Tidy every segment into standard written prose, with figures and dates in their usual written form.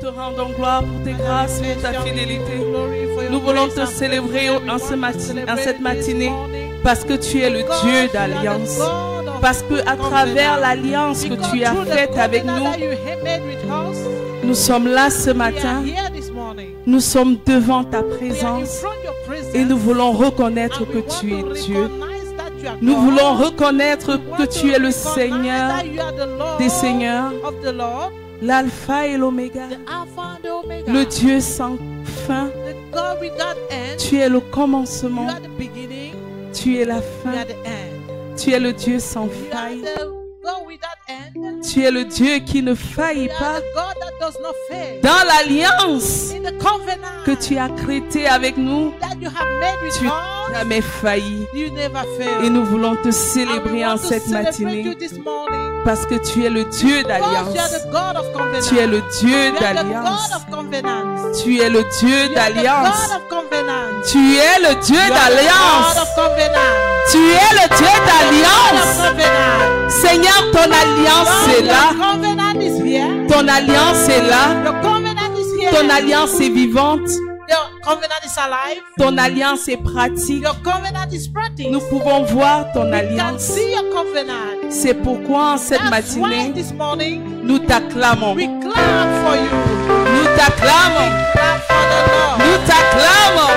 te rendons gloire pour tes grâces, pour ta fidélité. Nous voulons te célébrer en cette matinée parce que tu es le Dieu d'alliance. Parce que à travers l'alliance que tu as faite avec nous, nous sommes là ce matin. Nous sommes devant ta présence et nous voulons reconnaître que tu es Dieu. Nous voulons reconnaître que tu es le Seigneur des Seigneurs, l'Alpha et l'Oméga, le Dieu sans fin. Tu es le commencement, tu es la fin, tu es le Dieu sans faille. Tu es le Dieu qui ne faillit pas. Dans l'alliance que tu as créée avec nous, tu n'as jamais failli. Et nous voulons te célébrer en cette matinée parce que tu es le Dieu d'alliance. Tu es le Dieu d'alliance. Tu es le Dieu d'alliance. Tu es le Dieu d'alliance. Tu es le Dieu d'alliance. Seigneur, ton alliance est là. Ton alliance est là. Ton alliance est vivante. Ton alliance est pratique. Nous pouvons voir ton alliance. C'est pourquoi en cette matinée, nous t'acclamons. Nous t'acclamons. Nous t'acclamons.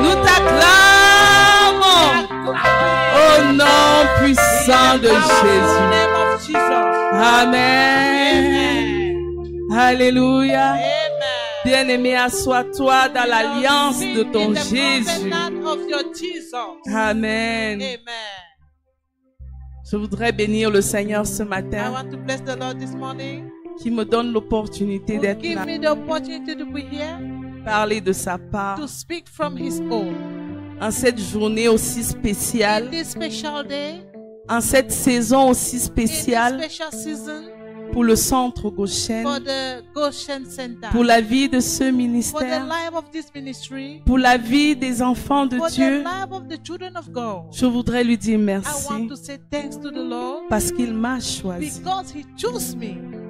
Nous t'acclamons. Au nom puissant de Jésus. Amen. Alléluia. Bien-aimé, assois-toi dans l'alliance de ton Jésus. Amen. Je voudrais bénir le Seigneur ce matin qui me donne l'opportunité d'être là, parler de sa part en cette journée aussi spéciale, en cette saison aussi spéciale pour le centre Goshen, pour la vie de ce ministère, pour la vie des enfants de Dieu. Je voudrais lui dire merci parce qu'il m'a choisi.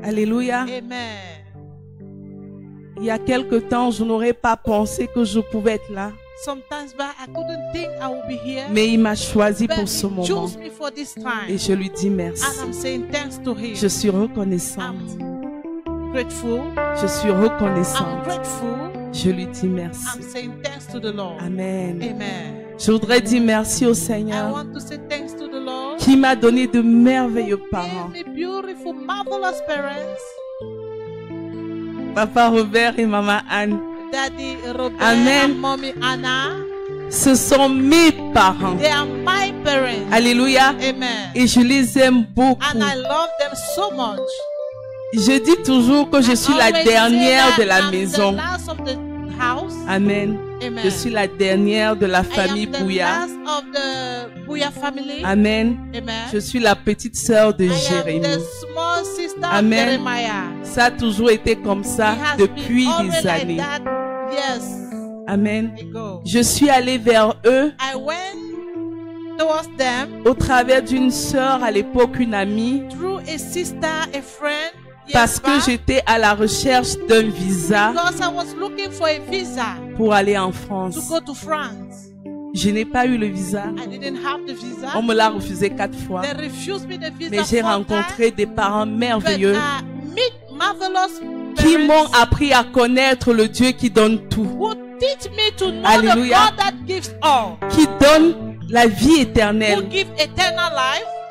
Alléluia. Il y a quelque temps, je n'aurais pas pensé que je pouvais être là. Mais il m'a choisi pour ce moment. Et je lui dis merci. Je suis reconnaissante. Je suis reconnaissante. Je lui dis merci. Amen. Je voudrais dire merci au Seigneur qui m'a donné de merveilleux parents. Papa Robert et Maman Anne. Daddy Robert, Amen. Mommy Anna. Ce sont mes parents. They are my parents. Alléluia. Amen. Et je les aime beaucoup. And I love them so much. Je dis toujours que je suis la dernière de la maison. Amen. Amen. Je suis la dernière de la famille Bouya. Amen. Amen. Je suis la petite sœur de Jérémie. Amen. Ça a toujours été comme ça depuis des années. Yes. Amen. Je suis allée vers eux au travers d'une sœur à l'époque, une amie, parce que j'étais à la recherche d'un visa pour aller en France. Je n'ai pas eu le visa. On me l'a refusé 4 fois. Mais j'ai rencontré des parents merveilleux qui m'ont appris à connaître le Dieu qui donne tout. Alléluia. Qui donne la vie éternelle.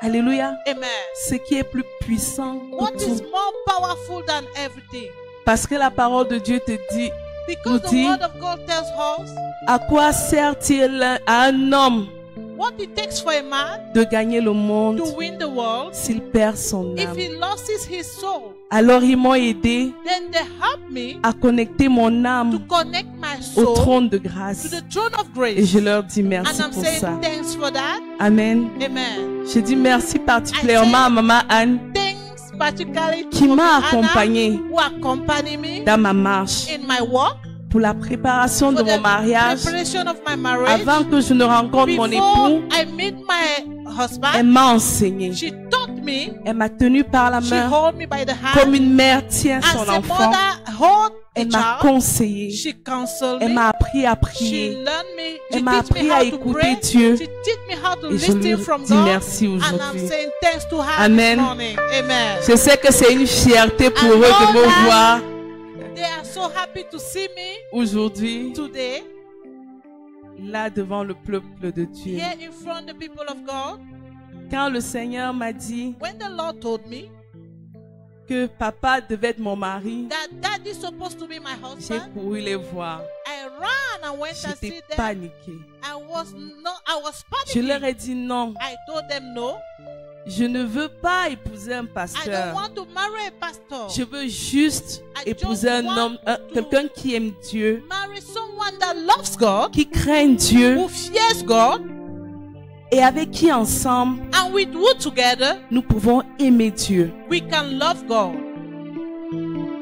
Alléluia. Ce qui est plus puissant que tout. Parce que la parole de Dieu te dit, nous dit, à quoi sert-il à un homme de gagner le monde s'il perd son âme? Alors ils m'ont aidé à connecter mon âme au trône de grâce. Et je leur dis merci pour ça. Amen. Je dis merci particulièrement à Maman Anne qui m'a accompagnée dans ma marche pour la préparation de mon mariage. Avant que je ne rencontre mon époux, elle m'a enseigné. me. Elle m'a tenu par la She main held me by the comme hand. une mère tient As son a enfant. mother hold Elle a m'a child. conseillé. She counseled Elle me. m'a appris à She prier. learned me. Elle She m'a teach me appris à how to écouter pray. Dieu. She teach me how to Et je lui listen from dis God. merci And I'm aujourd'hui. saying thanks to her Amen. this morning. Amen. Je sais que c'est une fierté pour eux de me voir They are so happy to see me aujourd'hui today là devant le peuple de Dieu. here in front of the people of God. Quand le Seigneur m'a dit When the Lord told me que papa devait être mon mari, that Dad is supposed to be my j'ai husband, couru les voir. I ran and went and see J'étais them. paniquée. I was Je leur panicking. ai dit non, I told them no. je ne veux pas épouser un I don't pasteur. want to marry a pastor. Je veux juste I épouser just un homme, want to quelqu'un qui aime Dieu, Marry someone that loves God, qui craint Dieu who fears God, et avec qui ensemble and with who together nous pouvons aimer Dieu. we can love God.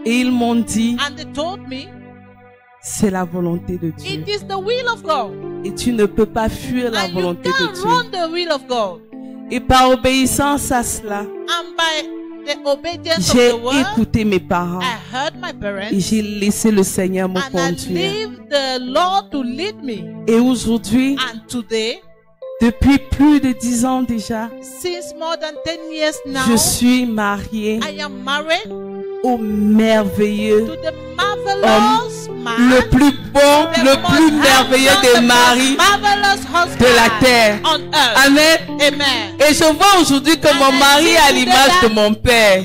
Et ils m'ont dit, And they told me c'est la volonté de Dieu. it is the will of God. Et tu ne peux pas fuir la And you volonté de can't Dieu. run the will of God. Et par obéissance à cela, And by the obedience j'ai of the word, écouté mes parents I heard my parents. et j'ai laissé le Seigneur me And I conduire. leave the Lord to lead me. Et aujourd'hui, And today, depuis plus de 10 ans déjà, since more than 10 years now, je suis mariée I am married au merveilleux, to the marvelous man, le plus bon, the le plus most merveilleux handsome, des the maris most marvelous husband de la terre. on earth. Amen. Amen. Et je vois aujourd'hui que mon And I mari see est à today l'image de that mon père.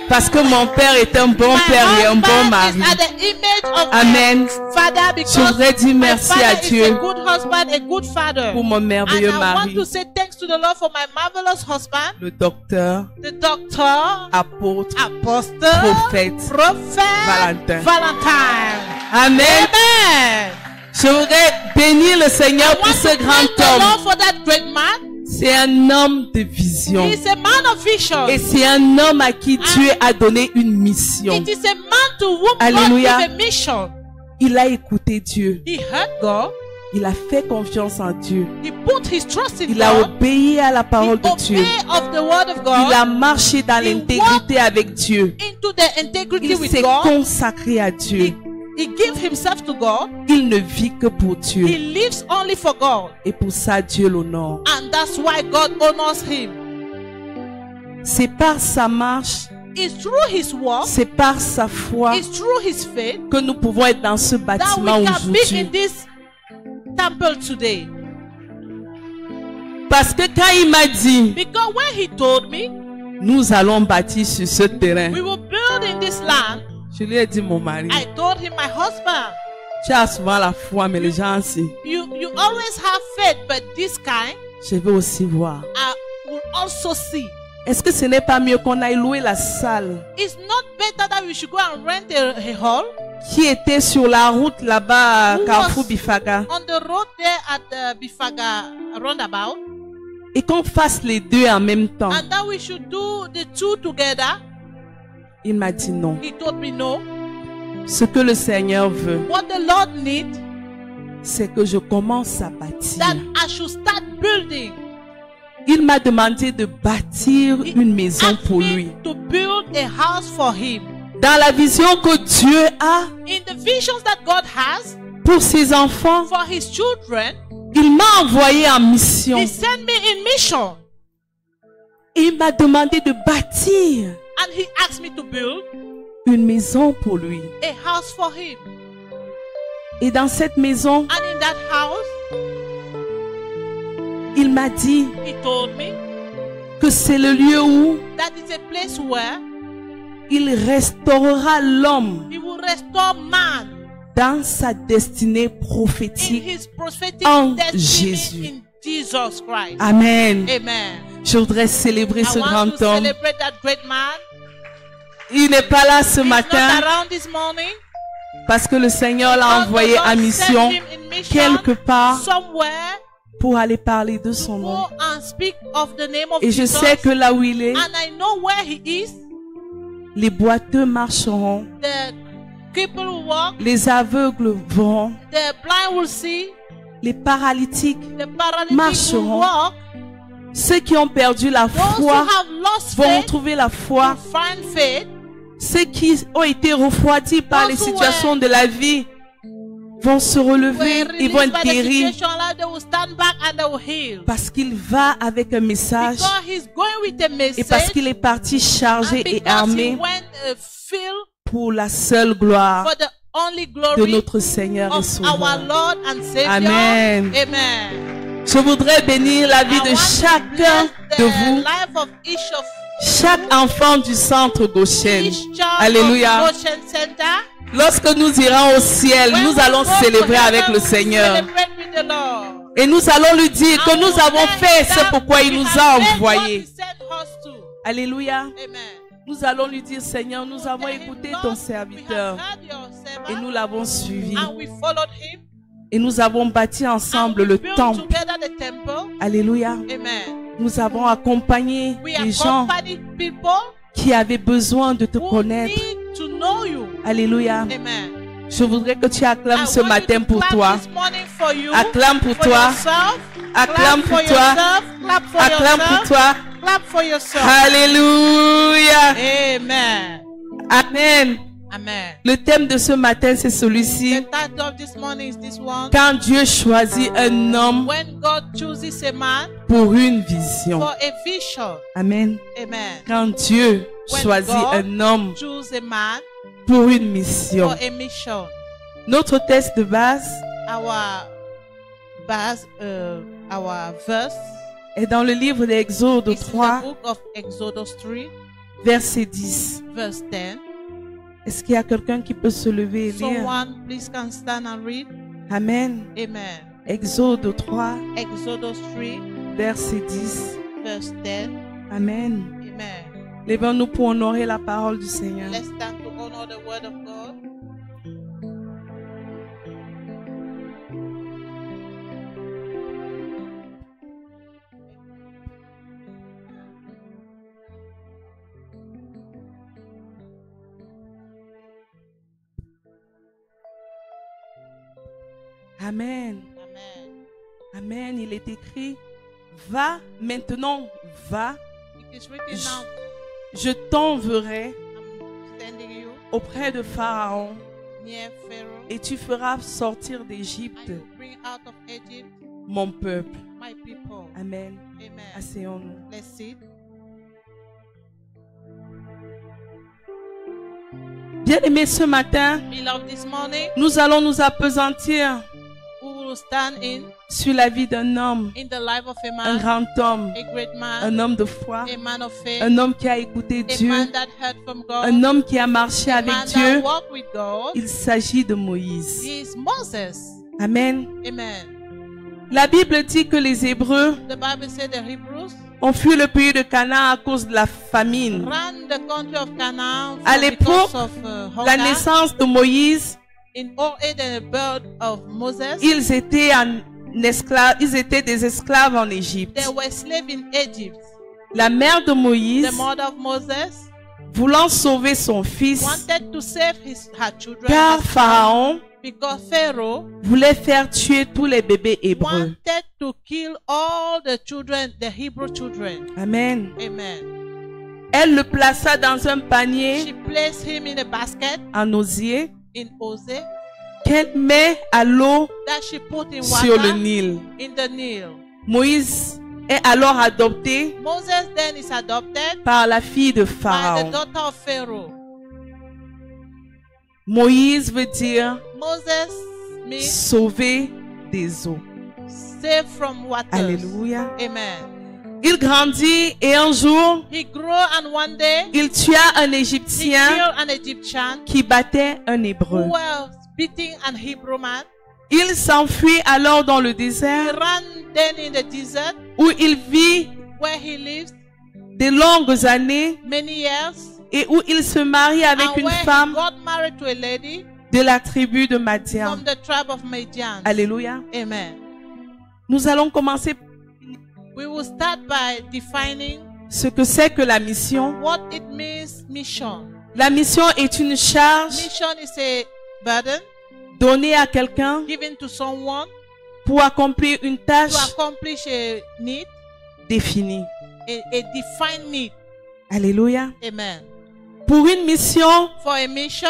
Parce que mon père est un bon My père et un bon husband mari. is at the image of Amen. my father, Je because voudrais dire my merci à father is a Dieu good husband, a good father. pour mon And merveilleux I want mari, to say thanks to the Lord for my marvelous husband, le docteur, the doctor, apôtre, apostle, prophète, prophet, Valentin. Valentine. Amen. Amen. Je voudrais bénir le Seigneur I pour want ce to grand thank the Lord homme. for that great man. C'est un homme de vision. He is a man of vision. Et c'est un homme à qui Dieu a donné une mission. It is a man to whom Alléluia. God gave a mission. Il a écouté Dieu. He heard God. Il a fait confiance en Dieu. He put his trust in Il a God. obéi à la He parole de Dieu. obeyed of the word of God. Il a marché dans l'intégrité avec Dieu. Into the integrity Il with s'est God. consacré à Dieu. He gave himself to God. Il ne vit que pour He Dieu. lives only for God. Et pour ça, Dieu l'honore. And that's why God honors him. C'est par sa marche, It's through his walk, c'est par sa foi it's through his faith que nous pouvons être dans ce that bâtiment we can be in aujourd'hui. this temple today. Parce que quand il m'a dit, Because when he told me nous allons bâtir sur ce terrain, we will build in this land, je lui ai dit, mon mari, I told him, my husband, tu as souvent la foi, mais les gens aussi, you always have faith, but this kind je veux aussi voir. I will also see. Est-ce que ce n'est pas mieux qu'on aille louer la salle It's not better that we should go and rent a hall qui était sur la route là-bas à Who Carrefour was- Bifaga on the road there at the Bifaga roundabout, et qu'on fasse les deux en même temps? and that we should do the two together? Il m'a dit non. He told me no. Ce que le Seigneur veut, What the Lord needs, c'est que je commence à bâtir. that I should start building. Il m'a demandé de bâtir He une maison asked pour me lui. to build a house for him. Dans la vision que Dieu a In the visions that God has pour ses enfants, for his children, il m'a envoyé en mission. he sent me in mission. Et il m'a demandé de bâtir And he asked me to build une maison pour lui. a house for him. Et dans cette maison, And in that house, il m'a dit he told me que c'est le lieu où that it's a place where il restaurera l'homme he will restore man dans sa destinée in prophétique. his prophetic En destiny Jésus. in Jesus Christ. Amen. Amen. Je voudrais célébrer I ce want grand to homme. celebrate that great man. Il n'est pas là ce He's matin not around this morning. parce que le Seigneur l'a God envoyé the Lord en sent mission him in mission quelque part somewhere pour aller parler de son nom. go and speak of the name of Et je Jesus. sais que là où il est, And I know where he is. les boiteux marcheront, The cripple will walk. les aveugles vont, The blind will see. les paralytiques The paralytic will marcheront walk. Ceux qui ont perdu la Those who foi have lost vont faith retrouver la will foi. find faith. Ceux qui ont été refroidis par les Those who situations were- de la vie vont se relever, Were ils vont released être by the guéris situation, they will stand back and they will heal. parce qu'il va avec un message Because he's going with a et parce message qu'il est parti chargé and et because he armé went filled pour la seule gloire for the only de glory notre Seigneur et of our Sauveur. Lord and Savior. Amen. Amen. Je voudrais bénir la vie I de want to chacun bless de the vous, life of each of chaque enfant du centre Goshen. each child Alléluia. of Goshen Center. Lorsque nous irons au ciel, When nous we allons go to célébrer avec heaven, le we Seigneur. celebrate with the Lord. Et nous allons lui dire que And nous we avons will fait tell ce them pourquoi il we nous have a done what envoyés. he sent us to. Alléluia. Amen. Nous allons lui dire, Seigneur, nous avons Tell him, écouté Lord, ton we serviteur have heard your et servant, nous l'avons suivi. and we followed him. Et nous avons bâti And ensemble we le built temple. together the temple. Alléluia. Amen. Nous avons accompagné We les gens accompanied people qui avaient besoin de te who connaître. need to know you. Alléluia. Amen. Je voudrais que tu acclames I ce want you matin to pour clap toi. this morning for you, Acclame pour for toi. yourself. Acclame Clap pour for toi. yourself. Clap for Acclame pour yourself. toi. Clap for yourself. Alléluia. Amen. Amen. Amen. Le thème de ce matin, c'est The celui-ci. title of this morning is this one. Quand Dieu choisit un homme When God chooses a man pour une vision. for a vision. Amen. Amen. Quand Dieu When choisit God un homme choose a man pour une mission. for a mission. Notre texte de base Our verse est dans le livre d'Exode is in 3, the book of Exodus 3, verset 10. verse 10. Est-ce qu'il y a quelqu'un qui peut se lever et lire? Someone please can stand and read. Amen. Amen. Exode 3, Exodus 3, verset 10. verse 10. Amen. Amen. Lèvons-nous pour honorer la parole du Seigneur. Let's stand to honor the word of God. Amen. Amen. Amen. Il est écrit, va, maintenant, va, It is written now, je t'enverrai I'm sending you auprès de Pharaon near Pharaoh. et tu feras sortir I d'Égypte will bring out of Egypt mon peuple. my people. Amen. Amen. Asseyons-nous. Let's sit. Bien-aimés, ce matin, Beloved, this morning nous allons nous appesantir we will stand sur la vie d'un homme, in the life of a un man, grand homme, a great man, un homme de foi, a man of faith, un homme qui a écouté a Dieu, man that heard from God, un homme qui a marché a avec man Dieu. that walked with God. Il s'agit de Moïse. He is Moses. Amen. Amen. La Bible dit que les Hébreux The Bible said the Hebrews ont fui le pays de Canaan à cause de la famine. ran the country of Canaan À l'époque, because of la hunger. naissance de Moïse, In old age and the birth of Moses, ils étaient des esclaves en Égypte. they were slaves in Egypt. La mère de Moïse, The mother of Moses voulant sauver son fils, wanted to save her children car her son, Pharaon because Pharaoh voulait faire tuer tous les bébés hébreux. wanted to kill all the children, the Hebrew children. Amen. Amen. Elle le plaça dans un panier She placed him in a basket en osier in Ose qu'elle met à l'eau that she put in sur le water Nil. in the Nile. Moïse est alors adopté Moses then is adopted par la fille de by the Pharaon. daughter of Pharaoh. Moïse veut dire Moses means sauver des eaux. save from waters. Alléluia. Amen. Il grandit et un jour, He grew and one day il tua un he Égyptien killed an Egyptian qui battait un who Hébreu. was beating an Hebrew man. Il s'enfuit alors dans le He désert ran then in the desert où il vit where he lives de longues années many years et où il se marie avec and une where he femme got married to a lady de la tribu de Madian. from the tribe of Midian. Alléluia. Amen. Nous allons commencer We will start by defining ce que c'est que la mission. what it means mission. La mission est une charge Mission is a burden donnée à quelqu'un given to someone pour accomplir une tâche to accomplish a need définie. a defined need. Alléluia. Amen. Pour une mission, For a mission,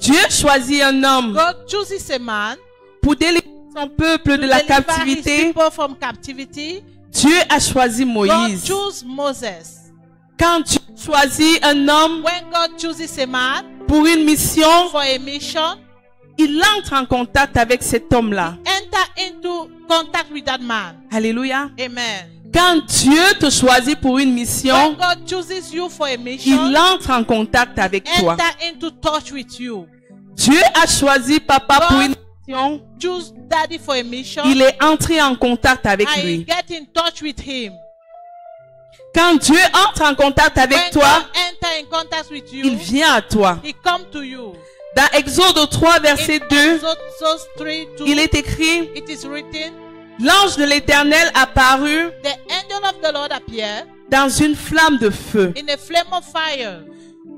Dieu choisit un homme God chooses a man pour délivrer son peuple to de la deliver his captivité. people from captivity. Dieu a choisi God Moïse. chose Moses. Quand Dieu choisit un homme When God chooses a man pour une mission, for a mission, il entre en contact avec cet homme-là. enter into contact with that man. Alléluia. Amen. Quand Dieu te choisit pour une When mission, God chooses you for a mission, il entre en contact avec toi. enter into touch with you. Dieu a choisi papa pour une mission. Choose daddy for a mission. Il est entré en contact avec and lui. get in touch with him. Quand Dieu entre en contact avec When toi, God enter in contact with you, il vient à toi. he come to you. Dans Exode 3, verset In 2, Exodus 3:2, il est écrit, it is written, l'ange de l'Éternel apparut the angel of the Lord appeared dans une flamme de feu. in a flame of fire.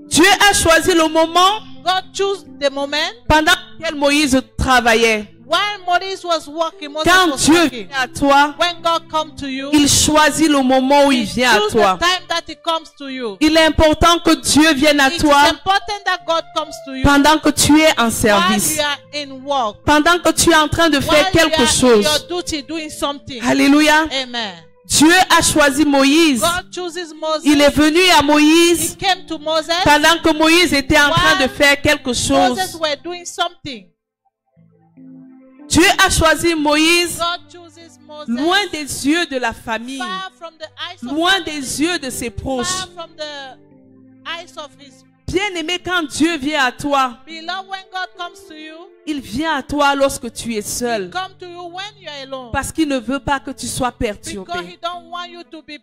Dieu a choisi le moment God chose the moment pendant lequel Moïse travaillait. while Moses was walking. Moses Quand was Dieu walking. vient à toi, When God come to you, il choisit le moment où il he vient à choose toi. the time that he comes to you. Il est important que Dieu vienne à It is toi important that God comes to you pendant que tu es en while service, you are in work, pendant que tu es en train de faire while you quelque are in chose. your duty doing something. Alléluia. Amen. Dieu a choisi Moïse. God chooses Moses. Il est venu à He Moïse came to Moses. pendant que Moïse était en train de faire quelque Moses chose. were doing something. Dieu a choisi Moïse God chooses Moses loin des yeux de la famille, far from the eyes of loin family, des yeux de ses proches. far from the eyes of his Bien-aimé, quand Dieu vient à toi, beloved. When God comes to you, il vient à toi lorsque tu es he seul. come to you when you are alone. Parce qu'il ne veut pas que tu sois Because perturbé. he don't want you to be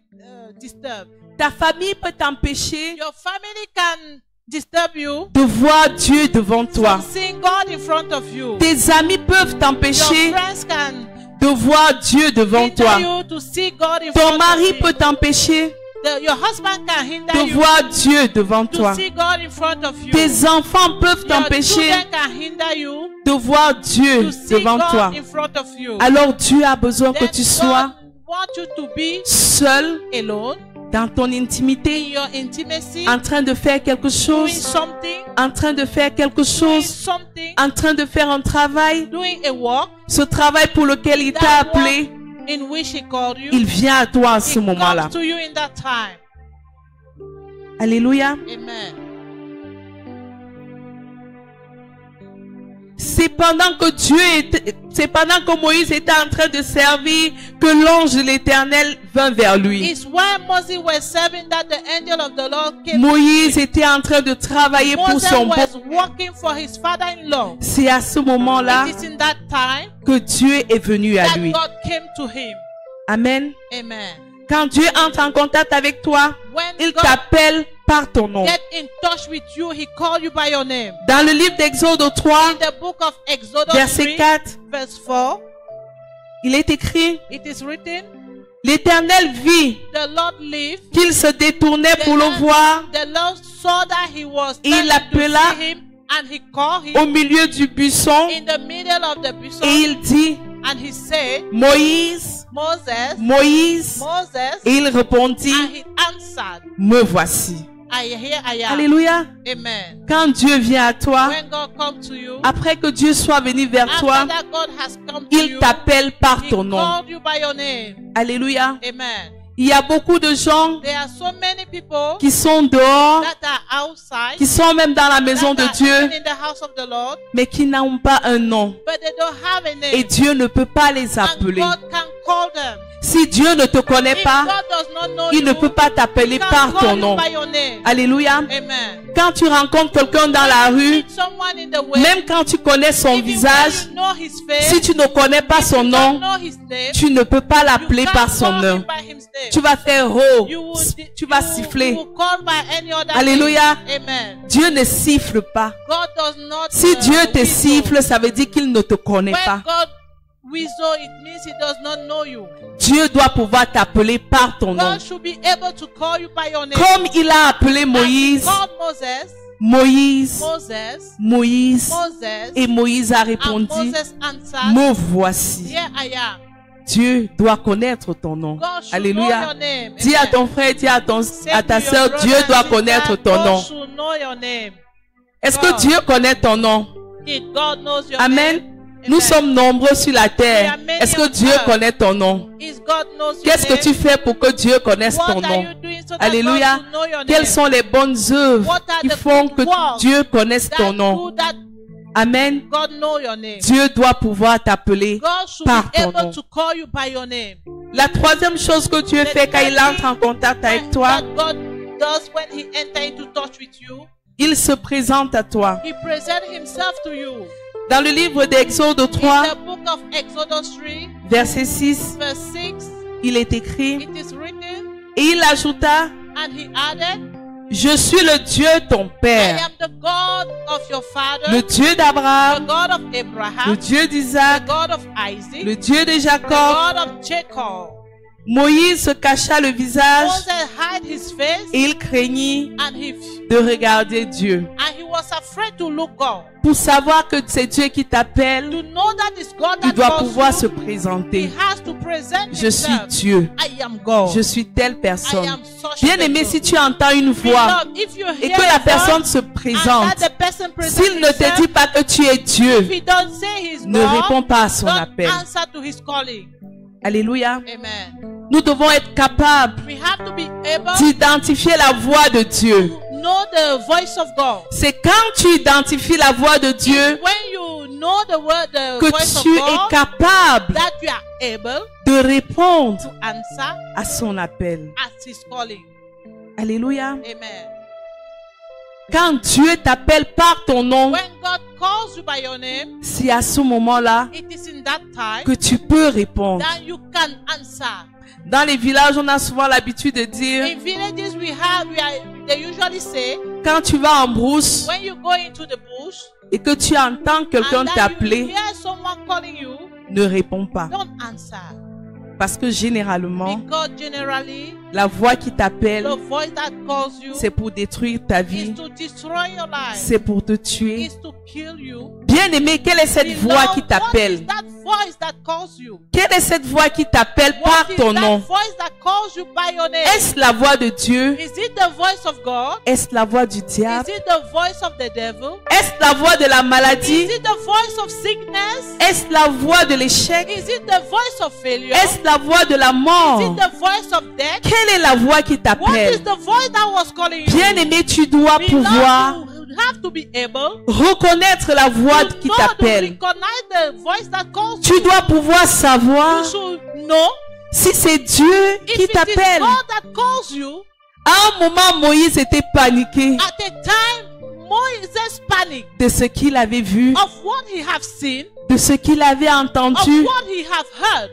disturbed. Ta famille peut t'empêcher Your family can disturb you de voir Dieu devant toi. from seeing God in front of you. Tes amis peuvent Your t'empêcher friends can de voir Dieu devant hinder toi. you to see God in Ton front mari of you. peut t'empêcher Your husband can hinder de you voir Dieu devant to toi. see God in front of you. Tes enfants peuvent Your t'empêcher children can hinder you de voir Dieu to see devant God toi. in front of you. Alors Dieu a besoin que Then tu sois God want you to be seul alone dans ton in intimité, your intimacy, en train de faire quelque doing chose, something, en train de faire quelque doing chose, something, en train de faire un travail. doing a work Ce travail pour lequel il t'a That appelé, in which he called you. il vient à toi en He ce moment-là. comes to you in that time. Alléluia. Amen. C'est pendant que Moïse était en train de servir que l'ange de l'Éternel vint vers lui. It's while Moses was serving that the angel of the Lord came. Moïse était en train de travailler pour Moses son was bon. working for his father-in-law. C'est à ce moment-là It is in that time que Dieu est venu à that lui. God came to him. Amen. Amen. Quand Dieu entre en contact avec toi, When il God t'appelle par ton nom. get in touch with you, he called you by your name. Dans le livre d'Exode 3, In the book of Exodus verset 3, 4, verse 4, il est écrit, it is written, l'Éternel vit the Lord lived. qu'il se détournait pour le voir The Lord saw that he was Et il turning to l'appela see him, and he called him au milieu du buisson in the middle of the bush. et il dit, And he said, Moïse, Moses, Moïse. Moses, Et il répondit, and he answered, me voici. here I am. Alléluia. Amen. Quand Dieu vient à toi, When God comes to you, après que Dieu soit venu vers after toi, that God has come to il you, t'appelle par he ton nom. called you by your name. Alléluia. Amen. Il y a beaucoup de gens There are so many people qui sont dehors, that are outside, qui sont même dans la maison that de are Dieu, even in the house of the Lord, mais qui n'ont pas un nom. but they don't have a name. Et Dieu ne peut pas les And appeler. God can call them. Si Dieu ne te connaît If pas, God does not know il you, ne peut pas t'appeler he can par call ton you nom. by your name. Alléluia. Amen. Quand tu rencontres quelqu'un dans la rue, Meet someone in the way, même quand tu connais son even visage, when you know his face, si tu ne connais pas if son you nom, don't know his name, tu ne peux pas you l'appeler can't par son call nom. him by his name. Tu vas faire oh, You will- tu vas you siffler. will call by any other Alléluia. name. Amen. Dieu ne siffle pas. God does not. Si Dieu te whistle. siffle, ça veut dire qu'il ne te connaît When pas. God whistle, it means he does not know you. Dieu doit pouvoir t'appeler par ton nom. God should be able to call you by your name. Comme il a appelé As he Moïse, called Moses, Moïse, Moses, Moïse, Moses, et Moïse a and répondu, Moses answered, me voici. here I am. Dieu doit connaître ton nom. God should Alléluia. know your name. Dis à Amen. ton frère, dis à Say ta to your soeur, brother Dieu and doit sister, connaître ton God nom. should know your name. Est-ce que God. Dieu connaît ton nom? Did God knows your Amen. name? Nous Amen. sommes nombreux sur la terre. We are many Est-ce que on Dieu earth. connaît ton nom? Is God knows your Qu'est-ce que name? tu fais pour que Dieu connaisse What ton are nom? you doing so that Alléluia. God should know your name? Quelles sont les bonnes œuvres What are qui the font good que works Dieu connaisse ton that nom? do that Amen. God know your name? Dieu doit pouvoir t'appeler God should par be ton able nom. to call you by your name. La troisième chose que Dieu fait quand il entre en contact avec toi, That God does when He enter into touch with you, il se présente à toi. He presents Himself to you. Dans le livre d'Exode In 3, the book of Exodus 3, verset 6, verse 6, il est écrit, it is written, et il ajouta, and He added, je suis le Dieu ton I Père, am the God of your father, le Dieu the d'Abraham, God of le Abraham, Dieu the d'Isaac, God of Isaac, le Dieu de the Jacob. God of Jacob. Moïse se cacha le visage Moses hid his face, et il craignit and de regarder Dieu. he was afraid to look God. Pour savoir que c'est Dieu qui t'appelle, To know that it's God tu that dois calls pouvoir you, se He présenter. has to present Je suis himself. Dieu. I am God. Je suis telle I personne. am such Bien aimé, person. si tu entends une voix Beloved, if you et hear que a la personne voice se and présente, that the person presents s'il ne te himself, dit pas que tu es if Dieu, he don't say he's ne God, réponds pas à son don't appel. answer to his calling. Alléluia. Amen. Nous devons être capables We have to be able d'identifier la voix de Dieu. to know the voice of God. C'est quand tu identifies la voix de Dieu When you know the word, the que voice of tu es God, capable that you are able de répondre to answer à son appel. at his calling. Alléluia. Amen. Quand Dieu t'appelle par ton nom, When God calls you by your name, c'est à ce moment-là it is in that time que tu peux répondre. that you can answer. Dans les villages, on a souvent l'habitude de dire, In villages they usually say, quand tu vas en brousse when you go into the bush et que tu entends quelqu'un and that you t'appeler, hear someone calling you, ne réponds pas. don't answer. Parce que généralement, Because generally, la voix qui t'appelle, the voice that calls you c'est pour détruire ta is vie, to destroy your life, c'est pour te tuer. is to kill you. Bien aimé, quelle est cette voix Beloved, qui what is t'appelle? that voice that calls you? Quelle est cette voix qui t'appelle What par is ton that nom? voice that calls you by your name? Est-ce la voix de Dieu? Is it the voice of God? Est-ce la voix du Is diable? it the voice of the devil? Est-ce la voix de la maladie? Is it the voice of sickness? Est-ce la voix de l'échec? Is it the voice of failure? Est-ce la voix de la Is mort? it the voice of death? Quelle est la voix qui What is t'appelle? the voice that was calling you? Bien aimé, tu dois Beloved, pouvoir you have to be able reconnaître la voix to qui know, to t'appelle. recognize the voice that calls Tu you. dois pouvoir savoir You should know si c'est Dieu if qui it is t'appelle. God that calls you. À un moment, Moïse était paniqué At a time, Moses panicked de ce qu'il avait vu, of what he have seen, de ce qu'il avait of entendu, what he have heard.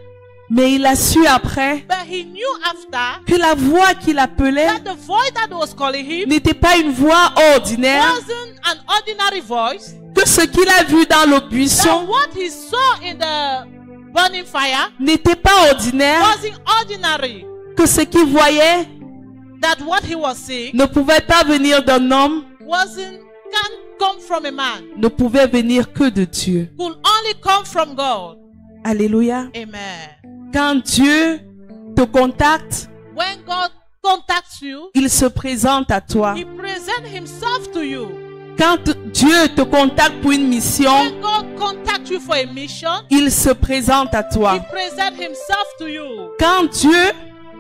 mais il a su après But he knew after que la voix qu'il appelait that the voice that was calling him n'était pas une voix ordinaire, wasn't an ordinary voice. que ce qu'il a vu dans le That buisson what he saw in the burning fire n'était pas ordinaire, wasn't ordinary. que ce qu'il voyait That what he was seeing ne pouvait pas venir d'un homme, can't come from a man. ne pouvait venir que de Dieu. Could only come from God. Alléluia. Amen. Quand Dieu te contacte, When God contacts you, il se présente à toi. he presents himself to you. Quand Dieu te contacte pour une mission, When God contacts you for a mission, il se présente à he toi. presents himself to you. Quand Dieu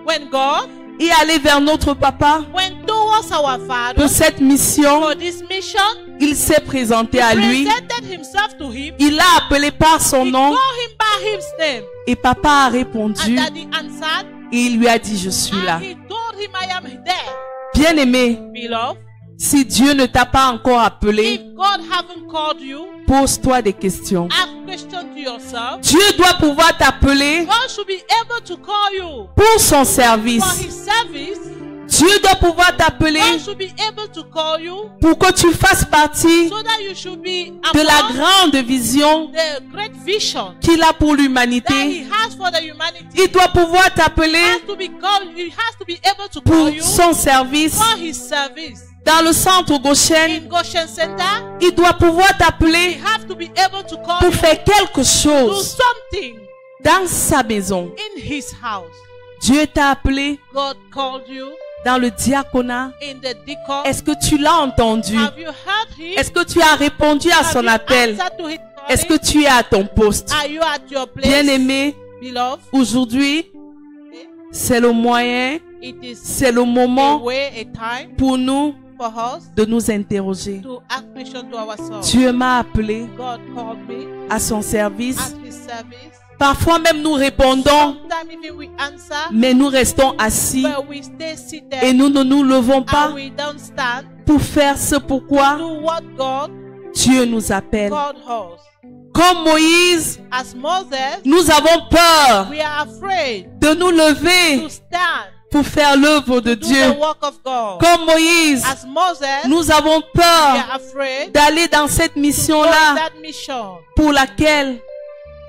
When God est allé vers notre papa went towards our Father pour cette mission, for this mission, il s'est présenté à lui. presented himself to him. Il l'a appelé par son He nom called him by his name. et papa a And répondu Daddy answered, et il lui a dit, je suis là. and he told him, I am there. Bien aimé, Beloved, si Dieu ne t'a pas encore if appelé, God haven't called you, pose-toi des questions. ask question to yourself. Dieu doit pouvoir t'appeler God should be able to call you pour son for service. his service. Dieu doit pouvoir t'appeler God should be able to call you pour que tu fasses partie so that you should be de la among grande vision the great vision qu'il a pour that l'humanité. he has for the humanity. Il doit pouvoir t'appeler He has to be called, he has to be able to pour call you son service. for his service. Dans le centre Goshen, In Goshen Center, il doit pouvoir he t'appeler has to be able to call pour you faire quelque to do chose. something. dans sa maison. in his house. Dieu t'a appelé God called you dans le diaconat. in the deacon. Est-ce que tu l'as entendu? Have you heard him? Est-ce que tu as répondu à Have son you appel? answered to his Est-ce que calling? tu es à ton poste? Are you at your place? Bien-aimé, Beloved, aujourd'hui, c'est le moyen, it is c'est le a moment way, a time pour nous for us de nous interroger. to ask question to ourselves. Dieu m'a appelé God called me à son service. at his service. Parfois même nous répondons, Sometimes even we answer, mais nous restons assis but we stay seated et nous ne nous levons and pas we don't stand pour faire ce pourquoi do what God Dieu nous appelle. called us. Comme Moïse, As Moses, nous avons peur we are afraid de nous to lever stand pour faire l'œuvre de do Dieu. the work of God. Comme Moïse, As Moses, nous avons we peur are afraid d'aller dans cette to go in mission-là that mission pour laquelle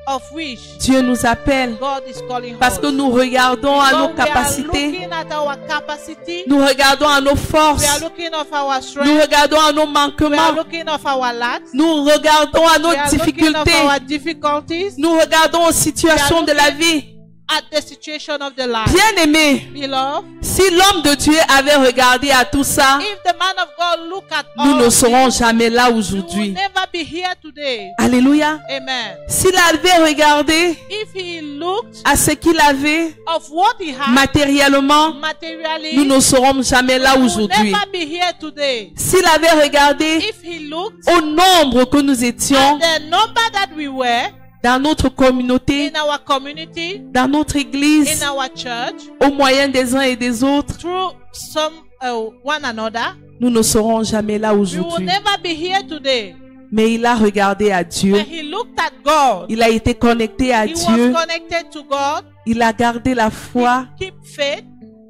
of which Dieu nous appelle. God is calling Parce us. que nous regardons à nos God, we are capacités, looking at our capacity. nous regardons à nos We are forces, looking of our nous strength. regardons à nos We are manquements, looking of our lacks. nous regardons à We nos are looking of difficultés, our difficulties. nous regardons aux situations de la vie. At the situation of the life. Bien-aimés, Beloved, si l'homme de Dieu avait regardé à tout ça, if the man of God look at nous all ne of serons this, jamais là we will aujourd'hui. never be here today. Alléluia. Amen. S'il avait regardé If he looked à ce qu'il avait of what he had matériellement, materially, nous ne serons jamais là we will aujourd'hui. never be here today. S'il avait regardé If he looked au nombre que nous étions at the number that we were dans notre communauté, in our community, dans notre église, in our church, au moyen des uns et des autres, through some one another, nous ne serons jamais là we will aujourd'hui. never be here today. Mais il a regardé à Dieu. When he looked at God, Il a été connecté à he Dieu. was connected to God. Il a gardé la foi. Keep faith.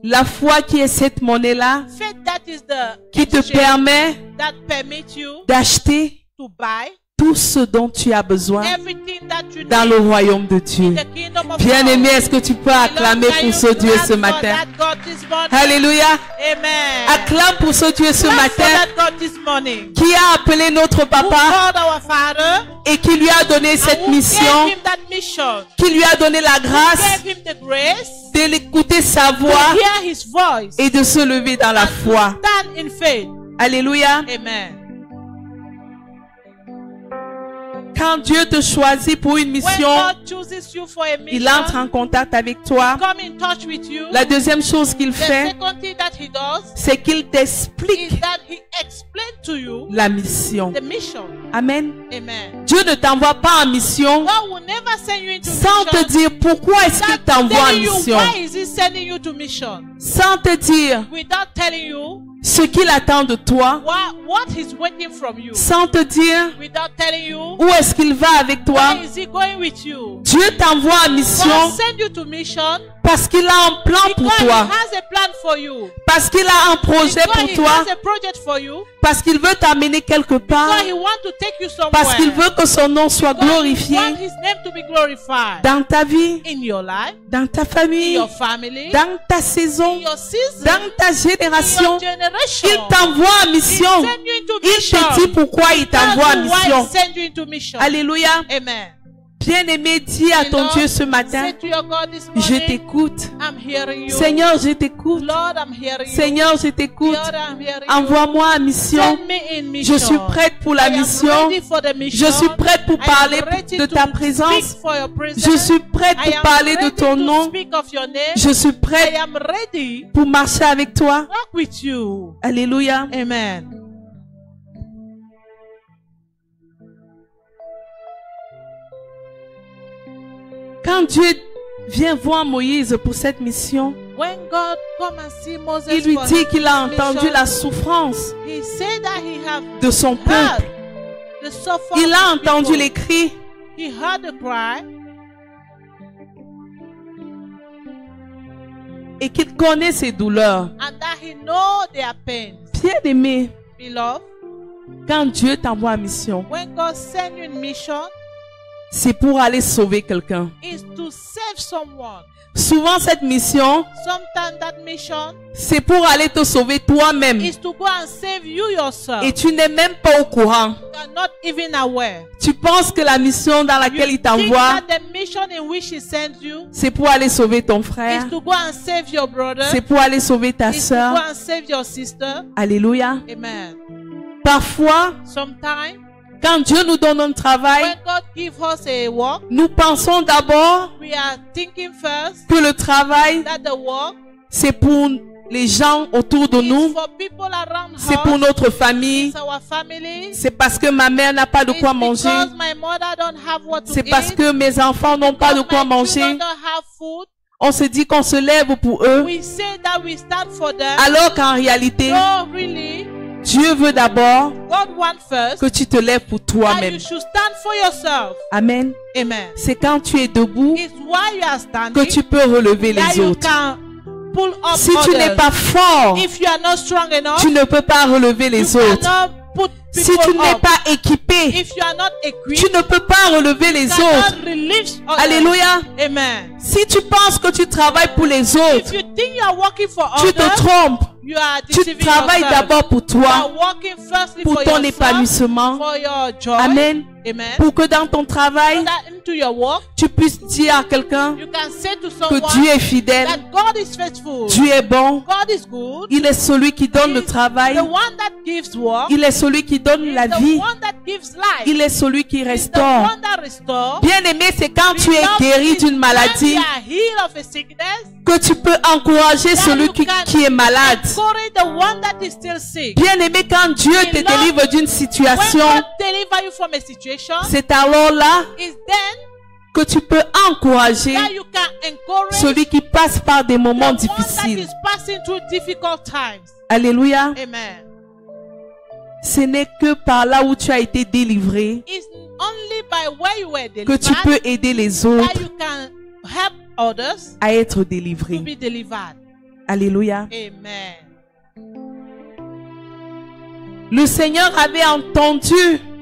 La foi qui est cette monnaie-là Faith that is the qui te exchange permet that permits you d'acheter to buy tout ce dont tu as besoin everything that you dans need le royaume de in Dieu. the kingdom of Bien-aimé, God. est-ce que tu peux Beloved, acclamer can pour you ce Dieu clap ce for matin? that God this morning? Alléluia. Amen. Acclame pour ce Dieu ce Clap for matin that God this morning. qui a appelé notre Who papa called our Father et qui lui a donné cette and who mission, gave him that mission. qui lui a donné la grâce Gave him the grace de l'écouter sa to voix hear his voice et de se lever dans la and foi. to stand in faith. Alléluia. Amen. Quand Dieu te choisit pour une When mission, God chooses you for a il entre mission, en contact avec toi. come in touch with you. La deuxième chose qu'il The fait, second thing that he does c'est qu'il is t'explique that he explains to you la mission. the mission. Amen. Amen. Dieu ne t'envoie pas en mission God will never send you into sans te mission dire pourquoi est-ce qu'il without t'envoie en telling you mission. why is he sending you to mission. Sans te dire Without telling you ce qu'il attend de toi. what he's waiting from you. Sans te dire Without telling you où est-ce qu'il va avec toi. where is he going with you. Dieu t'envoie en God mission send you to mission parce qu'il a un plan pour because he toi. has a plan for you. Parce qu'il a un projet Because pour he toi. has a project for you. Parce qu'il veut t'amener quelque part. Because he wants to take you somewhere. Parce qu'il veut que son nom soit Because he glorifié wants his name to be glorified dans ta vie, in your life, dans ta in famille, your family, dans ta saison, in your season, dans ta in génération. your generation. Il t'envoie en He mission. send you into Il mission. te dit pourquoi il t'envoie en That's why mission. he send you into mission. Alléluia. Amen. Bien-aimé, dis à ton Beloved, Dieu ce matin, say to your God this je morning, t'écoute. I'm hearing you. Seigneur, je t'écoute. Lord, I'm hearing you. Seigneur, je t'écoute. Lord, I'm hearing you. Envoie-moi en mission. Send me in mission. Je suis prête pour la I am mission. ready for the mission. Je suis prête pour I am parler ready de to ta speak présence. for your presence. Je suis prête I pour am parler de ready ton to nom. speak of your name. Je suis I prête am ready pour marcher avec toi. to walk with you. Alléluia. Amen. Quand Dieu vient voir Moïse pour cette mission, When God come and see Moses il lui for dit his qu'il a entendu mission, la souffrance he said that he have de son heard peuple. the suffering Il a of entendu people. les cris. He heard the cry Et qu'il connaît ses douleurs. and that he know their pains. c'est pour aller sauver quelqu'un. is to save someone. Souvent, cette mission, Sometimes that mission c'est pour aller te sauver toi-même. is to go and save you yourself. Et tu n'es même pas au courant. You are not even aware. Tu penses que la mission dans laquelle il Think t'envoie, that the mission in which he sends you c'est pour aller sauver ton frère. is to go and save your brother. C'est pour aller sauver ta Is to go sœur. and save your sister. Alléluia. Amen. Parfois, Sometimes quand Dieu nous donne un travail, when God gives us a work, nous pensons d'abord we are thinking first que le travail, that the work c'est pour les gens autour de is nous, for people around c'est pour us. notre famille, It's our family. c'est parce que ma mère n'a pas de It's quoi manger, because my mother don't have what to c'est parce eat. que mes enfants n'ont pas de Because quoi my manger. children don't have food. On se dit qu'on se lève pour eux, We say that we stand for them. alors qu'en réalité, No, really. Dieu veut d'abord God wants first que tu te lèves pour that toi-même. you should stand for yourself. Amen. Amen. C'est quand tu es debout It's why you are que standing tu peux relever that les you autres. can pull up Si tu n'es others. pas fort, If you are not strong enough, tu ne peux pas relever you les autres. cannot put Si people tu n'es up. pas équipé, If you are not equipped, tu ne peux pas relever les you autres. cannot release others. Alléluia. Amen. Si tu penses que tu travailles pour les autres, If you think you are working for tu te others, trompes. you are Tu deceiving travailles yourself. d'abord pour You are toi, working firstly pour for ton yourself, épanouissement. for your joy. Amen. Amen. Pour que dans ton So travail, that into your work, tu puisses dire à quelqu'un you can say to que someone Dieu est fidèle, that God is faithful. Dieu est bon, God is good. il est celui qui donne le He's travail, the one that gives work. il est celui qui donne He's la the vie, one that gives life. il est celui qui He's the restaure. one that restores. Bien-aimé, c'est quand tu es guéri d'une maladie When you are healed of a sickness, que tu peux encourager that celui you can qui est malade. encourage the one that is still sick. Bien-aimé, quand Dieu te délivre d'une When situation, God deliver you from a situation, c'est alors là is then que tu peux encourager that you can encourage celui qui passe par des the moments one that difficiles. is passing through difficult times. Alléluia. Amen. Ce n'est que par là où tu as été délivré It's only by where you were que tu peux delivered aider les that autres you can help others à être to délivrés. be delivered. Alléluia. Amen. Le Seigneur avait entendu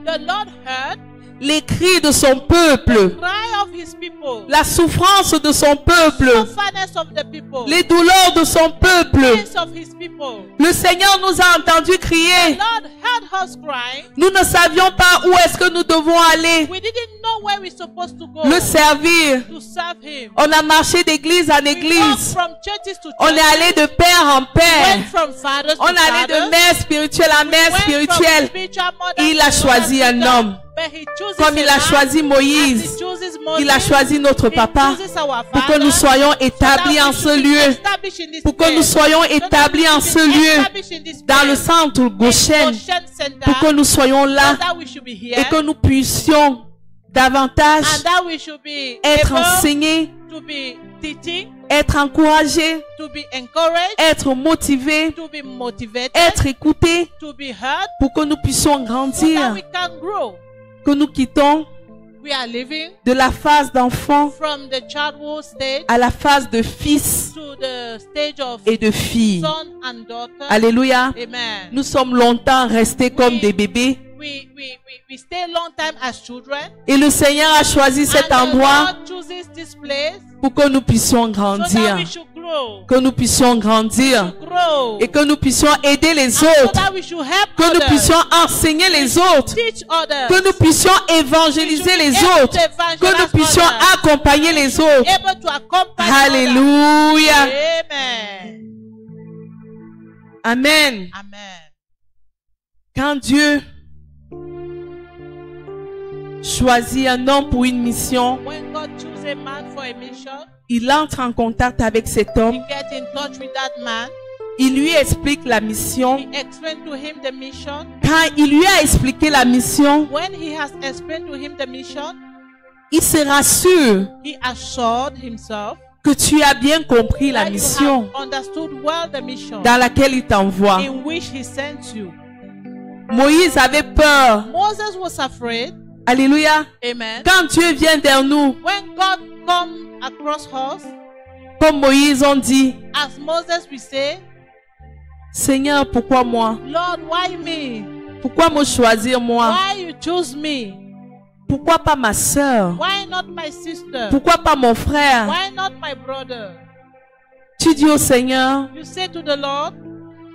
The Lord heard les cris de son the peuple, cry of his people, la souffrance de son peuple, sufferness of the people, les douleurs de son peuple. pains of his people. Le Seigneur nous a entendu The crier. Lord heard us crying. Nous ne savions pas où est-ce que nous devons aller We didn't know where we're supposed to go le servir. to serve him. On a marché d'église en We walked église. from churches to On est churches. allé de père en Went père. from fathers On to est allé de fathers. mère spirituelle à mère Went from spirituelle. spiritual mother Il to a mother choisi un spiritual. homme. But he chooses Comme il a a man, choisi as he Moïse. chooses Il a Moses, choisi notre he papa chooses our pour que father, nous soyons so that établis we en should ce be lieu. established in this Pour que nous place. soyons So that établis we en should ce be lieu, established in this dans le place. centre Goshen, Goshen Center, pour que nous soyons là so that we should be here, et que nous puissions davantage and that we should be être able enseignés, to be teaching, être encouragés, to be encouraged, être motivés, to be motivated, être écoutés, to be heard, pour que nous puissions so that grandir, we can grow. que nous quittons We are living de la phase d'enfant from the childhood stage à la phase de fils to the stage of et de fille. son and daughter. Alléluia. Amen. Nous sommes longtemps restés comme des bébés We stay long time as children. et le Seigneur a choisi cet And the endroit Lord chooses this place pour que nous puissions so that grandir, we should grow. que nous puissions grandir Grow. et que nous puissions aider les And so autres, that we should help que nous others. puissions enseigner les autres, Teach others. que nous puissions évangéliser les autres, que nous puissions accompagner les autres. Able to accompany others. Alléluia. Amen. Amen. Amen. Quand Dieu choisit un homme pour une mission, When God chooses a man for a mission, il entre en contact avec cet he homme, get in touch with that man. il lui explique la mission. He explained to him the mission. Quand il lui a expliqué la mission, When he has explained to him the mission, il sera sûr he assured himself que tu as bien compris la that you mission have understood well the mission dans laquelle il t'envoie. in which he sent you. Moïse avait peur. Moses was afraid. Alléluia. Amen. Quand Dieu vient vers nous, When God come across us, comme Moïse, on dit, as Moses we say, Seigneur, pourquoi moi? Lord, why me? Pourquoi me choisir moi? Why you choose me? Pourquoi pas ma sœur? Why not my sister? Pourquoi pas mon frère? Why not my brother? Tu dis au Seigneur, You say to the Lord,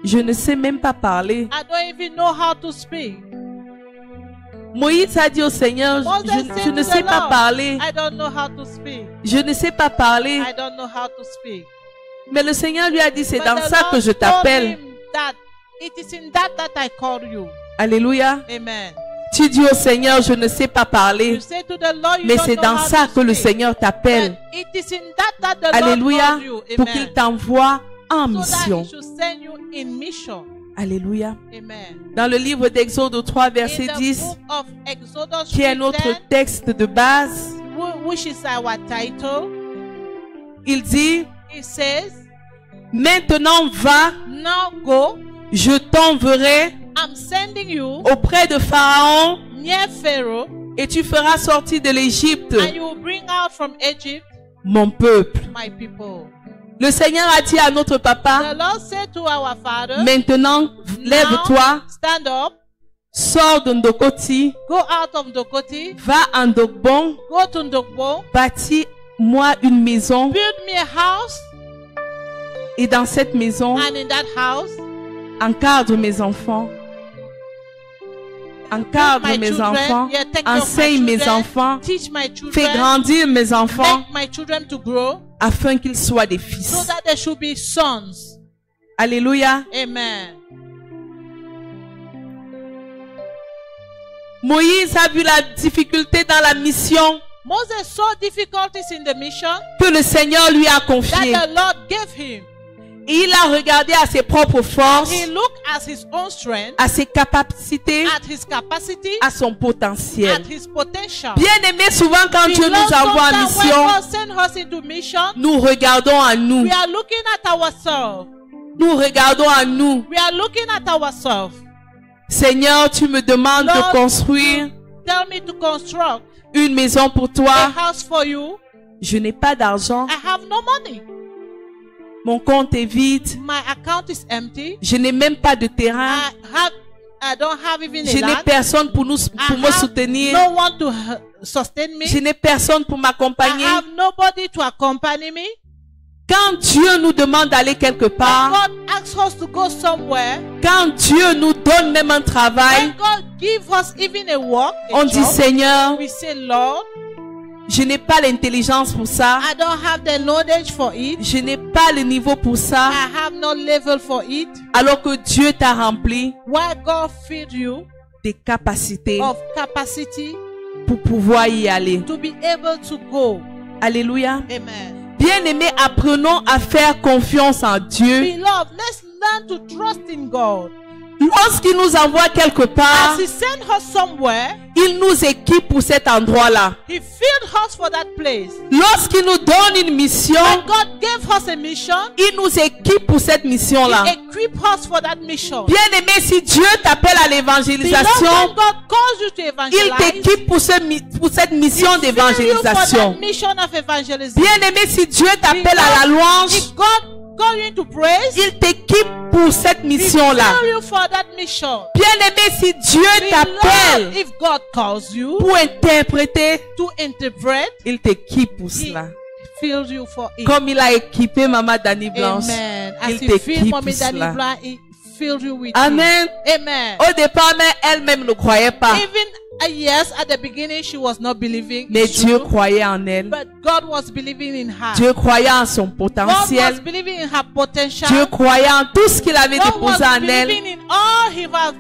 je ne sais même pas parler. I don't even know how to speak. Moïse a dit au Seigneur, Moses je said ne to sais the pas Lord, parler. I don't know how to speak. Je ne sais pas parler. I don't know how to speak. Mais le Seigneur lui a dit, c'est But dans the ça Lord que je told t'appelle. him that it is in that I call you. Alléluia. Amen. Tu dis au Seigneur, je ne sais pas You parler. say to the Lord, you Mais don't c'est know dans how ça to que le speak. Seigneur t'appelle. But it is in that the Lord Alléluia. called you. Pour Amen. qu'il t'envoie en So that mission. he should send you in mission. Alléluia. Amen. Dans le livre d'Exode 3, verset In the 10, book of Exodus qui est notre 3:10, texte de base, which is our title, il dit, it says, maintenant va, now go, je t'enverrai I'm sending you auprès de Pharaon near Pharaoh, et tu feras sortir de l'Égypte and you will bring out from Egypt mon peuple. my people. Le Seigneur a dit à notre The papa, Lord said to our father, maintenant lève-toi, now stand up, sors de Ndokoti, go out of Dokoti, va en Dogbon, go to Ndokbo, bâtis-moi une maison build me a house, et dans cette maison, and in that house, encadre mes enfants. Encadre my mes children, enfants, yeah, take care of my enseigne mes children, enfants, teach my fais children, grandir mes enfants make my children to grow, afin qu'ils soient des so fils. that they should be sons. Alléluia. Amen. Moïse a vu la difficulté dans la mission Moses saw difficulties in the mission que le Seigneur lui a confiée. that the Lord gave him. Et il a regardé à ses propres forces, He looked at his own strength, à ses capacités, at his capacity, à son potentiel. at his potential. Bien aimé, souvent quand Dieu Beloved, nous envoie en sometimes when mission, God sends us into mission, nous regardons à nous. we are looking at ourselves. Nous regardons à nous. We are looking at ourselves. Seigneur, tu me demandes Lord, de construire Tell me to construct une maison pour a toi. house for you. Je n'ai pas d'argent. I have no money. Mon compte est vide. My account is empty. Je n'ai même pas de terrain. I don't have even Je a n'ai land. personne pour me I have soutenir. no one to sustain me. Je n'ai personne pour I m'accompagner. have nobody to accompany me. Quand Dieu nous demande d'aller quelque When part, God asks us to go somewhere, quand Dieu nous donne même un travail, when God gives us even a work, a on dit job, Seigneur, we say, Lord, je n'ai pas l'intelligence pour ça. I don't have the knowledge for it. Je n'ai pas le niveau pour ça. I have no level for it. Alors que Dieu t'a rempli Why God filled you des capacités of capacity pour pouvoir y aller. to be able to go. Alléluia. Amen. Bien-aimés, apprenons à faire confiance en Dieu. Beloved, let's learn to trust in God. Lorsqu'il nous envoie quelque part, As He sent us somewhere, il nous équipe pour cet endroit-là. He filled us for that place. Lorsqu'il nous donne une mission, When God gave us a mission, il nous équipe pour cette mission-là. He equipped us for that mission. Bien-aimé, si Dieu t'appelle à Beloved, l'évangélisation, when God calls you to il evangelize, t'équipe pour cette mission He fills you for d'évangélisation. that mission of evangelism. Bien-aimé, si Dieu t'appelle à la louange, If God calls you into praise, il t'équipe pour cette He mission-là. fills you for that mission. Bien-aimé, si Dieu Beloved, t'appelle if God calls you pour interpréter, to interpret, il t'équipe pour He cela. fills you for it. Comme il a équipé Maman Dani Blanche, Amen. As il He filled t'équipe Mommy pour Danny cela. Blanc, He filled you with Amen. it. Amen. Au départ, mais elle-même ne croyait pas. Even yes, at the beginning she was not believing. Mais it's Dieu true, croyait en elle. but God was believing in her. Dieu croyait en son God was potentiel. believing in her potential. Dieu croyait en tout ce qu'il avait God was déposé en elle. believing in all He was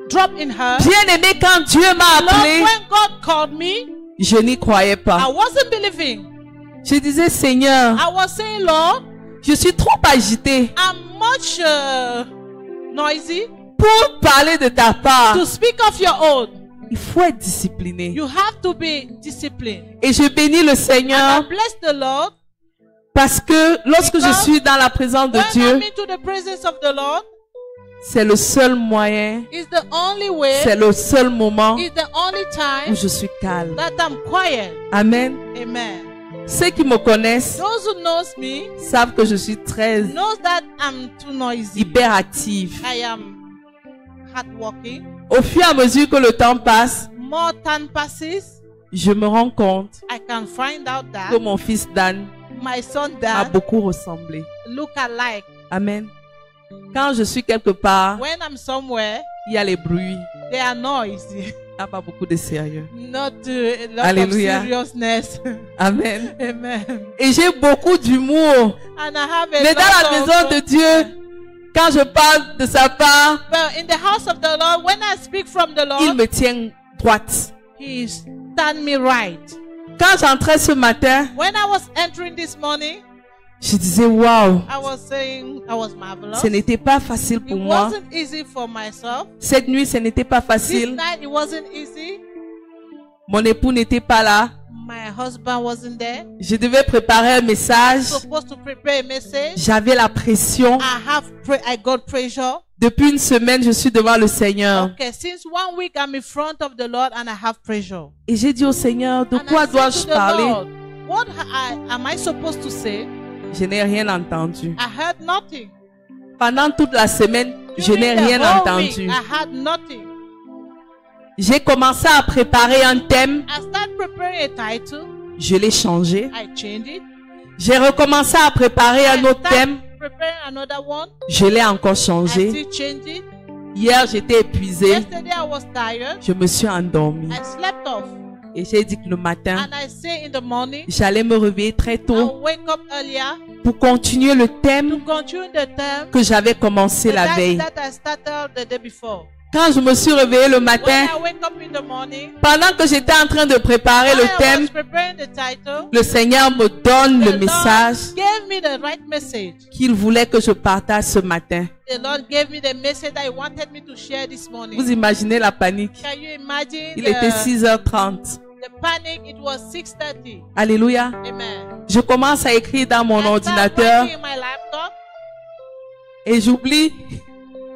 dropped in her. Bien aimé, quand Dieu m'a Lord, appelé, when God called me, je n'y croyais I pas. wasn't believing. Je disais, Seigneur, I was saying, Lord, je suis trop agité I'm much noisy pour parler de ta part. to speak of your own. Il faut être discipliné. You have to be disciplined. Et je bénis le And I Seigneur bless the Lord. parce que lorsque je suis dans la présence de When Dieu, I'm into the presence of the Lord, c'est le seul moyen, it's the only way, c'est le seul moment it's the only où time je suis calme. that I'm quiet. Amen. Amen. Ceux qui me connaissent Those who knows me savent que je suis très knows that I'm too noisy. hyperactive. I am hardworking. Au fur et à mesure que le temps passe, More time passes, je me rends compte I can find out que that mon fils Dan my son a Dan beaucoup ressemblé. look alike. Amen. Quand je suis quelque part, When I'm somewhere, il y a les bruits. they are noisy. Il n'y a pas beaucoup de sérieux. Not a lot Alléluia. of seriousness. Amen. Amen. Et j'ai beaucoup d'humour. And I have a Mais dans la lot maison de Dieu, quand je parle de sa part, But in the house of the Lord, when I speak from the il Lord, me tient droite. He stand me right. Quand j'entrais ce matin, When I was entering this morning, je disais, waouh, I was saying I was marvelous. ce n'était pas facile It pour moi. wasn't easy for myself. Cette nuit, ce n'était pas This facile. night it wasn't easy. Mon époux n'était pas là. My husband wasn't there. Je devais préparer un message. I'm supposed to prepare a message. J'avais la pression. I got pressure. Depuis une semaine, je suis devant le Seigneur. Okay, since 1 week I'm in front of the Lord and I have pressure. Et j'ai dit au Seigneur, de And quoi I said dois-je to the parler? Lord, what am I supposed to say? Je n'ai rien entendu. I heard nothing. Pendant toute la semaine, je n'ai During the rien whole entendu. week, I had nothing. J'ai commencé à préparer un thème. I started preparing a title. Je l'ai changé. I changed it. J'ai recommencé à préparer un autre thème. Preparing another one. Je l'ai encore I changé. still changed it. Hier, j'étais épuisée. Yesterday I was tired. Je me suis endormie. I slept off. Et j'ai dit que le matin, And I say in the morning, j'allais me réveiller très I'll tôt wake up earlier pour continuer le to thème continue the term que j'avais commencé la veille. that I started the day before. Quand je me suis réveillée le When matin, I wake up in the morning, pendant que j'étais en train de préparer le while I thème, was preparing the title, le Seigneur me donne the le Lord message gave me the right message. qu'il voulait que je partage ce matin. The Lord gave me the message that He wanted me to share this morning. Vous imaginez la panique? Can you imagine Il était 6h30. the panic? It was 6:30. Alléluia. Amen. Je commence à écrire dans mon I start ordinateur writing in my laptop et j'oublie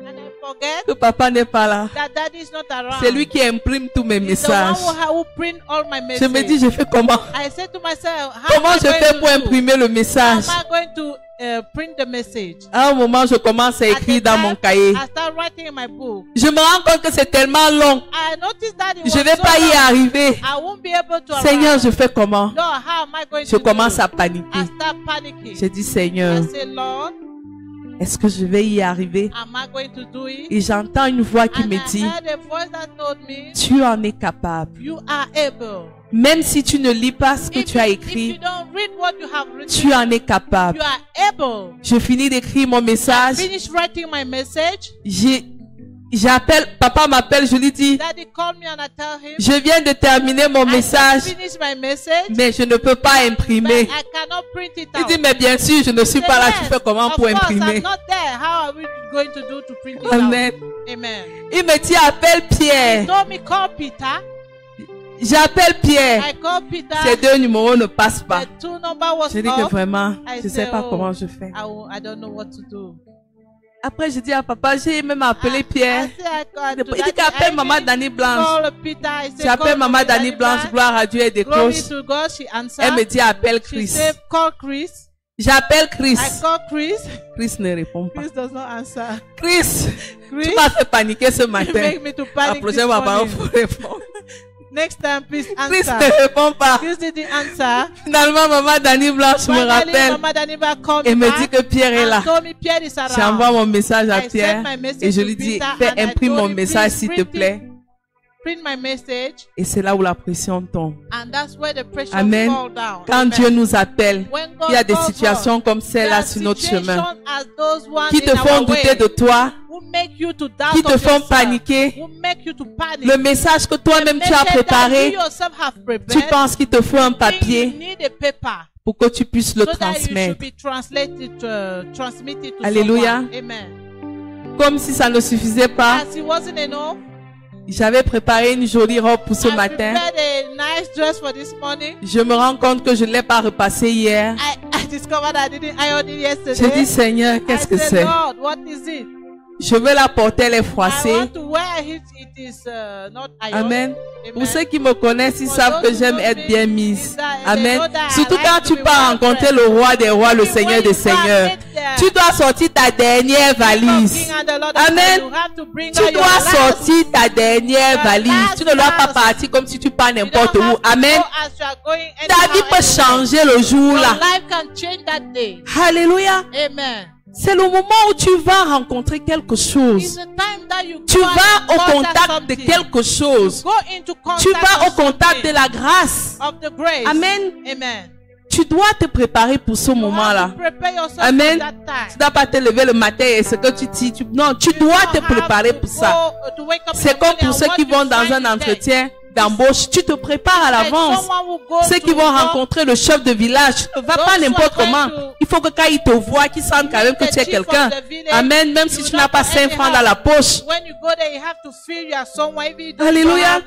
and I forget que papa n'est pas là. that Daddy is not around. C'est lui qui imprime tous mes He's the messages. one who print all my Je me dis, messages. je fais comment? I said to myself, how Comment am I je going fais to pour do? imprimer le How message? am I going to print the message? À un moment, je commence à At écrire the dans time, mon cahier. I start writing in my book. Je me rends compte que c'est tellement long. I noticed that it Je was vais so pas y long. arriver. I won't be able to Seigneur, arrive. je fais comment? Lord, how am I going Je to commence do? à paniquer. I start panicking. Je dis, Seigneur, I say, Lord, est-ce que je vais y arriver? am I going to do it? Et j'entends une voix qui And me I dit, heard a voice that told me, tu en es capable. you are able. Même si tu ne lis pas ce que If tu as you écrit, don't read what you have tu written, en es capable. you are able. Je finis d'écrire mon message. Finish writing my message. J'appelle, papa m'appelle, je lui dis, Daddy called me and I tell him, je viens de terminer mon I message, just finished my message, mais je ne peux pas but imprimer. I cannot print it Il out. dit, mais bien sûr, je ne suis pas là, tu fais comment Of pour course, imprimer? I'm not there. How are we going to do to print it Amen. out? Amen. Il me dit, appelle He Pierre. told me call Peter. J'appelle Pierre. I called Peter. Ces deux numéros ne passent pas. The two number was Je dis que off. vraiment, I je ne sais said, pas oh, comment je fais. I don't know what to do. Après, je dis à papa, j'ai même appelé Pierre. I said, I called to Il dit Daddy. qu'appelle I maman didn't Dani Blanche. call Peter. I said, J'appelle call maman Dani Blanche, Blanche. gloire à Dieu et Glory décroche. to God. She answered. Elle me dit, appelle She Chris. said, call Chris. J'appelle Chris. I call Chris. Chris ne répond pas. Chris does not answer. Chris, Chris, tu m'as fait paniquer ce you matin. make me to La panic this prochaine fois, il morning. faut répondre. Next time, please Chris answer. ne répond pas. Chris didn't answer. Finalement, maman Dani Blanche me Finally, rappelle Mama Daniba called et me me back dit que Pierre est là. and told me Pierre is around. J'envoie mon message à I Pierre sent my message et je to lui dis, Peter fais and I imprime told mon him, message please s'il te print it. plaît. Print my message, Et c'est là où la pression tombe. and that's where the pressure Amen. fall down. Quand Amen. Dieu nous appelle, When God il y a des calls situations us, comme celle-là there sur are notre chemin situations as those ones qui te in font our douter way de toi, who make you to doubt qui te of font yourself, paniquer. who make you to panic. Le message que toi-même tu as Message that préparé, you yourself have tu prepared, penses qu'il te faut un think you papier need a paper pour que tu puisses le so that you should transmettre. be transmitted to Alléluia. someone. Amen. Comme si ça ne suffisait pas, As it wasn't enough, j'avais préparé une jolie robe pour ce I matin. prepared a nice dress for this morning. Je me rends compte que je ne l'ai pas repassé hier. I discovered I didn't iron it yesterday. J'ai dit, Seigneur, qu'est-ce I que said, c'est? Lord, what is it? Je veux la porter, elle est I froissée. want to wear it. It is not iron. Amen. Amen. Pour ceux qui me connaissent, ils For savent those que who j'aime know être me, bien mise. is that they Amen. know that I Surtout like quand to tu be pars well rencontrer dressed. le roi des rois, le When Seigneur you des go and seigneurs. meet the Tu Tu dois sortir ta dernière valise. Amen. Tu dois sortir ta dernière valise. Tu ne dois pas partir comme si tu pars n'importe où. Amen. Ta vie peut changer le jour-là. Alléluia. Amen. C'est le moment où tu vas rencontrer quelque chose. Tu vas au contact de quelque chose. Tu vas au contact de la grâce. Amen. Amen. Tu dois te préparer pour ce moment-là. Amen. Tu ne dois pas te lever le matin et ce que tu dis. Non, tu dois te préparer pour ça. C'est comme pour ceux qui vont dans un entretien d'embauche. Tu te prépares à l'avance. Ceux qui vont rencontrer le chef de village, tu ne vas pas n'importe comment. Il faut que quand ils te voient, qu'ils sentent quand même que tu es quelqu'un. Amen. Même si tu n'as pas 5 francs dans la poche. Alléluia.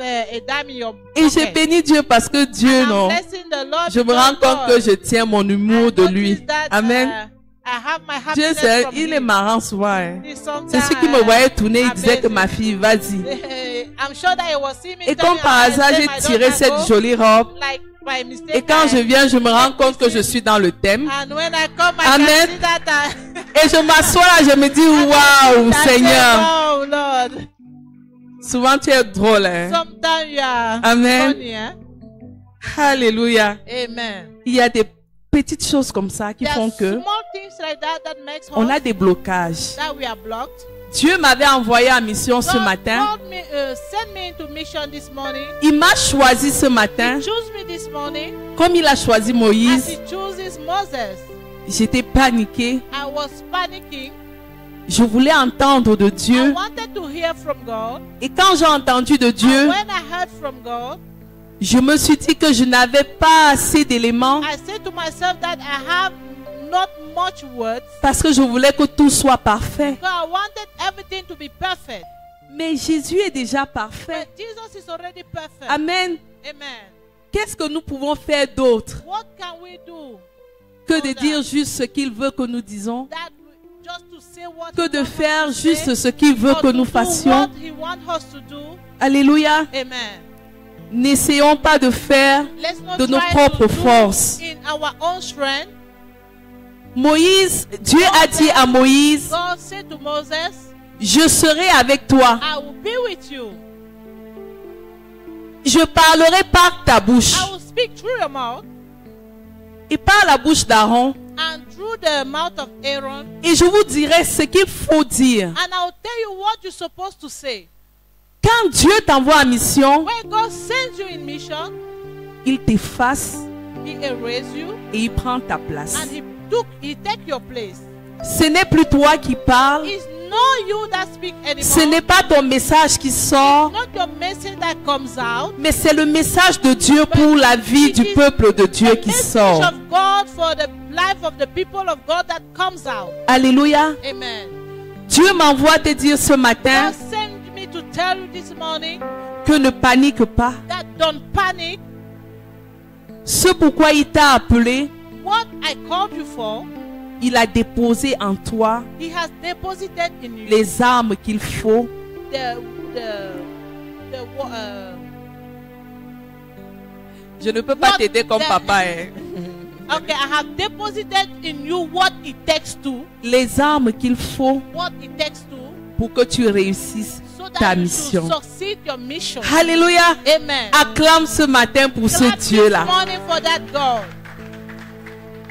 Et j'ai béni Dieu parce que Dieu, non. Je me rends compte que je tiens mon humour de lui. Amen. Dieu, il est marrant souvent. Hein. C'est celui qui me voyait tourner, il disait que ma fille, vas-y. Et comme par hasard, j'ai tiré cette jolie robe. Et quand je viens, je me rends compte que je suis dans le thème. Amen. Et je m'assois là, je me dis, waouh, Seigneur. Souvent tu es drôle. Hein? Amen. Alléluia. Il y a des petites choses comme ça qui font que on a des blocages. Dieu m'avait envoyé en mission ce matin. Il m'a choisi ce matin. Comme il a choisi Moïse. J'étais paniquée. Je voulais entendre de Dieu. Et quand j'ai entendu de Dieu, je me suis dit que je n'avais pas assez d'éléments. Parce que je voulais que tout soit parfait. Mais Jésus est déjà parfait. Amen. Qu'est-ce que nous pouvons faire d'autre que de dire juste ce qu'il veut que nous disons? Que de faire juste ce qu'il veut que nous fassions? Alléluia. N'essayons pas de faire de nos propres forces. Moïse, Dieu a dit à Moïse, je serai avec toi. Je parlerai par ta bouche et par la bouche d'Aaron. Et je vous dirai ce qu'il faut dire. Quand Dieu t'envoie en mission, il t'efface et il prend ta place. Ce n'est plus toi qui parles. Ce n'est pas ton message qui sort. Mais c'est le message de Dieu pour la vie du peuple de Dieu qui sort. Alléluia. Dieu m'envoie te dire ce matin que ne panique pas. Ce pourquoi il t'a appelé, il a déposé en toi les armes qu'il faut je ne peux pas t'aider comme papa. Okay, I have deposited in you what it takes to. Les armes qu'il faut pour que tu réussisses ta mission. Alléluia. Amen. Acclame ce matin pour ce Dieu-là.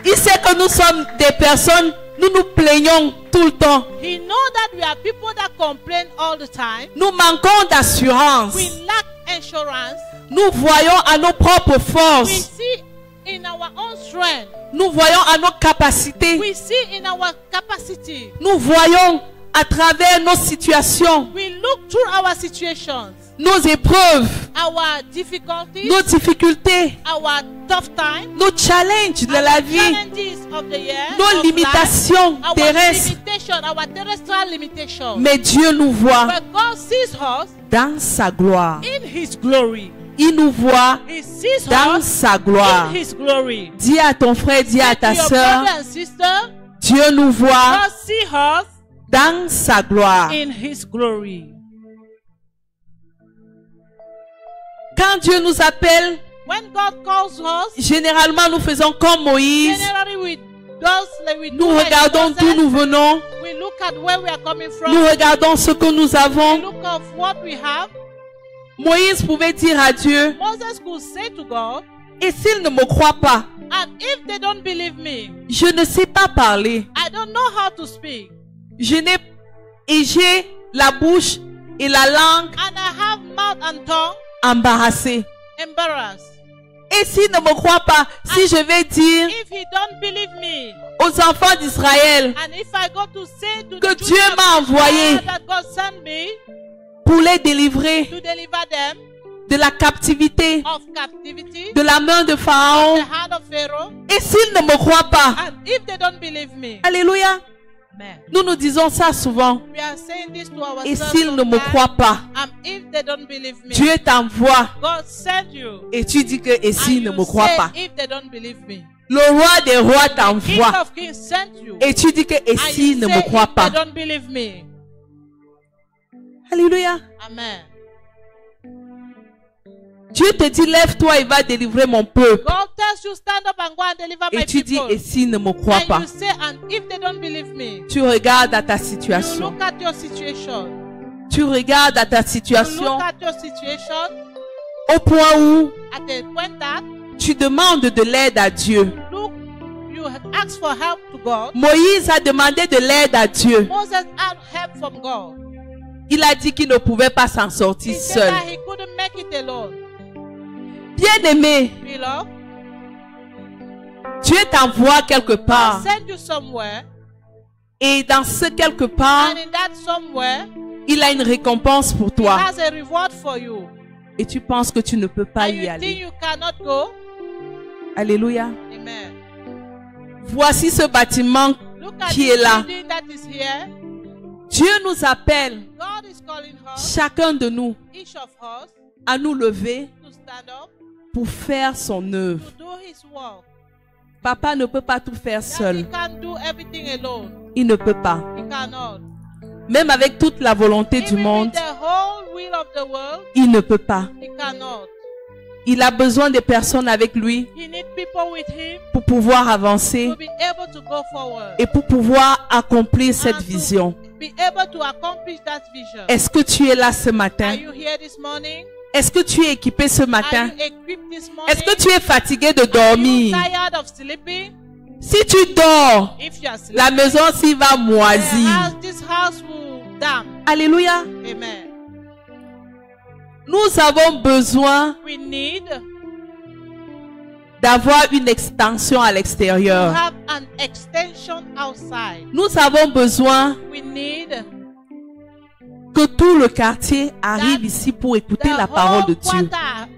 Il sait que nous sommes des personnes, nous nous plaignons tout le temps. He knows that we are people that complain all the time. Nous manquons d'assurance. We lack insurance. Nous voyons à nos propres forces. We see in our own strength. Nous voyons à nos capacités. We see in our capacity. Nous voyons à travers nos situations. We look through our situations. Nos épreuves, our difficulties, nos difficultés, our tough times, nos challenges de la vie, nos limitations terrestres. Mais Dieu nous voit dans sa gloire. Il nous voit dans sa gloire. Dis à ton frère, dis à ta soeur, Dieu nous voit dans sa gloire. Quand Dieu nous appelle, généralement nous faisons comme Moïse. Nous regardons d'où nous venons. We look at where we are coming from. Nous regardons ce que nous We avons. look at what we have. Moïse pouvait dire à Dieu, Moses could say to God, et s'ils ne me croient pas, and if they don't believe me, je ne sais pas parler. I don't know how to speak. J'ai la bouche et la langue And I have mouth and tongue embarrassées. embarrassed. Et s'ils ne me croient pas, si je vais dire If he don't believe me, aux enfants d'Israël and if I go to say to que the Dieu children m'a of envoyé Israel that God sent me pour les délivrer to deliver them de la captivité, of captivity, de la main de the Pharaon, hand of Pharaoh, et s'ils ne me croient pas, and if they don't believe me, alléluia, amen. nous nous disons ça souvent, We are saying this to ourselves. et s'ils ne me sometimes, croient pas, and if they don't believe me, Dieu t'envoie, God sent you. et tu dis que, et And s'ils ne you me croient say, pas, if they don't believe me, le roi des rois King t'envoie, of Kings sent you. et tu dis que, et And s'ils you ne say, me croient if pas, they don't believe me, alléluia, amen. Dieu te dit, lève-toi et va délivrer mon peuple, God tells you stand up and go and deliver my et tu dis, people. et s'ils ne me croient And pas, you say, and if they don't believe me, tu regardes à ta you situation, look at your situation. tu regardes à ta You situation look at your situation au point où at the point that tu demandes de l'aide à Dieu. look, you ask for help to God. Moïse a demandé de l'aide à Dieu. Moses had help from God. Il a dit qu'il ne pouvait pas s'en He sortir said seul. that he couldn't make it alone. Bien-aimé, Beloved, Dieu t'envoie quelque God part. sent you somewhere, Et dans ce quelque part, and in that somewhere, il a une récompense pour He toi. has a reward for you. Et tu penses que tu ne peux pas And y you think aller. you cannot go? Alléluia. Amen. Voici ce bâtiment Look at qui this est là. building that is here. Dieu nous appelle, God is calling us, chacun de nous, each of us, à nous lever to stand up, pour faire son œuvre. to do His work. Papa ne peut pas tout faire That He seul. can't do everything alone. Il ne peut pas. He cannot. Même avec toute la volonté du Even monde, with the whole will of the world, il ne peut pas. He cannot. Il a besoin de personnes avec lui He needs people with Him pour pouvoir avancer to be able to go forward. et pour pouvoir accomplir cette And to vision. be able to accomplish that vision. Est-ce que tu es là ce Are matin? you here this morning? Est-ce que tu es équipé ce Are matin? you equipped this morning? Est-ce que tu es fatigué de Are you dormir? tired of sleeping? Si tu dors, If you are sleeping, la maison s'y va moisir. this house will damp. Alléluia. Amen. Nous avons besoin We need to d'avoir une extension à l'extérieur. have an extension outside. Nous avons besoin We need que tout le quartier arrive ici pour écouter la parole de Dieu.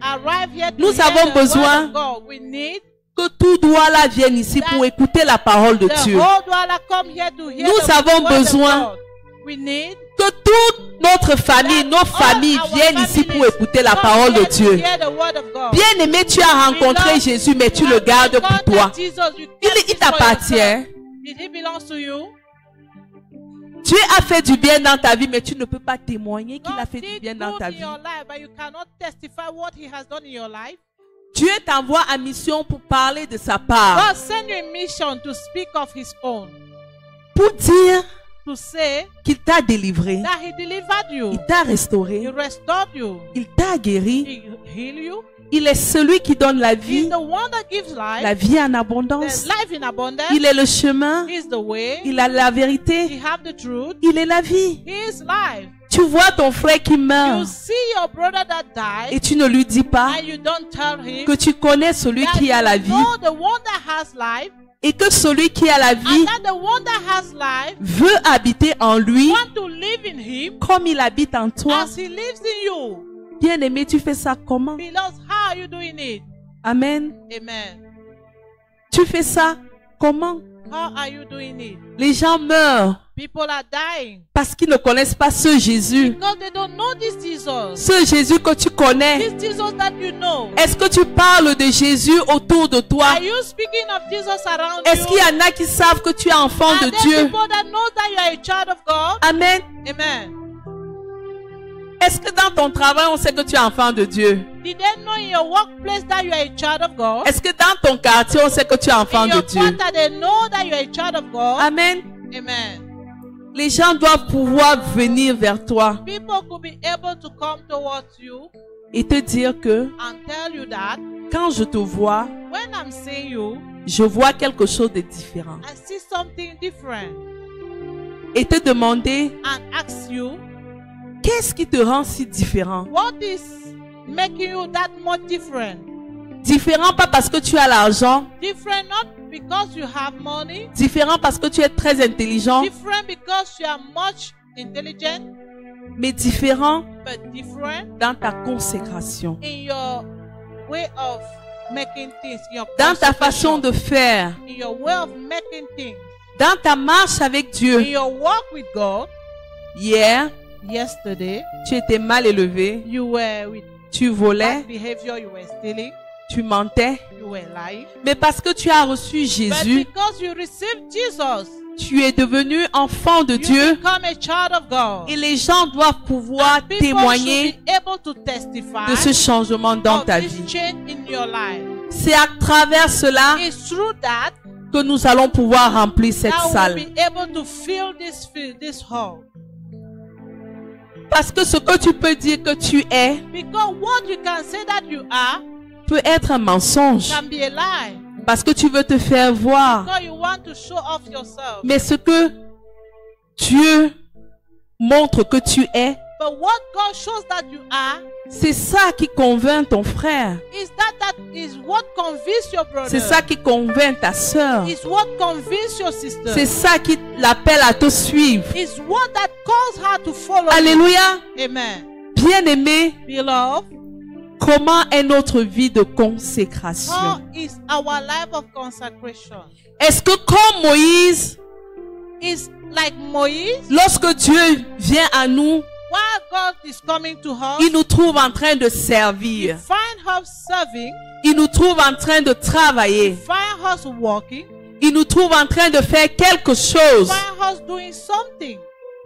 Arrive here to Nous hear avons the word besoin of God. We need Que tout doigt là vienne ici pour écouter la parole de the Dieu. whole Douala come here to hear Nous the avons word of besoin God. We need Que toute notre famille, nos familles viennent ici pour écouter la parole de Dieu. Bien-aimé, tu as rencontré Jésus, mais tu le gardes pour toi. Il t'appartient. Dieu a fait du bien dans ta vie, mais tu ne peux pas témoigner qu'il a fait du bien dans ta vie. Dieu t'envoie en mission pour parler de sa part. God send you a mission to speak of His own. Pour dire To say qu'il t'a délivré. that He delivered you. Il t'a restauré. He restored you. Il t'a guéri. He healed you. Il est celui qui donne la He's vie. the one that gives life. La vie en abondance. The life in abundance. Il est le chemin. He's the way. Il a la He vérité. have the truth. Il est la vie. He is life. Tu vois ton frère qui You meurt see your brother that died, et tu ne lui dis pas and you don't tell him que tu connais celui that qui a la you vie know the one that has life, et que celui qui a la vie and that the one that has life veut habiter en lui want to live in him comme il habite en toi. as he lives in you. Bien-aimé, tu fais ça comment? Beloved, how are you doing it? Amen. Amen. Tu fais ça comment? How are you doing it? Les gens meurent People are dying parce qu'ils ne connaissent pas ce Jésus. because they don't know this Jesus. Ce Jésus que tu connais. This Jesus that you know. Est-ce que tu parles de Jésus autour de toi? Are you speaking of Jesus around Est-ce qu'il y you? en a qui savent que tu es enfant Are de there Dieu? people that know that you are a child of God? Amen. Amen. Est-ce que dans ton travail, on sait que tu es enfant de Dieu? Did they know in your workplace that you are a child of God? Est-ce que dans ton quartier, on sait que tu es enfant In de your Dieu? quarter, they know that you are a child of God. Amen. Amen. Les gens doivent pouvoir venir vers toi People could be able to come towards you et te dire que and tell you that quand je te vois, when I'm seeing you, je vois quelque chose de différent. I see something different. Et te demander, And ask you, qu'est-ce qui te rend si différent? what is making you that much different? Différent pas parce que tu as l'argent, Different not because you have money. différent parce que tu es très intelligent, Different because you are much intelligent. mais différent But different dans ta consécration, in your way of making things. In your dans ta façon consecration, de faire, in your way of making things. dans ta marche avec In Dieu. your walk with God. Hier, Yesterday, tu étais mal élevé, you were with tu volais, bad behavior, you were stealing, tu mentais, you were lying. mais parce que tu as reçu But Jésus, because you received Jesus, tu es devenu enfant de you Dieu become a child of God. et les gens doivent pouvoir And people témoigner should be able to testify de ce changement dans of ta this vie. change in your life. C'est à travers cela It's through that que nous allons pouvoir remplir cette that salle. we'll be able to fill this hall. Parce que ce que tu peux dire que tu es Because what you can say that you are peut être un mensonge. can be a lie. Parce que tu veux te faire voir. Because you want to show off yourself. Mais ce que Dieu montre que tu es, But what God shows that you are c'est ça qui convainc ton frère. is that is what convinces your brother. C'est ça qui convainc ta sœur. Is what convinces your sister. C'est ça qui l'appelle à te suivre. Is what that calls her to follow Alléluia. you. Amen. Bien-aimé, Beloved, comment est notre vie de consécration? how is our life of consecration? Est-ce que comme Moïse, Is like Moïse, lorsque Dieu vient à nous, while God is coming to us, il nous trouve en train de we servir. find us serving, Il nous trouve en train de travailler. find us walking, Il nous trouve en train de faire quelque chose. find us doing something.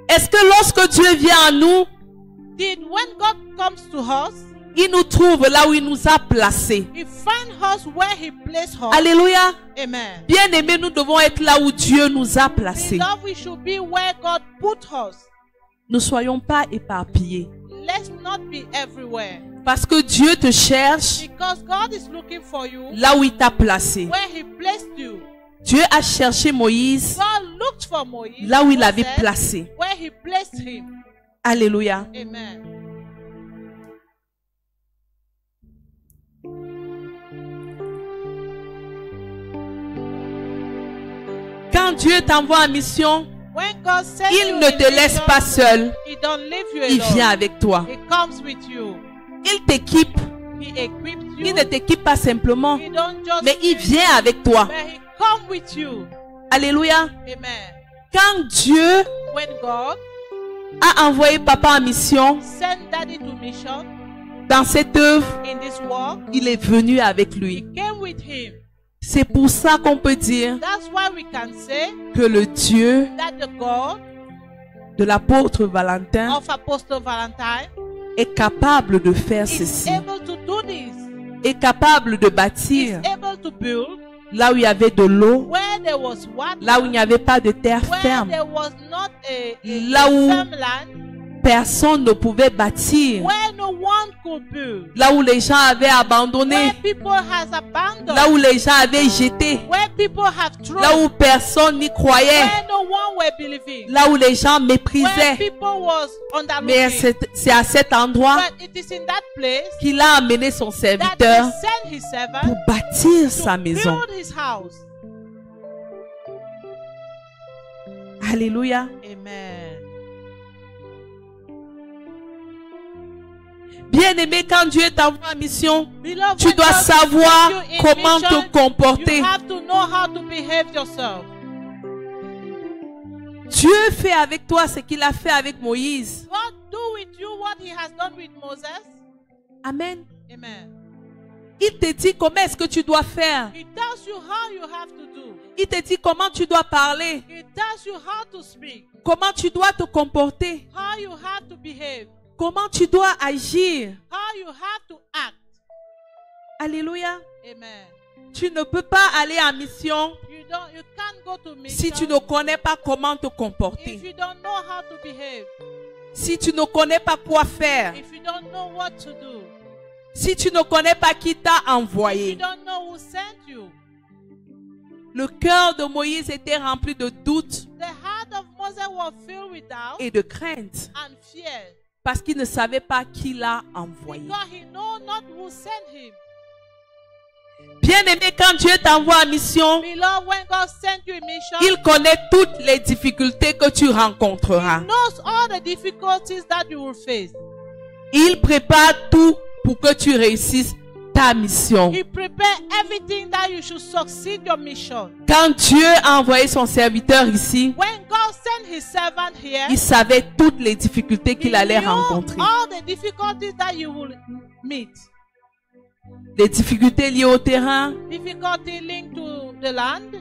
Est-ce que lorsque Dieu vient à nous, Did when God comes to us, il nous trouve là où il nous a placés? He find us where He placed us. Alléluia. Amen. Bien-aimés, nous devons être là où Dieu nous a placés. Beloved, we should be where God put us. Ne soyons pas éparpillés. Let's not be everywhere. Parce que Dieu te cherche Because God is looking for you là où il t'a placé. where He placed you. Dieu a cherché Moïse God looked for Moïse là où il l'avait Moses, placé. where He placed him. Alléluia. Amen. Quand Dieu t'envoie en mission, When God sends il you ne in te laisse mission, pas seul. He don't leave you Il vient alone. avec toi. He comes with you. Il t'équipe. He equips you. Il ne t'équipe pas simplement, He don't just mais il equip you, vient avec toi. but He come with you. Alléluia. Amen. Quand Dieu When God a envoyé papa en mission sent Daddy to mission dans cette œuvre, in this work, il est venu avec He lui. came with him. C'est pour ça qu'on peut dire That's why we can say que le Dieu that the God de l'apôtre Valentin of Apostle Valentine est capable de faire is ceci, able to do this. est capable de Is bâtir able to build là où il y avait de l'eau, where there was water, là où il n'y avait pas de terre where ferme, there was not a Là où- firm land, personne ne pouvait bâtir, where no one could build, là où les gens avaient abandonné, where people has abandoned, là où les gens avaient jeté, where people have thrown, là où personne n'y croyait, where no one were believing, là où les gens where méprisaient. people was Mais underlooking. c'est à cet endroit But it is in that place qu'il a amené son that serviteur He sent His servant pour bâtir to sa maison. build His house. Alléluia. Amen. Bien-aimé, quand Dieu t'envoie en mission, Beloved, tu when dois God savoir sends you in comment mission, te comporter. You have to know how to behave yourself. Dieu fait avec toi ce qu'il a fait avec Moïse. God do with you what He has done with Moses. Amen. Amen. Il te dit comment est-ce que tu dois faire. He tells you how you have to do. Il te dit comment tu dois parler, He tells you how to speak, comment tu dois te comporter. how you have to behave. comment tu dois agir. how you have to act. Alléluia. Amen. Tu ne peux pas aller en mission You can't go to mission si tu ne connais pas comment te comporter. if you don't know how to behave, Si tu ne connais pas quoi faire. if you don't know what to do, Si tu ne connais pas qui t'a if you envoyé. don't know who sent you. Le cœur de Moïse était rempli de doutes The heart of Moses was filled with doubt et de crainte and fear parce qu'il ne savait pas qui l'a envoyé. because he know not who sent him. Bien-aimé, quand Dieu t'envoie en mission, Beloved, when God sent you a mission, il connaît toutes les difficultés que tu rencontreras. He knows all the difficulties that you will face. Il prépare tout pour que tu réussisses ta mission. He prepared everything that you should succeed your mission. Quand Dieu a envoyé son serviteur ici, When God sent his servant here, il savait toutes les difficultés qu'il he allait knew rencontrer. all the difficulties that you will meet. Les difficultés liées au terrain, Difficulty linked to the land,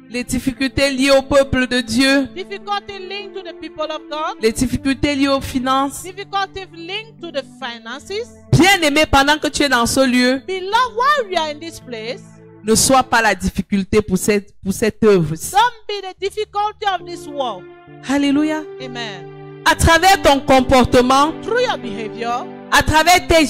les difficultés liées au peuple de Dieu, difficulty linked to the people of God, les difficultés liées aux finances. difficulty linked to the finances. Bien-aimé, pendant que tu es dans ce lieu, Beloved, while we are in this place, ne sois pas la difficulté pour cette œuvre-ci. don't be the difficulty of this world. Alléluia. Amen. À travers ton comportement, Through your behavior, à travers tes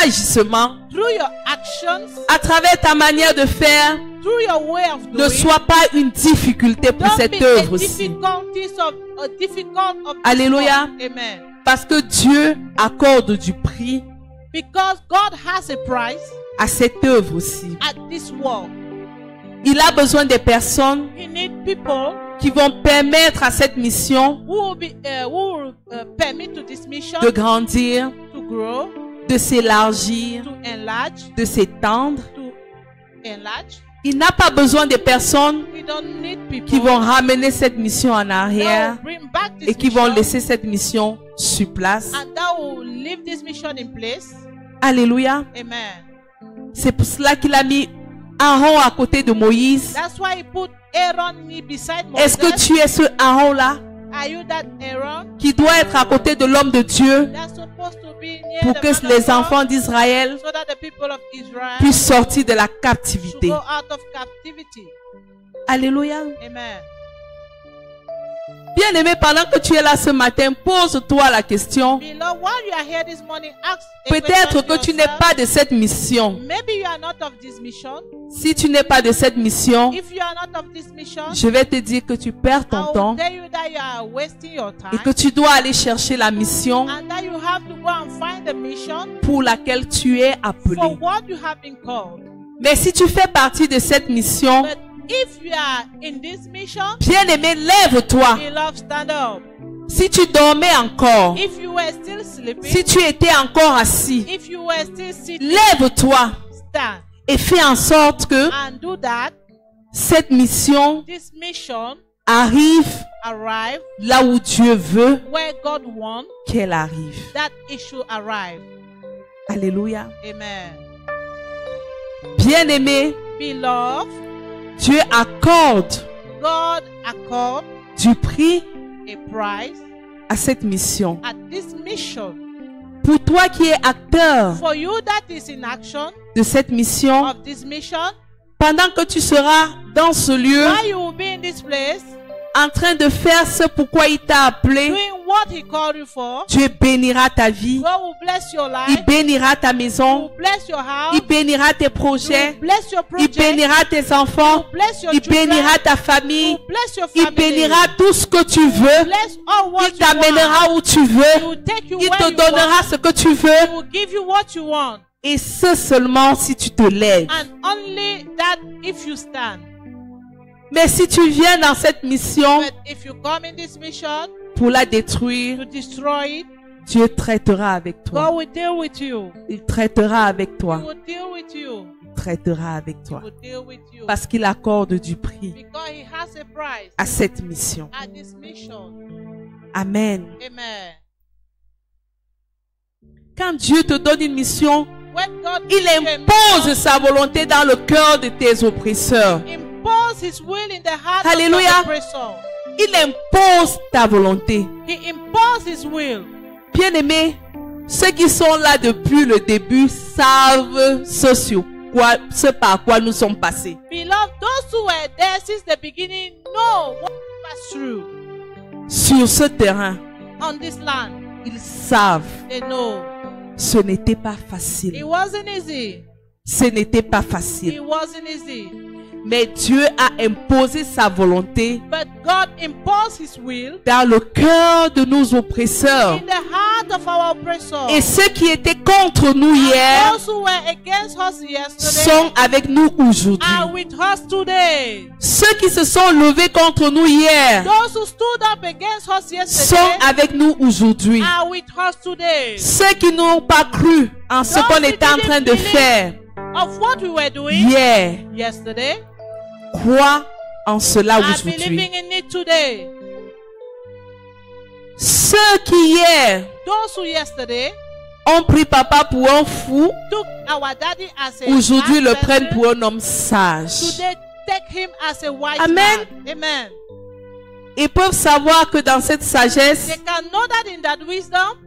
agissements, through your actions, à travers ta manière de faire, through your way of ne doing, sois pas une difficulté pour don't be cette the œuvre-ci. difficulties of difficult of this Alléluia. world. Amen. Parce que Dieu accorde du prix Because God has a price à cette œuvre-ci. at this world. Il a besoin des personnes He needs people qui vont permettre à cette mission who will permit to this mission de grandir, to grow, de s'élargir, to enlarge, de s'étendre. to enlarge. Il n'a pas besoin des personnes We don't need people qui vont ramener cette mission en that arrière will bring back this et qui vont mission laisser cette mission sur place. and that will leave this mission in place. Alléluia. Amen. C'est pour cela qu'il a mis Aaron à côté de Moïse. That's why he put Aaron beside Moses. Est-ce que tu es ce Aaron-là Are you that Aaron qui doit être à côté de l'homme de Dieu that's supposed to be near pour the que man of les God enfants d'Israël so that the people of Israel puissent sortir de la should captivité? go out of captivity? Alléluia. Amen. Bien-aimé, pendant que tu es là ce matin, pose-toi la question. Beloved, while you are here this morning, ask a question Peut-être to que tu n'es yourself. pas de cette mission. Maybe you are not of this mission. Si tu n'es pas de cette mission, If you are not of this mission, je vais te dire que tu perds I ton will temps tell you that you are wasting your et time que tu dois aller chercher la mission and that you have to go and find the mission pour laquelle tu es for appelé. what you have been called. Mais si tu fais partie de cette mission, But if you are in this mission, bien-aimé, lève-toi. beloved, stand up. Si tu dormais encore, If you were still sleeping, si tu étais encore assis, if you were still sitting, lève-toi stand et fais en sorte que and do that. cette mission This mission arrive arrive là où Dieu veut where God wants qu'elle arrive. that it should arrive. Alléluia. Amen. Bien-aimé, Beloved, Dieu accorde God accord du prix a price à cette mission. at this mission. Pour toi qui es acteur For you that is in action de cette mission, of this mission, pendant que tu seras dans ce lieu, while you will be in this place, en train de faire ce pourquoi il t'a appelé, doing what He called you for, Dieu bénira ta vie, God will bless your il life, bénira ta He maison, will bless your house, il bénira tes He projets, will bless your il project, bénira tes He enfants, will bless your il children, bénira ta He famille, will bless your il family, bénira tout ce que tu veux, bless all what il you want. t'amènera où tu He veux, will take you il where te you donnera want. ce que tu He veux, will give you what you want. et ce seulement si tu te lèves. And only that if you stand. Mais si tu viens dans cette mission But if you come in this mission pour la détruire, to destroy it, Dieu traitera avec toi. God will deal with you. Il traitera avec He toi. will deal with you. Il traitera avec He toi. will deal with you. Parce qu'il accorde du prix Because He has a price à cette mission. at this mission. Amen. Amen. Quand Dieu te donne une mission, When God il gives you a impose mission, sa volonté dans le cœur de tes oppresseurs. impose His will in the heart Hallelujah. of the oppressor. Il impose ta volonté. He imposes His will. Bien-aimé, Ceux qui sont là depuis le début savent ce par quoi nous sommes passés. Beloved, those who were there since the beginning know what we passed through Sur ce terrain, on this land. ils savent. They know. Ce n'était pas It facile. wasn't easy. Ce n'était pas It facile. wasn't easy. Mais Dieu a imposé sa volonté But God imposed His will dans le cœur de nos oppresseurs. in the heart of our oppressors. Et ceux qui étaient contre nous And hier those who were against us yesterday sont avec nous aujourd'hui. are with us today. Ceux qui se sont levés contre nous hier Those who stood up against us sont yesterday avec nous aujourd'hui. are with us today. Ceux qui n'ont pas cru en ce qu'on était en train de faire Of what we were doing hier, yesterday croient en cela are aujourd'hui. believing in it today. Ceux qui hier Those who yesterday ont pris papa pour un fou, took our daddy as a aujourd'hui le bad prennent person, pour un homme sage. today take him as a wise Amen. man. Amen. Ils peuvent savoir que dans cette sagesse, They can know that in that wisdom,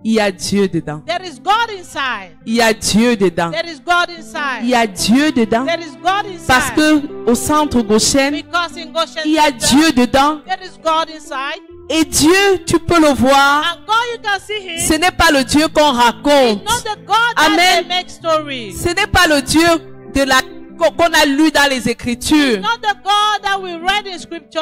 il y a Dieu dedans. there is God inside. Il y a Dieu dedans. There is God Il inside. y a Dieu dedans. There is God inside. Parce que au centre Goshen, Because in Goshen il y a Center, Dieu dedans. there is God inside. Et Dieu, tu peux le voir. And God, you can see Him. Ce n'est pas le Dieu qu'on raconte. Not the God Amen. that they make stories. Ce n'est pas le Dieu qu'on a lu dans les Écritures. Not the God that we read in scriptures.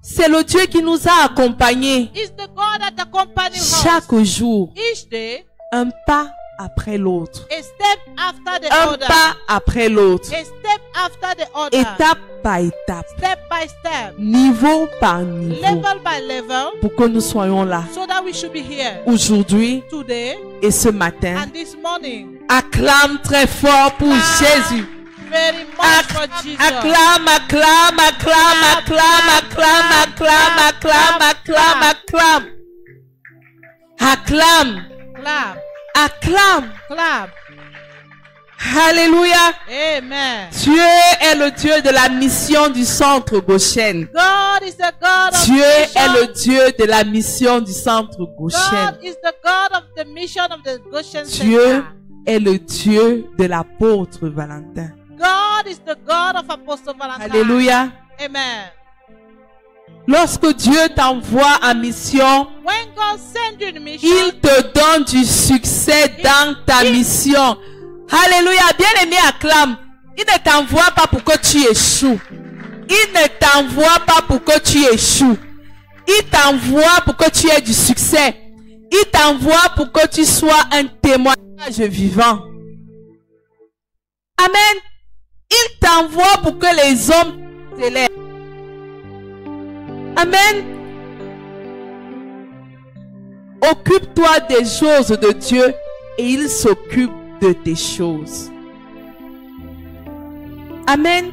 C'est le Dieu qui nous a accompagnés It's the God that accompanies us chaque jour, each day, un pas après l'autre. a step after the Un other. pas après l'autre. A step after the other. Étape par étape. Step by step. Niveau par niveau. Level by level. Pour que nous soyons là. So that we should be here Aujourd'hui today et ce matin. and this morning. Acclame très fort pour Jésus. Very much for Jesus. Acclame, acclame, acclame, acclame, acclame, acclame, acclame, acclame, acclame. Acclame, Clap. acclame. Clap. Alléluia. Amen. Dieu est le Dieu de la mission du centre Goshen. God is the God of Dieu the est le mission. Dieu de la mission du centre Goshen. God is the God of the mission of the Goshen Dieu Center. est le Dieu de l'apôtre Valentin. God is the God of Apostle Valentine. Alléluia. Amen. Lorsque Dieu t'envoie en mission, When God sends you in mission, il te donne du succès dans ta mission. Alléluia. Bien-aimé, acclame. Il ne t'envoie pas pour que tu échoues. Il ne t'envoie pas pour que tu échoues. Il t'envoie pour que tu aies du succès. Il t'envoie pour que tu sois un témoignage vivant. Amen. Il t'envoie pour que les hommes t'élèvent. Amen. Occupe-toi des choses de Dieu et il s'occupe de tes choses. Amen.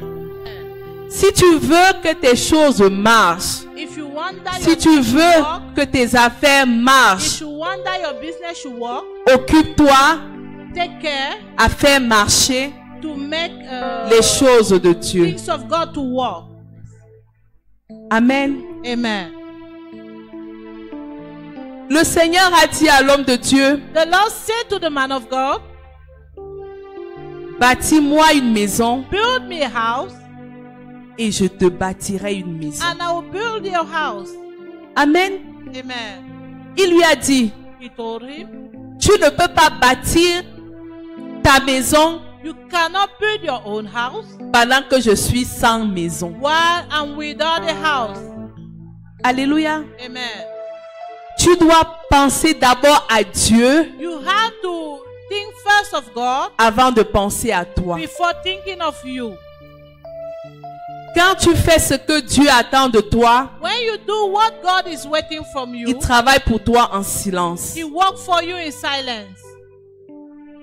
Si tu veux que tes choses marchent, if you want that si your tu business veux work, que tes affaires if marchent, you want that your business should work, occupe-toi take care à faire marcher to make les choses de Dieu. things of God to work. Amen. Amen. Le Seigneur a dit à l'homme de Dieu, The Lord said to the man of God, bâtis-moi une maison build me a house et je te bâtirai une maison. and I will build your house. Amen. Amen. Il lui a dit, He told him, tu ne peux pas bâtir ta maison you cannot build your own house pendant que je suis sans maison. while I'm without a house. Alléluia. Amen. Tu dois penser d'abord à Dieu You have to think first of God avant de penser à toi. before thinking of you. Quand tu fais ce que Dieu attend de toi, When you do what God is waiting from you, il travaille pour toi en silence. He works for you in silence.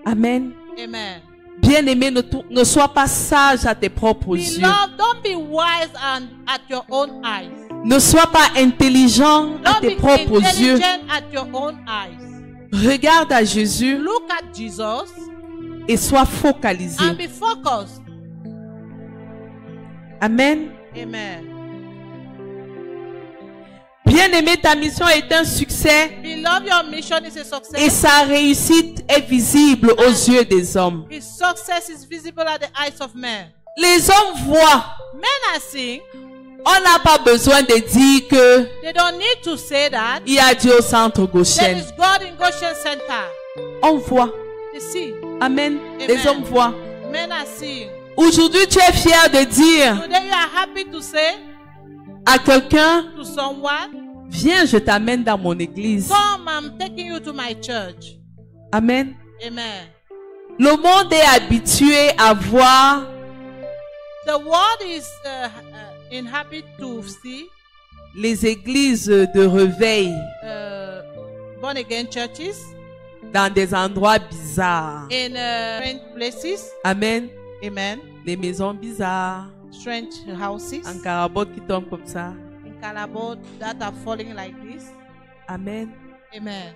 Amen. Amen. Bien-aimé, ne sois pas sage à tes propres yeux. Beloved, don't be wise and at your own eyes. Ne sois pas intelligent à Don't tes be propres yeux. intelligent at your own eyes. Regarde à Jésus Look at Jesus et sois focalisé. and be focused. Amen. Amen. Bien-aimé, ta mission est un succès Beloved, your mission is a et success. sa réussite est visible aux yeux des hommes. His success is visible at the eyes of men. Les hommes voient. Men are seeing. On n'a pas besoin de dire que They don't need to say that. il y a Dieu au centre There Goshen. is God in Goshen Center. On voit. They see. Amen. Amen. Les hommes voient. Men are seeing. Aujourd'hui, tu es fier de dire Today you are happy to say à quelqu'un, to someone, viens, je t'amène dans mon église. come, I'm taking you to my church. Amen. Amen. Le monde est habitué à voir The world is in habit to see les églises de réveil born again churches dans des endroits bizarres. in strange places. Amen. Amen. Les maisons bizarres. Strange houses En carabote qui tombe comme ça. in Calabot that are falling like this. Amen. Amen.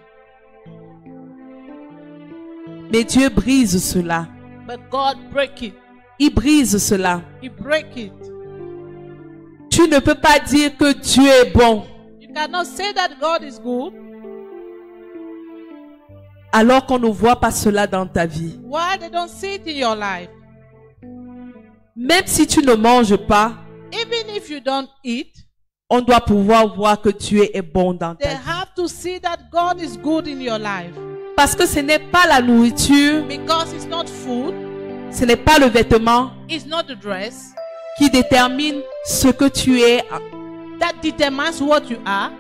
Mais Dieu brise cela. But God break it. Il brise cela. He break it. Tu ne peux pas dire que Dieu est bon You cannot say that God is good alors qu'on ne voit pas cela dans ta vie. while they don't see it in your life. Même si tu ne manges pas, Even if you don't eat, on doit pouvoir voir que Dieu est bon dans ta they vie. have to see that God is good in your life. Parce que ce n'est pas la nourriture, Because it's not food, ce n'est pas le vêtement it's not the dress qui détermine ce que tu es, that determines what you are,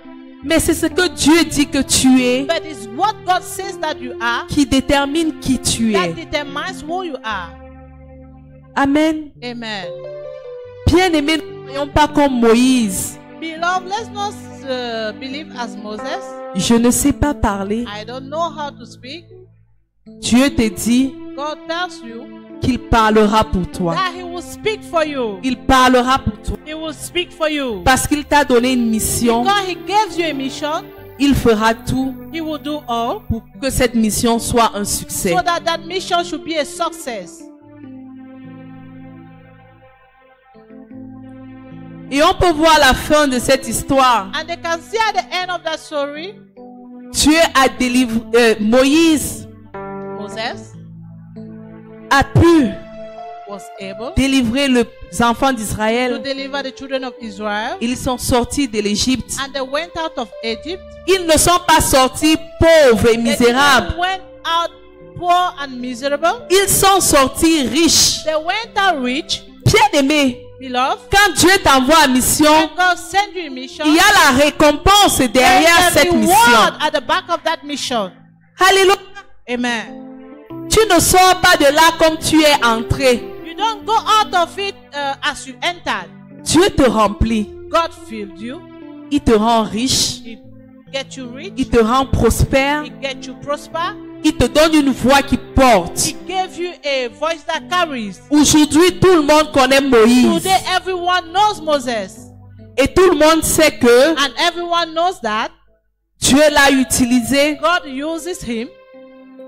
mais c'est ce que Dieu dit que tu es but it's what God says that you are qui détermine qui tu that es. determines who you are. Amen. Amen. Bien-aimés, ne soyons pas comme Moïse. Beloved, let's not believe as Moses. Je ne sais pas parler. I don't know how to speak. Dieu te dit God tells you qu'il parlera pour toi. that He will speak for you. Il parlera pour toi. He will speak for you. Parce qu'il t'a donné une mission, Because He gives you a mission, il fera tout He will do all pour que cette mission soit un succès. so that that mission should be a success. Et on peut voir la fin de cette histoire. And they can see at the end of that story, Dieu a délivré, Moïse Moses a pu was able délivrer les enfants to d'Israël. deliver the children of Israel. Ils sont sortis de l'Égypte. And they went out of Egypt. Ils ne sont pas sortis pauvres et They misérables. didn't went out poor and miserable. Ils sont sortis riches. They went out rich, Bien-aimés, beloved. quand Dieu t'envoie en mission, When God send you a mission, il y a la récompense derrière there's a cette mission. reward at the back of that mission. Alléluia. Amen. Tu ne sors pas de là comme tu es entré. You don't go out of it as you entered. Dieu te remplit. God filled you. Il te rend riche. He get you rich. Il te rend prospère. He get you prosper. Il te donne une voix qui porte. He gave you a voice that carries. Aujourd'hui, tout le monde connaît Moïse. Today, everyone knows Moses. Et tout le monde sait que And everyone knows that Dieu l'a utilisé God uses him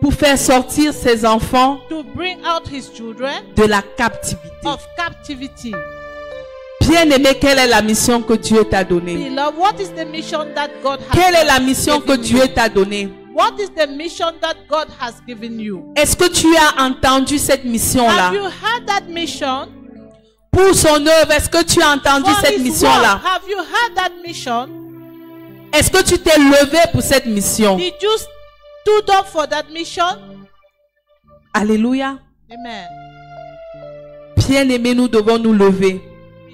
pour faire sortir ses enfants to bring out his children de la captivité. of captivity. Bien-aimé, quelle est la mission que Dieu t'a donnée? Beloved, what is the mission that God has Quelle est la mission que given Dieu you? t'a donnée? What is the mission that God has given you? Est-ce que tu as entendu cette mission-là? Have you had that mission? Pour son œuvre, est-ce que tu as entendu For cette his mission-là? work, have you had that mission? Est-ce que tu t'es levé pour cette mission? Did you stood up for that mission? Alléluia. Amen. Bien-aimés, nous devons nous lever.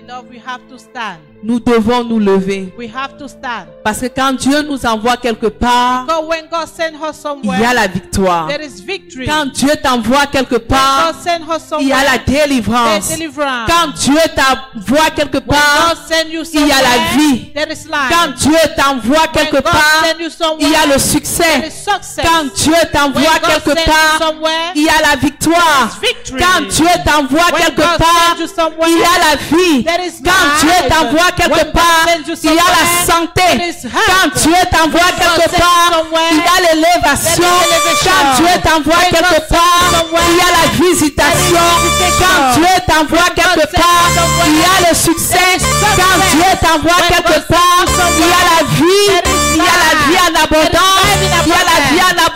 Beloved, we have to stand. Nous devons nous lever. We have to stand. Parce que quand Dieu nous envoie quelque part, Because when God sends her il y a somewhere, la victoire. there is victory. Quand Dieu t'envoie quelque When part, God sends her il y a la somewhere, délivrance. there's deliverance. Quand Dieu t'envoie quelque When part, God sends you il y a la somewhere, vie. there is life. Quand Dieu t'envoie quelque When God part, sends you somewhere, il y a le there succès. is success. Quand Dieu When t'envoie God quelque sends you part, somewhere, il y a la victoire. there is victory. Quand Dieu t'envoie When quelque God part, sends you somewhere, il y a la vie. there is Quand life. Dieu t'envoie quelque When God part, sends you il y a la somewhere, santé. there is health. Quand Dieu t'envoie When God quelque sends you part, somewhere, il y a l'élévation. there is elevation. Quand Dieu t'envoie When quelque God sends you part, somewhere, il y a la visitation. there is visitation. Quand Dieu t'envoie When God quelque sends you part, somewhere, il y a le succès. there is success. Quand Dieu t'envoie When quelque God sends part, you il y a la vie.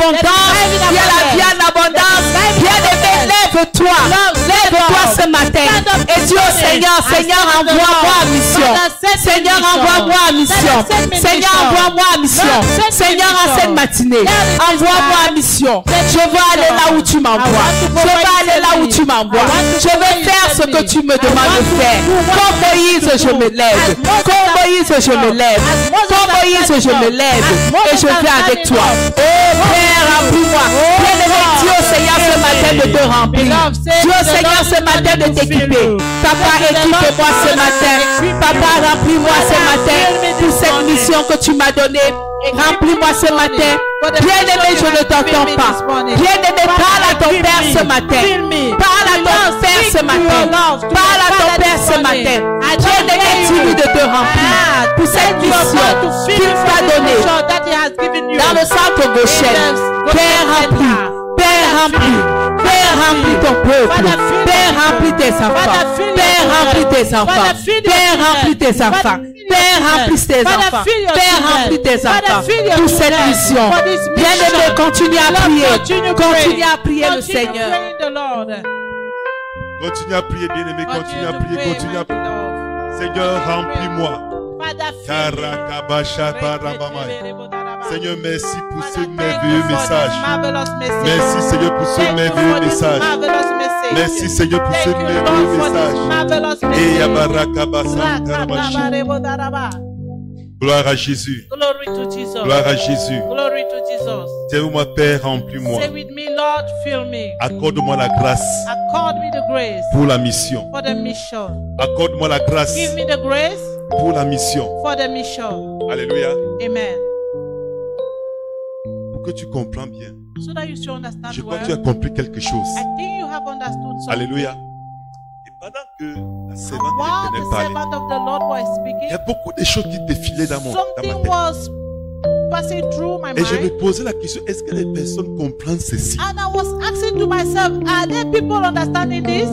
l'abondance. Il y a la vie en abondance. Bien-aimé, lève-toi. Lève-toi ce matin. Et dis au Seigneur, Seigneur, envoie-moi en mission. Seigneur, envoie-moi en mission. Seigneur, envoie-moi en mission. Seigneur, en cette matinée, envoie-moi en mission. Je veux aller là où tu m'envoies. Je veux aller là où tu m'envoies. Je veux faire ce que tu me demandes de faire. Comme Moïse, je me lève. Comme Moïse, je me lève. Comme Moïse, je me lève. Et je viens avec toi. Oh Père, remplis-moi. Bien-aimé, dis au Seigneur ce matin de te remplir. Dis au Seigneur ce matin de t'équiper. Papa, équipe-moi ce matin. Papa, remplis-moi ce matin pour cette mission que tu m'as donnée. Remplis-moi ce matin. Bien-aimé, je ne t'entends pas. Bien-aimé, parle à ton Père ce matin. Parle à ton Père ce matin. Parle à ton Père ce matin. Bien-aimé, dis-lui de te remplir pour cette mission qu'il t'a donnée dans le centre gauchel. Père, remplis. Père, remplis. Père, remplis ton peuple. Père, remplis tes enfants. Père, remplis tes enfants. Père, remplis tes enfants. Père, remplis tes enfants. Père, remplis tes enfants. Pour cette mission. Bien-aimé, continue à prier. Continue à prier le Seigneur. Continue à prier, bien-aimé. Continue à prier. Continue à prier. Seigneur, remplis-moi. Seigneur, merci pour ce merveilleux message. Merci Seigneur pour ce merveilleux message. Merci Seigneur pour ce merveilleux message. Et gloire à Jésus. Gloire à Jésus. Dis-moi, Père, remplis-moi. Accorde-moi la grâce pour la mission. Accorde-moi la grâce pour la mission. Alléluia. Amen. Pour que tu comprends bien. So that you should understand Je crois que well. tu as compris quelque chose. I think you have understood something. Alléluia. Et pendant que la servante de While the l'Éternel parlait, servant of the Lord was il speaking, y a beaucoup de choses qui défilaient dans ma something tête. was passing through my Et je me mind. posais la question, est-ce que les personnes comprennent ceci? And I was asking to myself, are there people understanding this?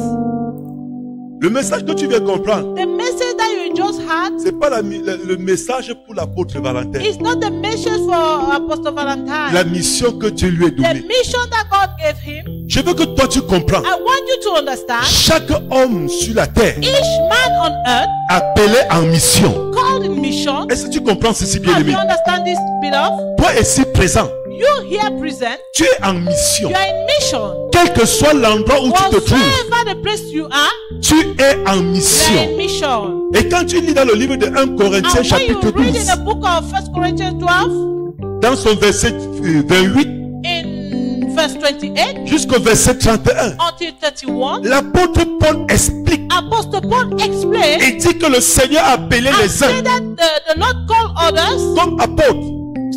Le message que tu viens comprendre, The message that you just had c'est pas le message pour l'apôtre Valentin. is not the message for Apostle Valentine. La mission que Dieu lui a The donnée. mission that God gave him. Je veux que toi tu comprends. I want you to understand. Chaque homme sur la terre Each man on earth appelé en mission. called in mission. Est-ce que tu comprends ceci, bien Have aimé? you understand this, beloved? Toi ici présent, You here present. tu es en mission. You are in mission. Quel que soit l'endroit où tu te trouves, Whatsoever the place you are, tu es en you are mission. in mission. Et quand tu lis dans le livre de 1 Corinthiens And when you chapitre read in 12, the book of 1 Corinthians 12, dans son verset 28 in verse 28 jusqu'au verset 31, until 31, l'apôtre Paul explique Apostle Paul explained et dit que le Seigneur a appelé and les said uns that the Lord called others, comme apôtres,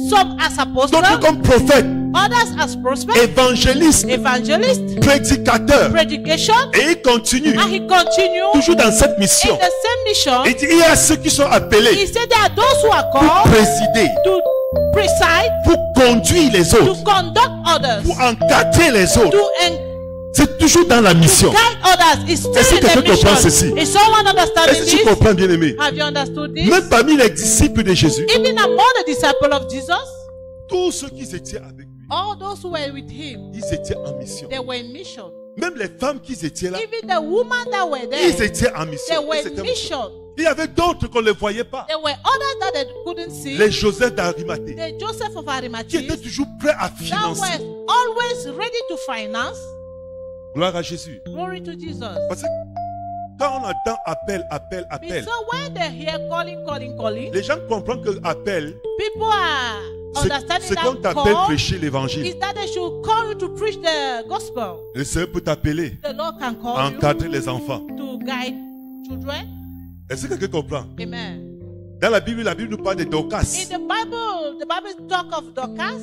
some as apostles, d'autres comme prophètes, others as prophets, évangélistes, evangelists, prédicateurs. predication, Et il continue, and he continued toujours dans cette in mission. the same mission. Il dit, il y a ceux qui sont He appelés said there are those who are pour called présider, to preside, pour conduire les to autres, conduct others, pour encadrer les autres. to C'est toujours dans la mission. guide others. It's still Est-ce que in the quelqu'un comprend mission. ceci? Is someone understanding Est-ce que tu this? comprends, bien aimé? Have you understood this? Même parmi les disciples de Jésus, Even among the disciples of Jesus, tous ceux qui étaient avec lui, all those who were with him, ils étaient en mission. they were in mission. Même les femmes qui étaient là, Even the women that were ils there, étaient en they mission. were Ils in étaient en mission. Il y avait d'autres qu'on ne voyait pas. There were others that they couldn't see. Les Joseph d'Arimathée, The Joseph of qui Arimathea étaient toujours prêts à that financer. was always ready to finance. Gloire à Jésus. Glory to Jesus. Parce que quand on entend appel, appel, appel, So when they hear calling, les gens comprennent que appel, people are understanding c'est qu'on that t'appelle call prêcher l'évangile. is that they should call you to preach the gospel. Le Seigneur peut t'appeler The Lord can call à encadrer les enfants. you to guide children. Est-ce que quelqu'un comprend? Amen. Dans la Bible nous parle de In Dorcas. the Bible talk of Dorcas.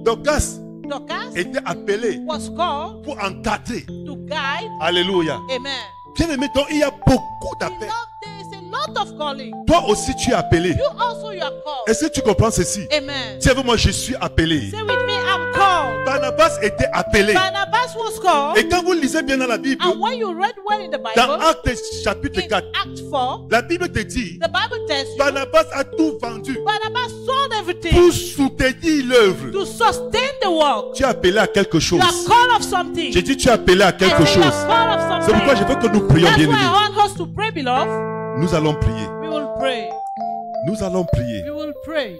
Dorcas Dorcas était appelé was called pour encadrer. to guide. Alléluia. Amen. Bien aimé, donc il y a beaucoup d'appels. There is a lot of calling. Toi aussi tu es appelé. You also you are called. Est-ce que tu comprends ceci? Amen. Dis avec moi, je suis appelé. Say with me, I'm called. Barnabas était appelé. Barnabas was called. Et quand vous lisez bien dans la Bible, And when you read well in the dans Bible, Actes chapitre in 4, Act 4, la Bible te dit, the Bible tells you Barnabas a tout vendu. Barnabas sold everything. Pour soutenir l'œuvre. To sustain the work. Tu es appelé à quelque chose. You are called of something. J'ai dit tu es appelé à quelque chose. C'est pourquoi je veux que nous prions, bien-aimés. I want us to pray, beloved. Nous allons prier. We will pray. Nous allons prier. We will pray.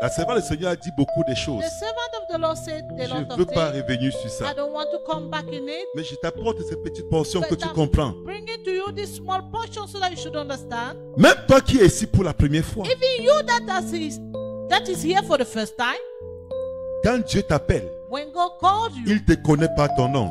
La servante du Seigneur a dit beaucoup de choses. The servant of the Lord said a lot Je ne of veux pas things. revenir sur ça. I don't want to come back in it. Mais je t'apporte cette petite portion que But tu I'm comprends. bringing to you this small portion so that you should understand. Même toi qui es ici pour la première fois. Even you that is here for the first time. Quand Dieu t'appelle, When God called you, il ne te connaît pas ton nom.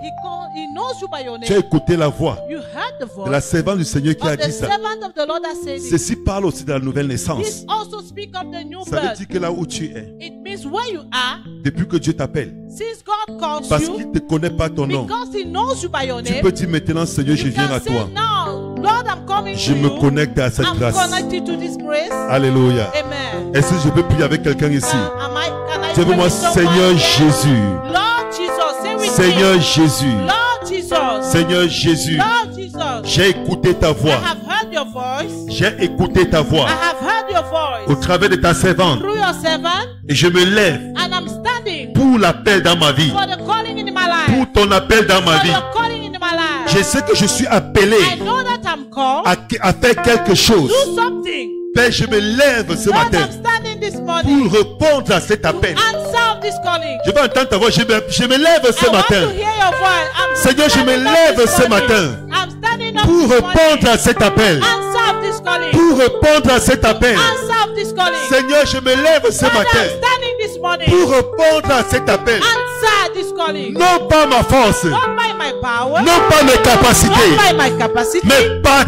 He knows you by your Tu as name. écouté la voix You heard the voice de la servante du Seigneur qui a of the dit ça. servant of the Lord that said it. Ceci parle aussi de la nouvelle This naissance. also speak of the new Ça veut birth. dire que là où tu es, It means where you are, depuis que Dieu t'appelle, since God calls parce you, qu'il ne te connaît pas ton nom, because He knows you by your tu name, peux dire maintenant, Seigneur, je you viens can à say toi. now, Lord, I'm coming Je to me you. connecte à cette I'm grâce. connected to this grace. Alléluia. Amen. Est-ce que je peux prier avec quelqu'un ici? Can I Dis-moi, pray with someone Seigneur here? Jésus. Lord Jesus, say with Seigneur me. Jésus. Lord Jesus. Seigneur Jésus. Lord Jesus. J'ai écouté ta I voix. have heard your voice. J'ai écouté ta voix I have heard your au voice travers de ta servante. through your servant, Et je me lève and I'm standing pour l'appel dans ma vie. for the calling in my Pour life. ton appel dans ma For vie. your calling in my life. Je sais que je suis appelé I know that I'm called. à faire quelque chose. Do something. Père, je me lève ce Lord, matin I'm standing this morning pour répondre à cet to appel. answer this calling. Je vais entendre ta voix. Je me lève ce I want to matin hear your voice. I'm Seigneur, je me standing up lève this ce morning. matin I'm standing up pour this morning. répondre à cet appel. Answer this calling. Pour répondre à cet appel. Answer this calling. Seigneur, je me lève ce Father, matin I'm standing this morning. pour répondre à cet appel. Answer this calling. Non pas ma force, Not by my power. non pas mes capacités, Not by my capacity. mais pas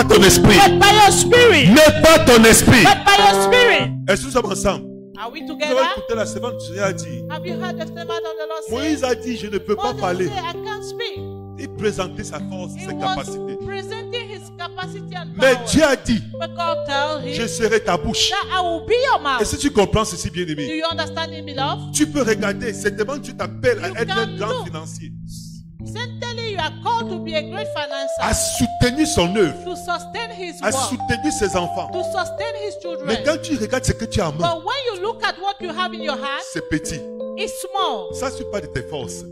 ton esprit. But by your spirit. Mais pas ton esprit. But by your spirit. Est-ce que nous sommes ensemble? Are we Nous together? avons écouté la servante du Seigneur a dit. Have you heard the servant of the Lord say? Moïse a dit, je ne peux pas Moses parler. said, I can't speak. Il présentait sa force, He ses was capacités. presenting his capacity and Mais power. Dieu a dit, But God tell him je serai ta bouche. that I will be your mouth. Et si tu comprends ceci, bien Do aimé, you understand me, beloved? tu peux regarder, certainement Dieu t'appelle à You être can un grand look. financier, Certainly you are called to be a great à financer. soutenir son œuvre, To sustain his à work. soutenir ses enfants. To sustain his Mais children. quand tu regardes ce que tu as en main, But when you look at what you have in your hand, c'est petit. it's small. Ça ne suit pas de tes forces.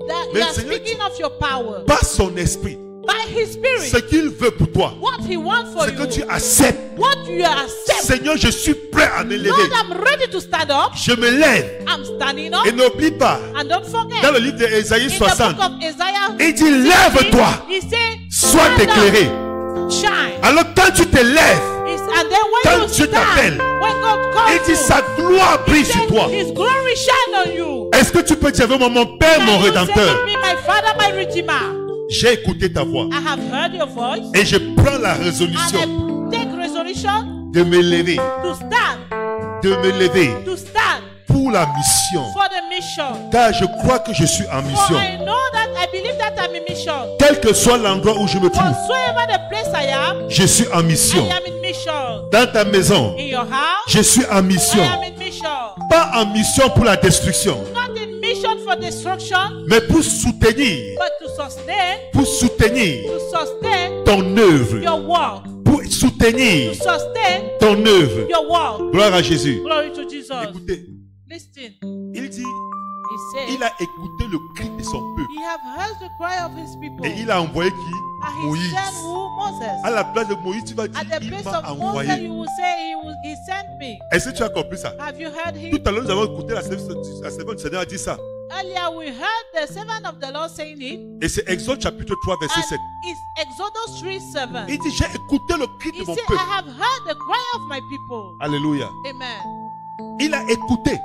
That Mais you are Seigneur, speaking of your power. Par son esprit, By his spirit. ce qu'il veut pour toi, What he wants for c'est que tu you. acceptes. What you accept. Seigneur, je suis prêt à me lever. Lord, I'm ready to stand up. Je me lève. I'm standing up. Et n'oublie pas, And don't forget. dans le livre d'Ésaïe In the 60, book of Isaiah, il dit, lève-toi, he said, sois stand up, éclairé. shine. Alors quand tu te lèves, And then when Quand you Dieu t'appelle, stand, when God il calls dit, you, sa gloire brille sur then toi. his glory shine on you. Est-ce que tu peux dire avec moi, mon Père, mon Can you say Rédempteur, with me, my Father, my Redeemer? j'ai écouté ta voix I have heard your voice. et je prends la And résolution I take resolution de me lever, to stand. de me lever To stand pour la mission. for the mission. Car je crois que je suis en For mission. I know that I believe that I'm in mission. Quel que soit l'endroit où je me trouve, Whatsoever the place I am, je suis en mission. I am in mission. Dans ta maison, In your house, je suis en mission. I am in mission. Pas en mission pour la destruction, Not in mission for destruction, mais pour soutenir, but to sustain ton œuvre. your work. Pour To soutenir sustain ton œuvre. your work. Gloire à Jésus. Glory to Jesus. Écoutez, Listen, il dit, he said, il a écouté le cri de son peuple. he have heard the cry of his people. Et il a envoyé qui? And he Moïse. sent who? Moses. À la place de Moïse, tu vas dire, At the il place m'a of Moses, envoyé. you will say he sent me. Est-ce que tu as compris ça? Have you heard him? Tout à l'heure, nous avons écouté la servante du Seigneur a dit ça. Earlier we heard the servant of the Lord saying it. Et c'est Exode chapitre 3, verset And 7. it's Exodus 3:7. Il dit, j'ai écouté le cri He de mon said, peuple. I have heard the cry of my people. Alléluia. Amen. Il a écouté,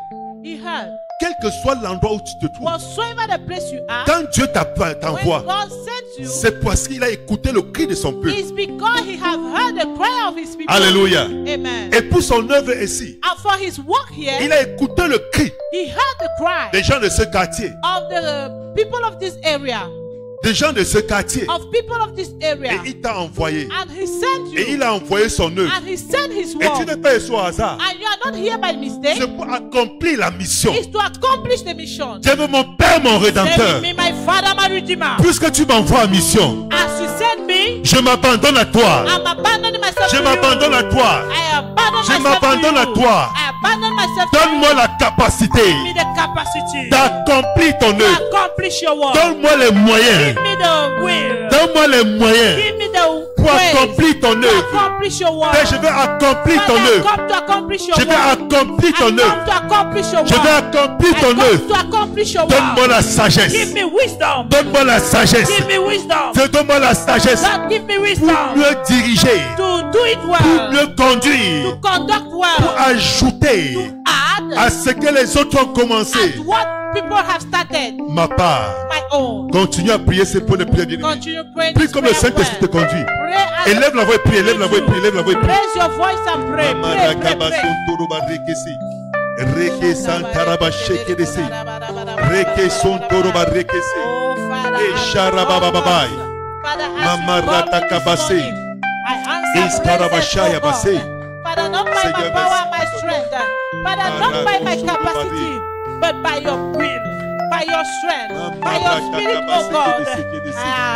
He heard. quel que soit l'endroit où tu te trouves. Whatsoever the place you are, Quand Dieu when t'envoie, God sends you, c'est parce qu'il a écouté le cri de son peuple. it's because he have heard the cry of his people. Alléluia. Amen. Et pour son œuvre ici, And for his work here, il a écouté le cri he heard the cry des gens de ce quartier. of the people of this area. Des gens de ce quartier. Of people of this Et area. il t'a envoyé. And he sent Et you. il a envoyé son œuvre. And he sent his Et tu work. n'es pas ici au hasard. And you are not here by mistake. C'est pour accomplir la mission. It's to accomplish the mission. Dieu veut mon Père, mon Say Rédempteur. with me, my Father, my Redeemer. Puisque tu m'envoies en mission, As you send me, je m'abandonne à toi. I'm abandoning myself Je to m'abandonne you. à toi. I abandon Je m'abandonne à toi. Donne-moi la capacité d'accomplir ton œuvre. Donne-moi les moyens. Donne-moi les moyens pour accomplir ton œuvre. Père, je vais accomplir ton œuvre. Je vais accomplir ton œuvre. Je vais accomplir ton œuvre. Donne-moi la sagesse. Donne-moi la sagesse. Donne-moi la sagesse pour mieux diriger, pour mieux conduire, pour ajouter à ce que les autres ont commencé. Ma part. Continue à prier, c'est pour les prières bien. Prie comme le Saint-Esprit te conduit. Élève la voix et prie, élève la voix et prie, élève la voix et prie. Raise your voice and pray. Reke santaraba shekedesi. Reke sontoroba rekesi. Esharababa. Mamarata kabase. Iskarabashaya base. Father, not by my power, my strength. Father, not by my capacity, but by your will, by your strength, by your spirit, oh God.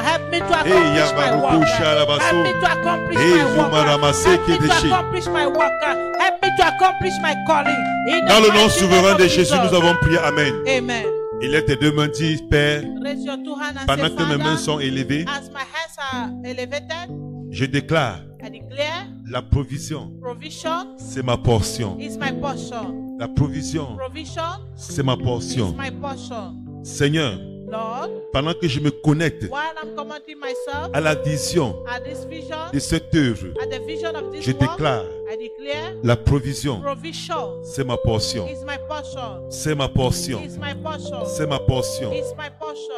Help me to accomplish my work. Help me to accomplish my work. Help me to accomplish my work. Help me to accomplish my calling. Dans le nom souverain de Jésus, nous avons prié. Amen. Amen. Il est tes deux mains, dis, Père, pendant que mes mains sont élevées, je déclare la provision, c'est ma portion. La provision, c'est ma portion. Seigneur, pendant que je me connecte à la vision de cette œuvre, je déclare la provision, c'est ma portion. C'est ma portion. C'est ma portion.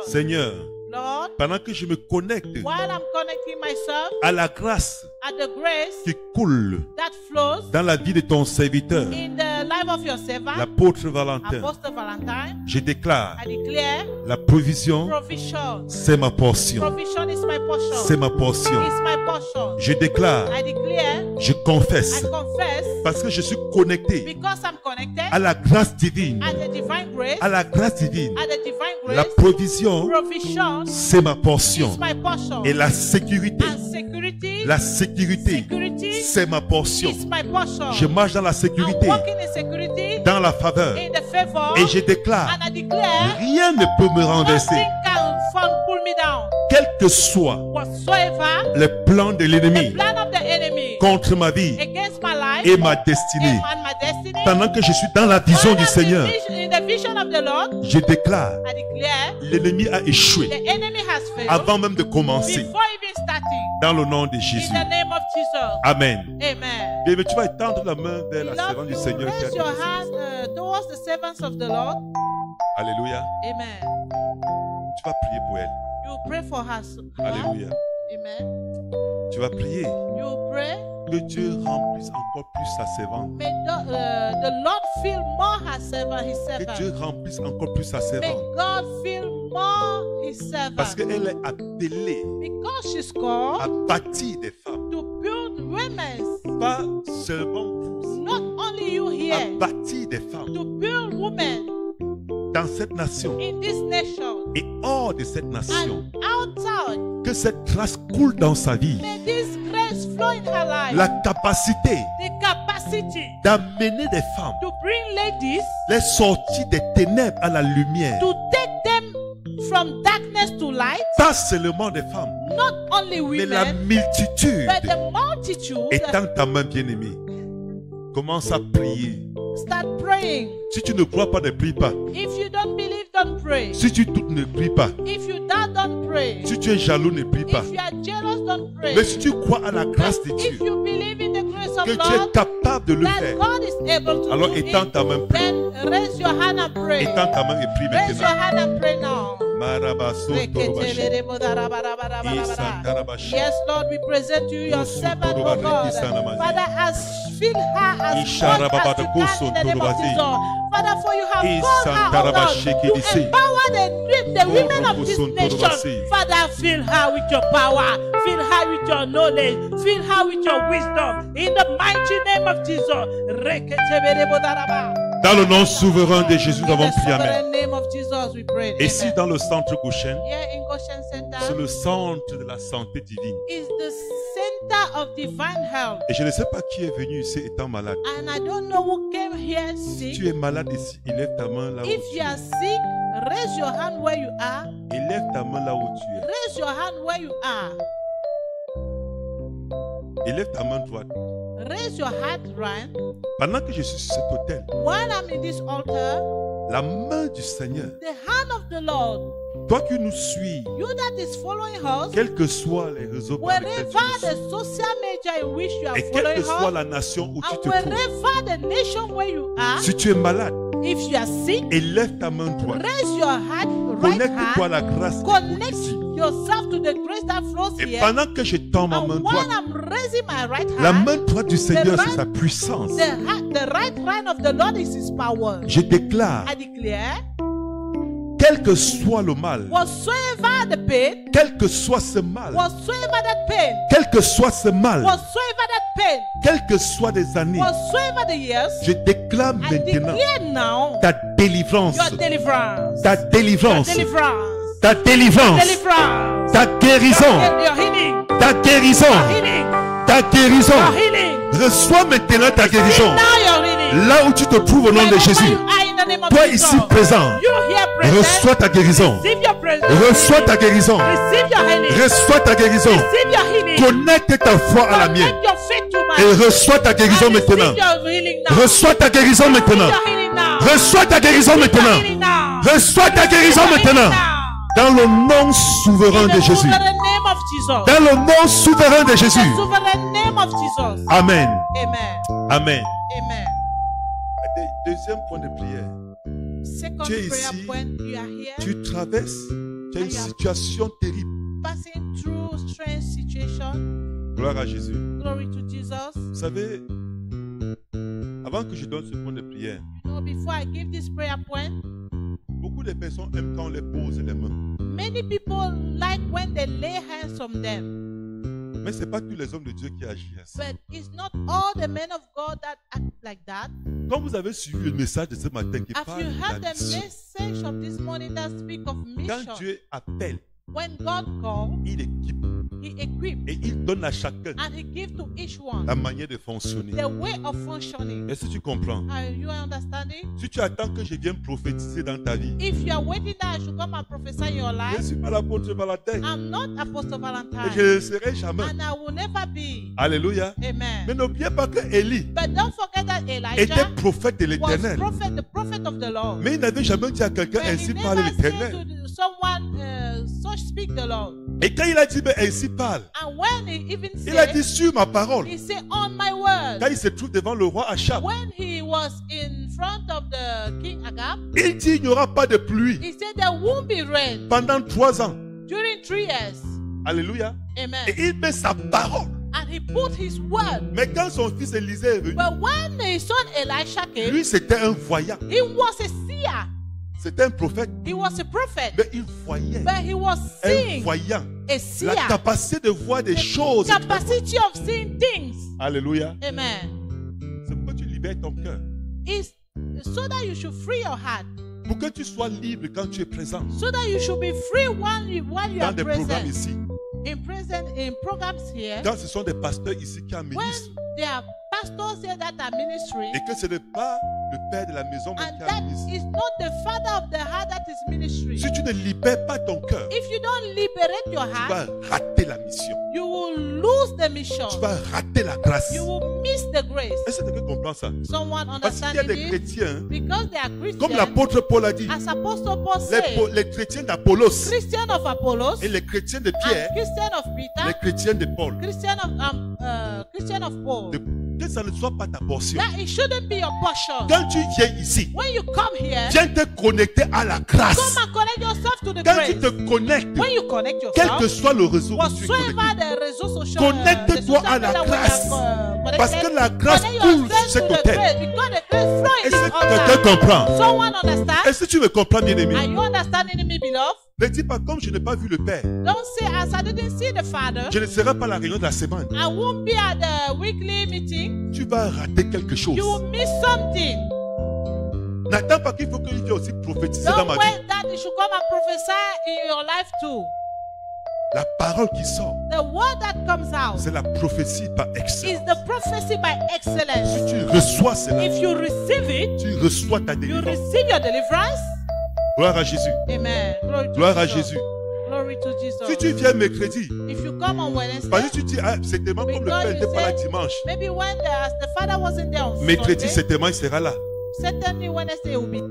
Seigneur, pendant que je me connecte à la grâce qui coule dans la vie de ton serviteur, l'apôtre Valentin, je déclare la provision, c'est ma portion. C'est ma portion. Je déclare, je confesse, parce que je suis connecté à la grâce divine. À la grâce divine. La provision, c'est ma portion. Et la sécurité, c'est ma portion. Je marche dans la sécurité, dans la faveur. Et je déclare, rien ne peut me renverser. Quel que soit le plan de l'ennemi contre ma vie et ma destinée, pendant que je suis dans la vision du Seigneur, je déclare, l'ennemi a échoué avant même de commencer. Dans le nom de Jésus. Amen. Bien, mais tu vas étendre la main vers la servante du Seigneur. Alléluia. Amen. Tu vas prier pour elle. You pray for her. Alléluia. Amen. Tu vas prier. You pray. Que Dieu remplisse encore plus sa servante. May the Lord fill more her servant, his servant. Que Dieu remplisse encore plus sa servante. May God fill more his servant. Parce qu'elle est appelée à bâtir des femmes. To build women. Pas seulement vous. Not only you here. À bâtir des femmes. To build women. Dans cette nation. In this nation. Et hors de cette nation. And outside. Que cette grâce coule dans sa vie. May this grace flow in her life. La capacité. The capacity. D'amener des femmes. To bring ladies. Les sortir des ténèbres à la lumière. To take them from darkness to light. Pas seulement des femmes. Not only women. Mais la multitude. But the multitude. Étends ta main bien-aimée. Commence à prier. Start praying. Si tu ne crois pas, ne prie pas. If you don't believe, don't pray. Si tu doutes, ne prie pas. If you doubt, don't pray. Si tu es jaloux, ne prie pas. If you are jealous, don't pray. Mais si tu crois à la grâce de Dieu, if you believe in the grace of que Dieu est capable de le faire, God is able to alors do étends ta main, prie. Then raise your hand and pray. Étends ta main et prie maintenant. Raise your hand and pray now. Yes, Lord, we present to you your servant, oh God. Father, fill her as much as you can in the name of Jesus. Father, for you have called her, oh God, to empower the women of this nation. Father, fill her with your power, fill her with your knowledge, fill her with your wisdom. In the mighty name of Jesus. Dans le nom souverain de Jésus, nous avons prié. Amen. Et Amen. si dans le centre Goshen, Here in Goshen Center, c'est le centre de la santé divine. is the center of divine health. Et je ne sais pas qui est venu ici étant malade. And I don't know who came here Si sick. tu es malade ici, élève ta main là où If tu you are es. sick, raise your hand where you are. Élève ta main là où tu es. Raise your hand where you are. Élève ta main droite. Raise your hand right. Pendant que je suis sur cet autel, While I'm in this altar, la main du Seigneur, the hand of the Lord, toi qui nous suis, you that is following us, quels que soient les réseaux par lesquels wherever tu nous the suis, social media in which you are et quelle following que soit us, la nation où tu and te trouves, wherever the nation where you are, si tu es malade, if you are sick, élève ta main droite. raise your hand, right Connecte-toi à hand, la grâce qui coule connect ici. yourself to the grace that flows Et here. pendant que je tends ma main And while droite, I'm raising my right la hand, main droite du Seigneur, right- c'est sa puissance. the right hand of the Lord is His power. Je déclare, I declare, quel que soit le mal, whatsoever the pain, quel que soit ce mal, whatsoever that pain, quel que soit ce mal, whatsoever that pain, quelles que soient les années, whatsoever the years, je déclare I maintenant declare now ta délivrance, your deliverance, ta your délivrance, deliverance, ta délivrance, deliverance, ta guérison, your healing, ta guérison, your healing, ta guérison. your healing. Reçois maintenant ta guérison. Now your healing. Là où tu te trouves au nom de Wherever Jésus, you are in the name of toi Jesus. ici présent, You here present. reçois ta guérison. Receive your presence. Reçois ta guérison. Receive your healing. Reçois ta guérison. Receive your healing. Connecte ta foi à la mienne Connect your faith to et mine. reçois ta guérison And receive maintenant. your healing now. Reçois ta guérison Receive maintenant. your healing now. Reçois ta guérison Receive your maintenant. healing now. Reçois ta guérison Receive your maintenant. healing now. Dans le nom souverain In de the Jésus. sovereign name of Jesus. Dans le nom souverain de In Jésus. the sovereign name of Jesus. Amen. Amen. Amen. Amen. Deuxième point de prière. Second Tu es prayer ici. point, you are here Tu traverses, tu as une situation terrible. passing through strange situation. Gloire à Jésus. Glory to Jesus. Vous savez, avant que je donne ce point de prière, You know, before I give this prayer point, beaucoup de personnes aiment quand on les pose les mains. many people like when they lay hands on them. Mais ce n'est pas tous les hommes de Dieu qui agissent ainsi. But it's not all the men of God that act like that. Quand vous avez suivi le message de ce matin qui Have parle you de heard la the mission, message of this morning that speak of quand mission? Dieu appelle, When God calls, il équipe He equips et il donne à chacun and He gives to each one la manière de fonctionner. the way of functioning. Est-ce que tu comprends? Are you understanding? Si tu attends que je vienne prophétiser dans ta vie, If you are waiting that I should come and prophesy in your je ne life, suis pas l'apôtre Valentin I'm not Apostle et Valentine, je ne le serai jamais. and I will never be. Alléluia. Mais Amen. n'oubliez pas que Élie But don't forget that était Elijah prophète de was l'Éternel. the prophet of the Lord. Mais il n'avait jamais dit à quelqu'un But he ainsi parle never said l'Éternel. to someone, such speak the Lord. Et quand il a dit mais ainsi parle, And when he even il a dit said, sur ma parole. he said, on my word. Quand il se trouve devant le roi Achab, When he was in front of the king Agab, il dit il n'y aura pas de pluie he said there won't be rain pendant 3 ans. during 3 years. Alléluia. Amen. Et il met sa parole. And he put his word. Mais quand son fils Élisée est venu, But when his son Elisha came, lui c'était un voyant. he was a seer. C'était un prophète. He was a prophet. Mais il voyait. But he was Un seeing, voyant. a seer. La capacité de voir des choses. Capacity of seeing things. Alléluia. Amen. C'est pour que tu libères ton cœur. It's so that you should free your heart. Pour que tu sois libre quand tu es présent. So that you should be free while you Dans are des programmes present. ici. In programs here. Quand ce sont des pasteurs ici qui When administrent. there are pastors here that are ministering. Et que ce n'est pas le père de la maison mais And qui that administre. is not the father of the heart that is ministry. Si tu ne libères pas ton cœur, If you don't liberate your tu heart, vas rater la mission. you will lose the mission. Tu vas rater la grâce. You will miss the grace. Est-ce que tu comprends ça? Someone Parce qu'il y a des understanding it? chrétiens, Because they are comme Christians, l'apôtre Paul a dit, as Apostle Paul said, les chrétiens d'Apollos Christian of Apollos et les chrétiens de and Pierre, Christian of les Peter, chrétiens de Paul, Christian of Paul. que ça ne soit pas ta portion. That it shouldn't be your portion. Quand tu viens ici, When you come here, viens te connecter à la grâce. come and connect yourself to the Quand grace. tu te connectes, When you connect quel que yourself, soit le réseau où tu es whatsoever connecté, the réseaux sociaux, connecte-toi à la grâce. Parce que la grâce coule sur cet autel. Est-ce que quelqu'un comprend? Someone understand? Est-ce que tu me comprends, bien-aimé? Are you understanding me, beloved? Ne dis pas comme je n'ai pas vu le Père, Don't say, as I didn't see the Father, je ne serai pas à la réunion de la semaine. I won't be at the weekly meeting. Tu vas rater quelque chose. You will miss something. N'attends pas qu'il faut que je vienne aussi prophétiser dans Don't ma vie. wait that you should come and prophesy in your life too. La parole qui sort, the word that comes out, c'est la prophétie par excellence. is the prophecy by excellence. Si tu reçois cela, If you receive it, tu reçois ta you délivrance. receive your deliverance. Gloire à Jésus. Amen. Glory to Gloire à Jesus. Jésus. Glory to Jesus. Si tu viens mercredi, If you come on Wednesday, parce que tu dis, ah, c'est tellement comme le because Père you n'était pas là say, dimanche. maybe when the father wasn't there on Mercredi, Sunday, c'est tellement, il sera là. certainly Wednesday will be.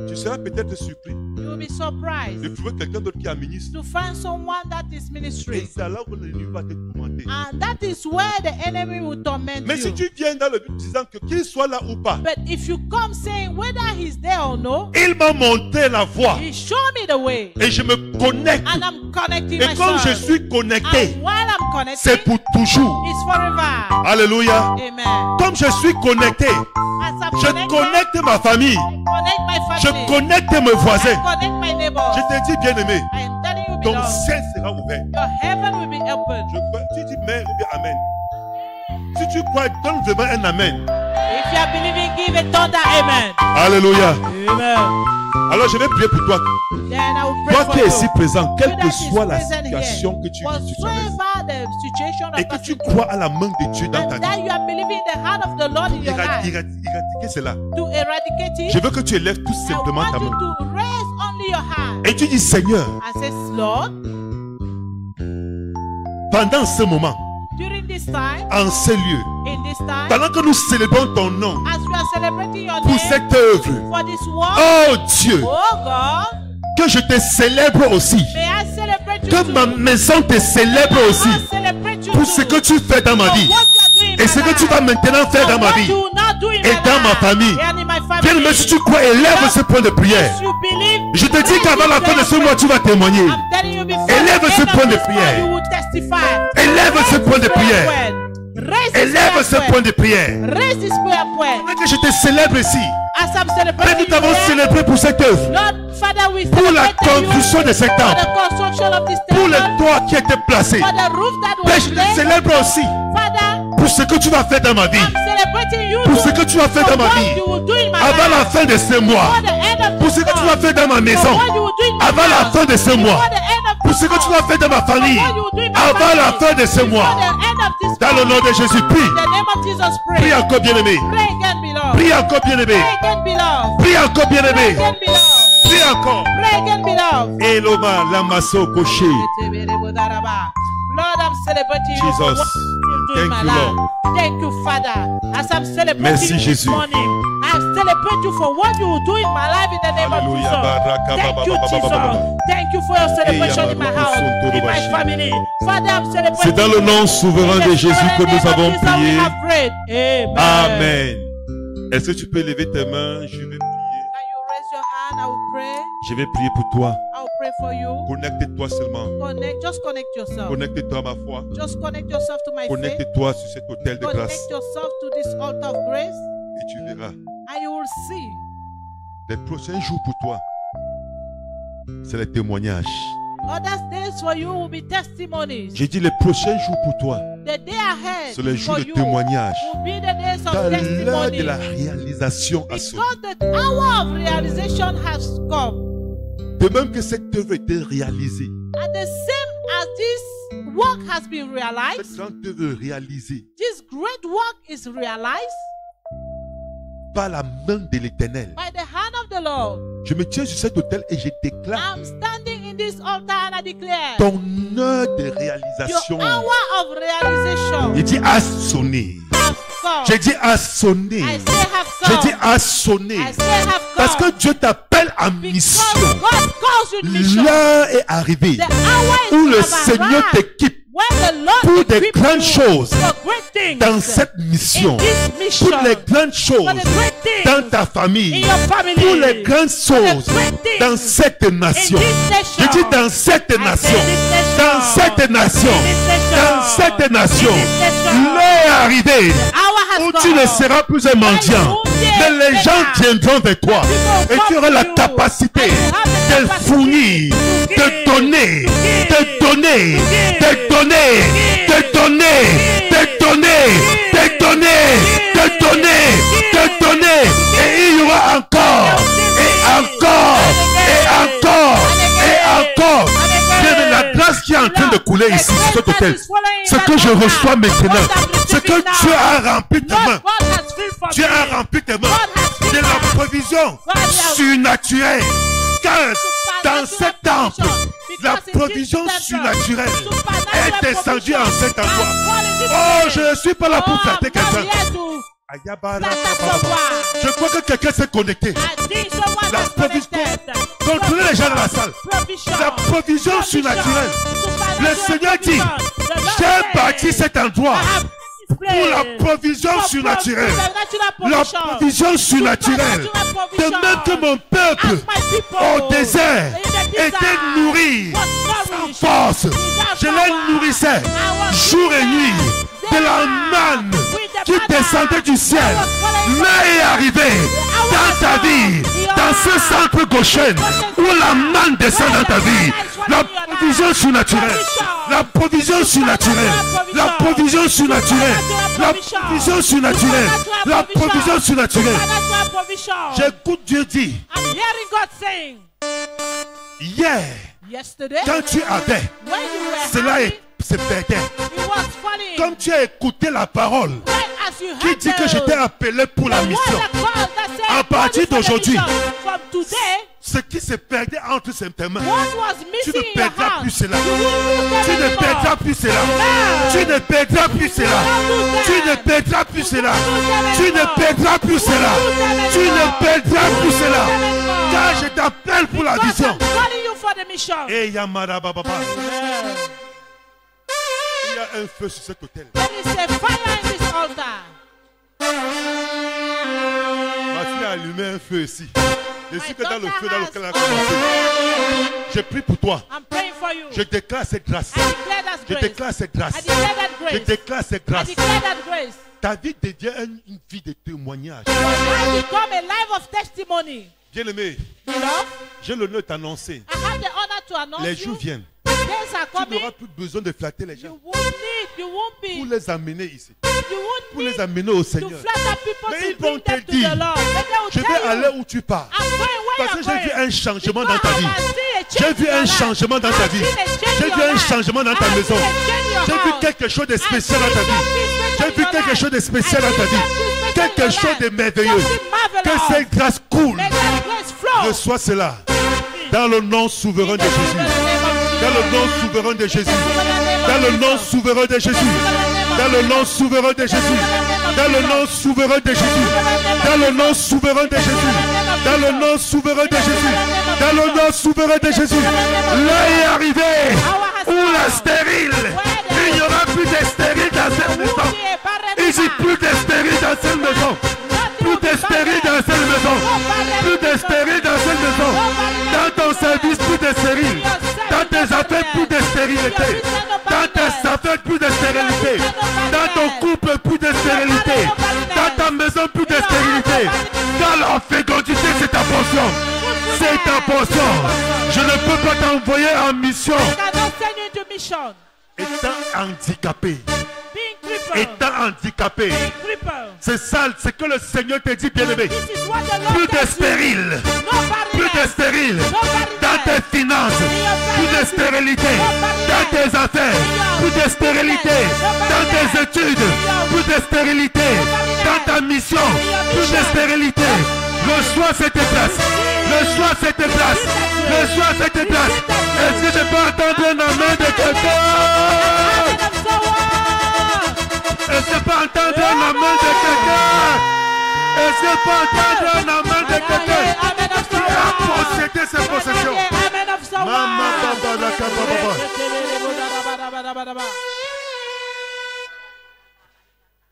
Tu seras peut-être surpris You will be surprised de trouver quelqu'un d'autre qui est ministre. to find someone that is Et ministering. c'est là où l'ennemi va te tourmenter. And that is where the enemy will torment Mais si you. tu viens dans le but disant que qu'il soit là ou pas, But if you come saying whether he's there or no, il m'a montré la voie he showed me the way. et je me connecte. And I'm connecting Et comme je myself. suis connecté, And while I'm connecting, c'est pour toujours. it's forever. Alléluia. Amen. Comme je suis connecté, As I'm je connected, connecte ma famille, connect my je family. connecte mes voisins. I connect my neighbors. Je te dis, bien-aimé, I am telling you, ton beloved, ciel sera ouvert. your heaven will be open. Tu dis mais ou bien amen. Si tu crois, donne vraiment un amen. If you are believing, give a thunder amen. Alléluia. Amen. Alors je vais prier pour toi. Then I will pray Toi for qui es you. ici présent, quelle You que that is soit la present here, situation que tu vis, whatsoever the situation et of que that tu crois à la main de Dieu dans ta and vie, that you are believing the hand of the Lord in your life éradiquer cela. to eradicate it. Je veux que tu élèves tout I simplement want ta you main. to raise only your hand Et tu dis, Seigneur, and say, Lord, pendant ce moment, during this time, en ce lieu, in this time, pendant que nous célébrons ton nom as we are celebrating your pour name cette œuvre, for this work, oh Dieu, oh God, que je te célèbre aussi, may I celebrate you que too. ma maison te célèbre aussi I celebrate you pour too. ce que tu fais dans ma For vie what you are doing in et my ce que tu life. vas maintenant faire dans ma For vie. what you will now do in et my dans ma life famille. and in my family. Bien, mais si tu crois, élève ce point de prière. As you believe, Je te dis qu'avant la fin de ce mois, tu vas témoigner. I'm telling you before Élève the ce end of point de this month, prière. you will testify. Élève ce point de prière. Raise this Élève prayer ce point. point de prière. Raise this prayer point. Pendant que je te célèbre ici, As I'm Père, celebrating nous t'avons here, célébré pour cette œuvre, Lord, Father, we pour la celebrate you construction de cet for temple, the construction of this pour le temple, toit qui a été placé. for the roof that Père, was je te laid. célèbre aussi Father, pour ce que tu vas faire dans ma vie, I'm celebrating you pour ce que tu vas faire for dans ma what vie, you will do in my avant la life. fin de ce mois, For the end of pour this ce que tu vas month. faire dans ma For maison, what you will do in my avant la house. fin de ce mois, For the end of pour this ce que tu vas month. faire dans ma famille, For what you will do in my avant la family. fin de ce For mois. the end of this Dans le month. nom de Jésus, prie. In the name of Jesus, pray. Prie encore, bien-aimé. Pray again, beloved. Prie encore, bien-aimé. Pray again, beloved. Prie encore, Pray bien-aimé. again, beloved. Prie encore. Pray again, beloved. Eloma, lamaso, koché. Lord, I'm celebrating you for Jesus. what you do in Thank my you, life. Lord. Thank you, Father. As I'm celebrating Merci, you this Jésus. morning, I celebrate you for what you will do in my life in the name Alléluia. of Baraka, Jesus. Thank you, ba, ba, ba, ba, ba, ba, ba. Jesus. Thank you for your celebration in my house, in my family. Father, I'm celebrating C'est dans le nom souverain de Jésus que nous avons prié. Amen. Amen. Est-ce que tu peux lever tes mains? Je vais prier. Can you raise your hand? I will pray. Je vais prier pour toi. I will pray for you. Connecte-toi seulement. Just connect yourself. Connecte-toi à ma foi. Just connect yourself to my faith. Connecte-toi sur cet autel de grâce. Connect yourself to this altar of grace, Et tu verras. and you will see Les prochains jours pour toi, c'est les témoignages. other days for you will be testimonies. J'ai dit les prochains jours pour toi, The day ahead c'est les jours for de you témoignages. will be the days Dans of l'heure de la testimony. réalisation à ce Because the hour of realization has come. de même que cette œuvre était réalisée, And the same as this work has been cette realized, grande œuvre réalisée this great work is realized par la main de l'Éternel. by the hand of the Lord. Je me tiens sur cet autel et je déclare I'm standing in this altar and I declare ton heure de your réalisation. hour of realization Il dit a sonné. have come. J'ai dit a sonné. I say have J'ai come. dit a sonné. I say have come. Parce que Dieu t'appelle à Because mission. God calls you to mission. L'heure est arrivée The hour is où le have Seigneur arrived t'équipe when the Lord pour des equips grandes you choses for great things dans cette mission. in this mission, Pour les grandes for choses the great things dans ta in famille. your family, Pour les grandes choses great things dans cette nation. in this nation. Je dis dans cette I nation. say this nation. Dans cette nation. In this nation. Dans cette nation. In this nation. L'heure est arrivée Hour has où come. tu ne seras plus un mendiant. Mais les gens viendront vers toi. Et tu auras la capacité de fournir, de donner, de donner, de donner, de donner, de donner, de donner, de donner, de donner. Et il y aura encore, et encore, et encore, et encore. Que la grâce qui est en train de couler ici, sur cet hôtel, ce que je reçois maintenant, ce que Dieu a rempli tes mains, Dieu a rempli tes mains de la provision surnaturelle. Car dans cet temple, la provision surnaturelle est descendue en cet endroit. Oh, je ne suis pas là pour flatter quelqu'un. Je crois que quelqu'un s'est connecté. La provision, contrôlez les gens dans la salle. La provision surnaturelle. Le Seigneur dit, j'ai bâti cet endroit pour la provision surnaturelle. La provision surnaturelle. De même que mon peuple au désert était nourri sans force. Je les nourrissais jour et nuit de la manne qui descendait du ciel. Mais est arrivé dans ta vie, dans ce centre Goshen, où la manne descend dans ta vie. La provision surnaturelle. La provision surnaturelle. La provision surnaturelle. La provision surnaturelle. La provision surnaturelle. J'écoute Dieu dire. Hier, quand tu avais, cela se perdait. Comme tu as écouté la parole qui dit que je t'ai appelé pour la mission, à partir d'aujourd'hui, ce qui se perdait entre tes mains, tu ne perdras plus cela. Tu ne perdras plus cela. Tu ne perdras plus cela. Tu ne perdras plus cela. Tu ne perdras plus cela. Tu ne perdras plus cela. Car je t'appelle pour la vision. Et Yamara Baba. Il y a un feu sur cet hôtel. Ma fille a allumé un feu ici. Je suis que dans le feu dans lequel elle a commencé. Je prie pour toi. Je déclare cette grâce. Je déclare cette grâce. Je déclare cette grâce. Ta vie devient une vie de témoignage. Bien-aimé, j'ai l'honneur de t'annoncer. Les jours viennent. Tu n'auras plus besoin de flatter les gens pour les amener ici, pour les amener au Seigneur. Mais ils vont te dire, je vais aller où tu pars, parce que j'ai vu un changement dans ta vie. J'ai vu un changement dans ta vie. J'ai vu un changement dans ta maison. J'ai vu quelque chose de spécial dans ta vie. J'ai vu quelque chose de spécial dans ta vie. Quelque chose de merveilleux. Que cette grâce coule. Reçois cela dans le nom souverain de Jésus. Dans le nom souverain de Jésus. Dans le nom souverain de Jésus. Dans le nom souverain de Jésus. Dans le nom souverain de Jésus. Dans le nom souverain de Jésus. Dans le nom souverain de Jésus. Dans le nom souverain de Jésus. L'heure est arrivée où la stérile. Il n'y aura plus de stérile dans cette maison. Ici, plus de stérile dans cette maison. Plus de stérile dans cette maison. Plus de stérile dans cette maison. Dans ton service, plus de stérile. Dans tes affaires, plus de stérilité. Dans tes affaires, plus de stérilité. Dans ton couple, plus de stérilité. Dans ta maison, plus de stérilité. Dans la fécondité, c'est ta portion. C'est ta portion. Je ne peux pas t'envoyer en mission. Étant handicapé. Étant handicapé. C'est ça, c'est que le Seigneur te dit, bien-aimé. Plus de stérile. Plus de stérile. Dans tes finances. Plus de stérilité. Dans tes affaires. Plus de stérilité. Dans tes études. Plus de stérilité. Dans ta mission. Plus de stérilité. Reçois cette place. Reçois cette place. Reçois cette place. Est-ce que je peux entendre un amen de quelqu'un? Est-ce que je peux entendre un amen de quelqu'un? Est-ce que je peux entendre un amen de quelqu'un qui a possédé ses possessions?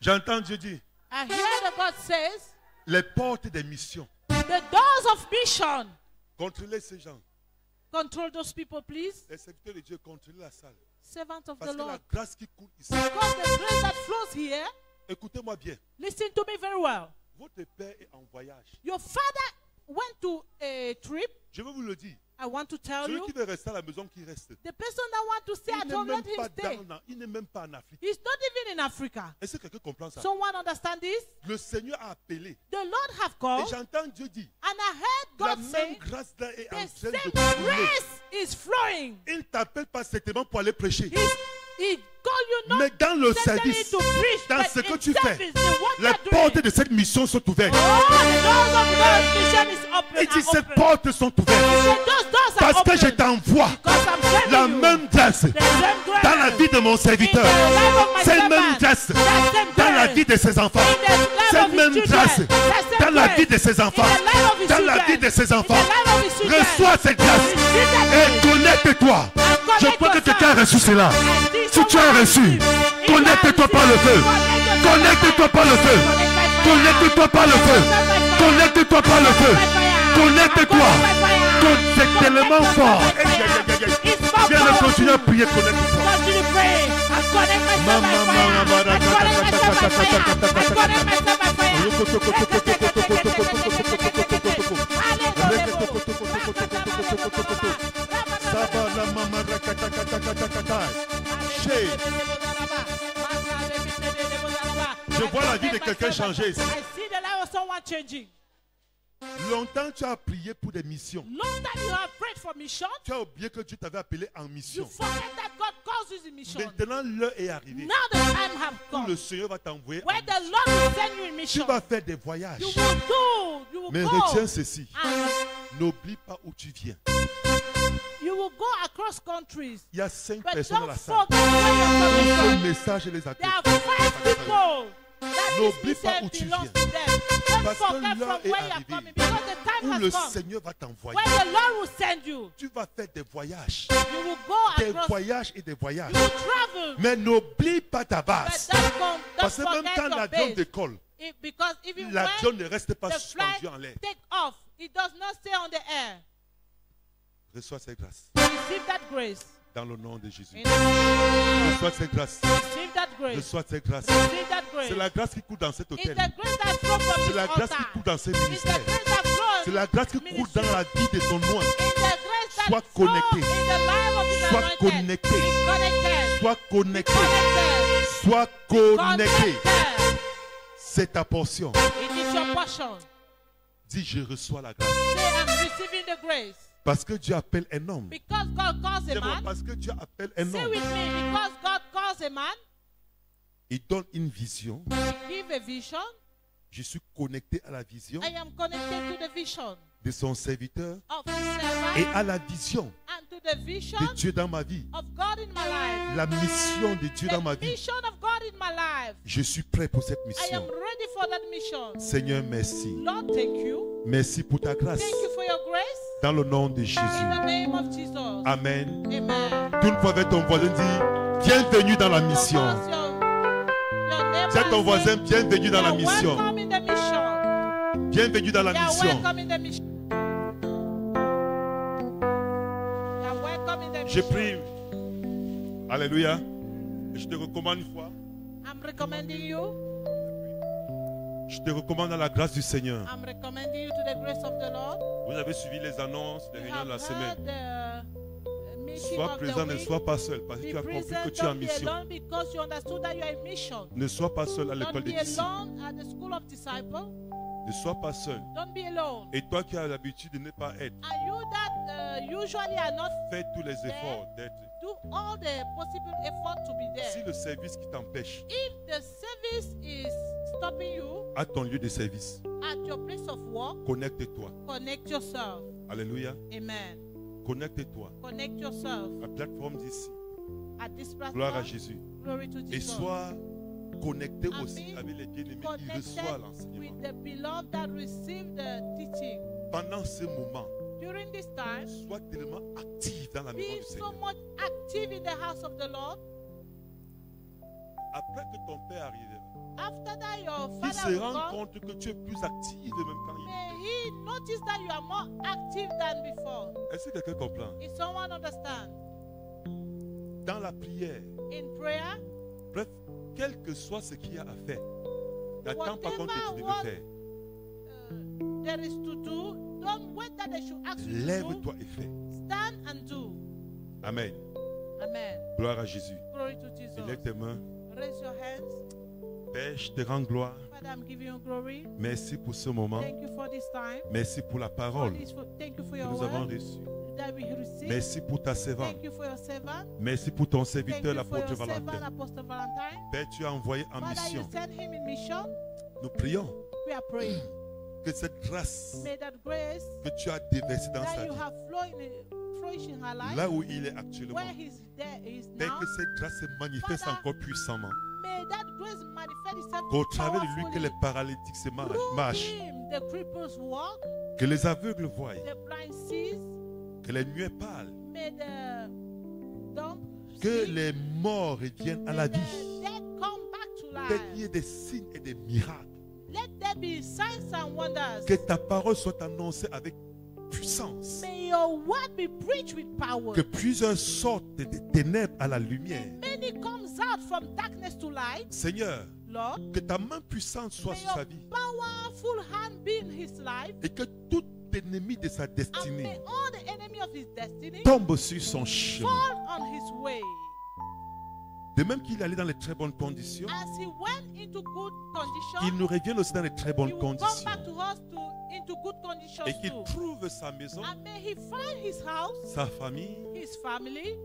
J'entends Dieu dire. I hear that God says, les portes des missions. The doors of mission. Contrôlez ces gens. Control those people, please. Les serviteurs de Dieu, contrôlez la salle. Servant of Parce the que Lord. la grâce qui coule ici. Because the grace that flows here. Écoutez-moi bien. Listen to me very well. Votre père est en voyage. Your father went to a trip. Je vais vous le dire. I I want to tell Celui you, qui veut rester à la maison, qui reste. the person that wants to stay Il at n'est home, let même him pas stay. il n'est même pas en Afrique. He's not even in Africa. Est-ce que quelqu'un comprend ça? Someone understand this? Le Seigneur a appelé. The Lord have Et called, j'entends Dieu dire, and I heard la God même say, grâce là est en the train same de couler. grace is flowing. Il ne t'appelle pas certainement pour aller prêcher. He called you not Mais dans le necessarily service, to preach, dans but ce que in tu fais, service, in what les you're portes doing. de cette mission sont ouvertes. Oh, the doors of God's mission is open. Il dit, are ces open. portes sont He ouvertes. said, those doors are Parce que open. je t'envoie Because I'm sending la you même grâce the same grace dans la vie de mon serviteur. in the life of my Cette servant. même grâce That same dans la grace vie de ses enfants. in the life Cette of his même children. grâce That same dans la grace vie de ses enfants. in the life of his Dans la children. vie de ses enfants. In the life of his children. Reçois cette grâce Receive that et grace. connecte-toi. And Je crois que connect quelqu'un a reçu cela. yourself. Si tu as reçu, connecte-toi par le feu. Connecte-toi par le feu. Connecte-toi par le feu. Connecte-toi par le feu. Connecte-toi. C'est tellement fort. Viens de continuer à prier, connecte-toi. Continue praying. I connect myself by fire. I connect myself by fire. I connect myself by fire. Je vois la vie de quelqu'un changer ici. I see the life of someone changing. Longtemps tu as prié pour des missions. Long time you have prayed for mission. Tu as oublié que Dieu t'avait appelé en You mission. forget that God calls you in mission. Maintenant l'heure est arrivée Now the time have où le come Seigneur va t'envoyer. where the Lord will send you in Tu mission. vas faire des voyages. You will do. You will Mais go. retiens ceci. And N'oublie pas où tu viens. you will go across countries. Il y a 5 But personnes dans don't la salle. forget where you're Un coming seul from. message et les There accueille. are 5 people that N'oublie this pas message où tu belongs viens. to them. Don't Parce que forget l'heure from est where you're arrivée coming because the Où time le has come Seigneur va t'envoyer. where the Lord will send you. Tu vas faire des voyages. You will go Des across. voyages et des voyages. You will travel. Mais n'oublie pas ta But base. don't Parce que même forget quand your l'avion base. décolle, Because even l'avion when ne reste pas the suspendu flight en l'air. take off, it does not stay on the air. Reçois cette grâce Receive that grace. dans le nom de Jésus. In the name of Reçois cette grâce. Jesus. Receive that grace. Reçois cette grâce. Receive that grace. C'est la grâce qui coule dans cet It's hôtel. the grace that flows from C'est this la grâce altar. qui coule dans ces It's the ministères. grace that flows C'est la grâce qui in coule ministry. dans la vie de son oint. It's the grace that Sois flows connecté. in the life of his Sois anointed. connecté. Be connected. Sois connecté. Connected. Sois connecté. Connected. C'est ta portion. It is your portion. Dis, je reçois la grâce. Say, I'm receiving the grace. Parce que Dieu appelle un homme. Because God calls a C'est bon, man. parce que Dieu appelle un Say homme. with me, because God calls a man, Il donne une vision. give a vision. Je suis connecté à la vision I am connected to the vision de son serviteur of his servant et à la vision and to the vision de Dieu dans ma vie. of God in my life. La mission de Dieu dans ma The vie. mission of God in my life. Je suis prêt pour cette I am mission. ready for that mission. Seigneur, merci. Lord, thank you. Merci pour ta grâce. Thank you for your grace. Dans le nom de Jésus. In the name of Jesus. Amen. Amen. Tourne fois vers ton voisin, dis, bienvenue dans la mission. Your neighbor Dis à ton and voisin, say, bienvenue dans la "You are mission. welcome in the mission. Bienvenue dans la You are mission. welcome in the mission. You are welcome in the Je mission. prie. Alléluia. Et je te recommande une fois. I'm recommending you. Je te recommande dans la grâce du Seigneur. I'm recommending you to the grace of the Lord. Vous avez suivi les annonces, les You réunions de la have semaine. heard the meeting Sois of présent, the ne week. sois pas seul, parce que Be tu as compris que present, tu es en don't be mission. alone because you understood that you are in mission. Ne sois pas seul à Don't l'école des be disciples. alone at the school of disciples. Ne sois pas seul. Don't be alone. Et toi qui as l'habitude de ne pas être, And you that usually are not, fais tous les efforts d'être. do all the possible effort to be Si there. le service qui t'empêche If the service is stopping you à ton lieu de service, at your place of work, connecte-toi. connect yourself. Alléluia. Amen. Connecte-toi. Connect yourself La plateforme d'ici. at this Gloire à platform. Jésus. Glory to Et Jesus. sois connecté And aussi be avec les bien-aimés qui reçoivent Connected l'enseignement. with the beloved that receive the teaching. Pendant ce moment, During this time, sois tellement actif dans la maison be du so Seigneur. much active in the house of the Lord. Après que ton père arrive, After that, your il father se will rend come. compte que tu es plus actif même quand il May était. he notice that you are more active than before. Est-ce que quelqu'un comprend? If someone understand, Dans la prière, in prayer, bref, quel que soit ce qu'il y a à faire, n'attends pas qu'on te dise de le Whatever faire. there is to do, don't wait that they should ask you to do. Lève-toi et fais. and do. Amen. Amen. Gloire à Jésus. Glory to Jesus. Lève tes mains. Raise your hands. Père, je te rends gloire. Father, I'm giving you glory. Merci pour ce moment. Thank you for this time. Merci pour la parole Thank you for que your nous avons word reçue. that we received. Merci pour ta servante. Thank you for your servant. Merci pour ton Thank serviteur, you for l'apôtre your servant, Valentin. Apostle Valentine. Père, tu as envoyé en Father, you mission. sent him in mission. Nous prions We are praying. que cette grâce May that grace que tu as déversée dans that sa you vie, have flourished in her life, là où il est actuellement, where he's there is Père, now. que cette grâce se manifeste Father, encore puissamment. May that grace manifest itself Qu'au travers de lui, que powerfully. les paralytiques se Through marchent, him, the cripples walk, que les aveugles voient, the blind sees, que les muets parlent, may the dumb que see, les morts reviennent à la may vie, the dead come back to qu'il y life. ait des signes et des miracles, Let there be signs and wonders. que ta parole soit annoncée avec puissance, May your word be preached with power. que plusieurs sortent des ténèbres à la lumière. Many comes out from darkness to light. Seigneur, Lord, que ta main puissante soit may sur sa your vie powerful hand be in his life. et que tout ennemi de sa And may destinée all the enemy of his destiny tombe sur son chemin. fall on his way. De même qu'il allait dans les très bonnes conditions, As he went into good qu'il condition, nous revienne aussi dans les très he bonnes will come conditions back to us into good conditions et qu'il too. trouve sa maison, And may he find his house, sa famille, his family,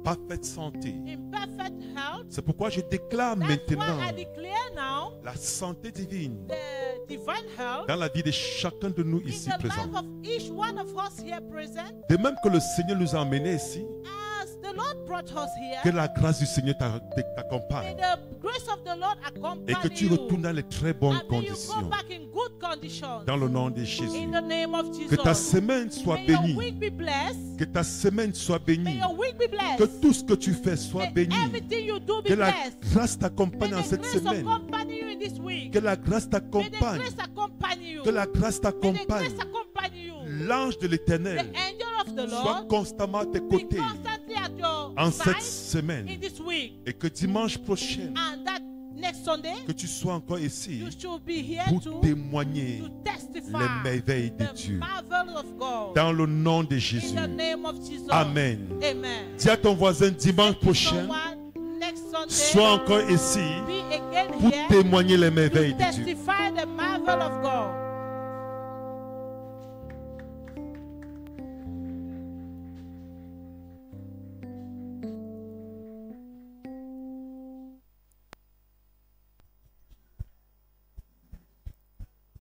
parfaite santé. in perfect health. C'est pourquoi je déclare That's maintenant why I declare now la santé divine the divine health dans la vie de chacun de nous in ici the présents. life of each one of us here present. De même que le Seigneur nous a emmenés ici, As the Lord brought us que here, la grâce du Seigneur may t'accompagne the grace of the Lord et accompany que tu you. retournes dans les très bonnes And may you go conditions. back in good conditions. Dans le nom de Jésus. In the name of Que ta Jesus. semaine soit May your bénie. week be blessed. Que ta semaine soit May bénie. your week be Que blessed. tout ce que tu fais soit May béni. everything you do be Que la blessed. grâce May t'accompagne en the cette grace semaine. accompany you in this week. Que la grâce May the t'accompagne. grace accompany you. Que la grâce May the t'accompagne. grace accompany you. L'ange de The l'Éternel angel of the soit Lord constamment à tes be côtés constantly at your en cette side semaine. in this week. Et que dimanche prochain, And that next Sunday, que tu sois encore ici you should be here pour to témoigner testify les merveilles de the Dieu. marvel of God. Dans le nom de In Jésus. the name of Jesus. Amen. Amen. Dis à ton voisin dimanche prochain, Someone next Sunday, sois encore ici be again pour here témoigner les to merveilles de Dieu. testify the marvel of God.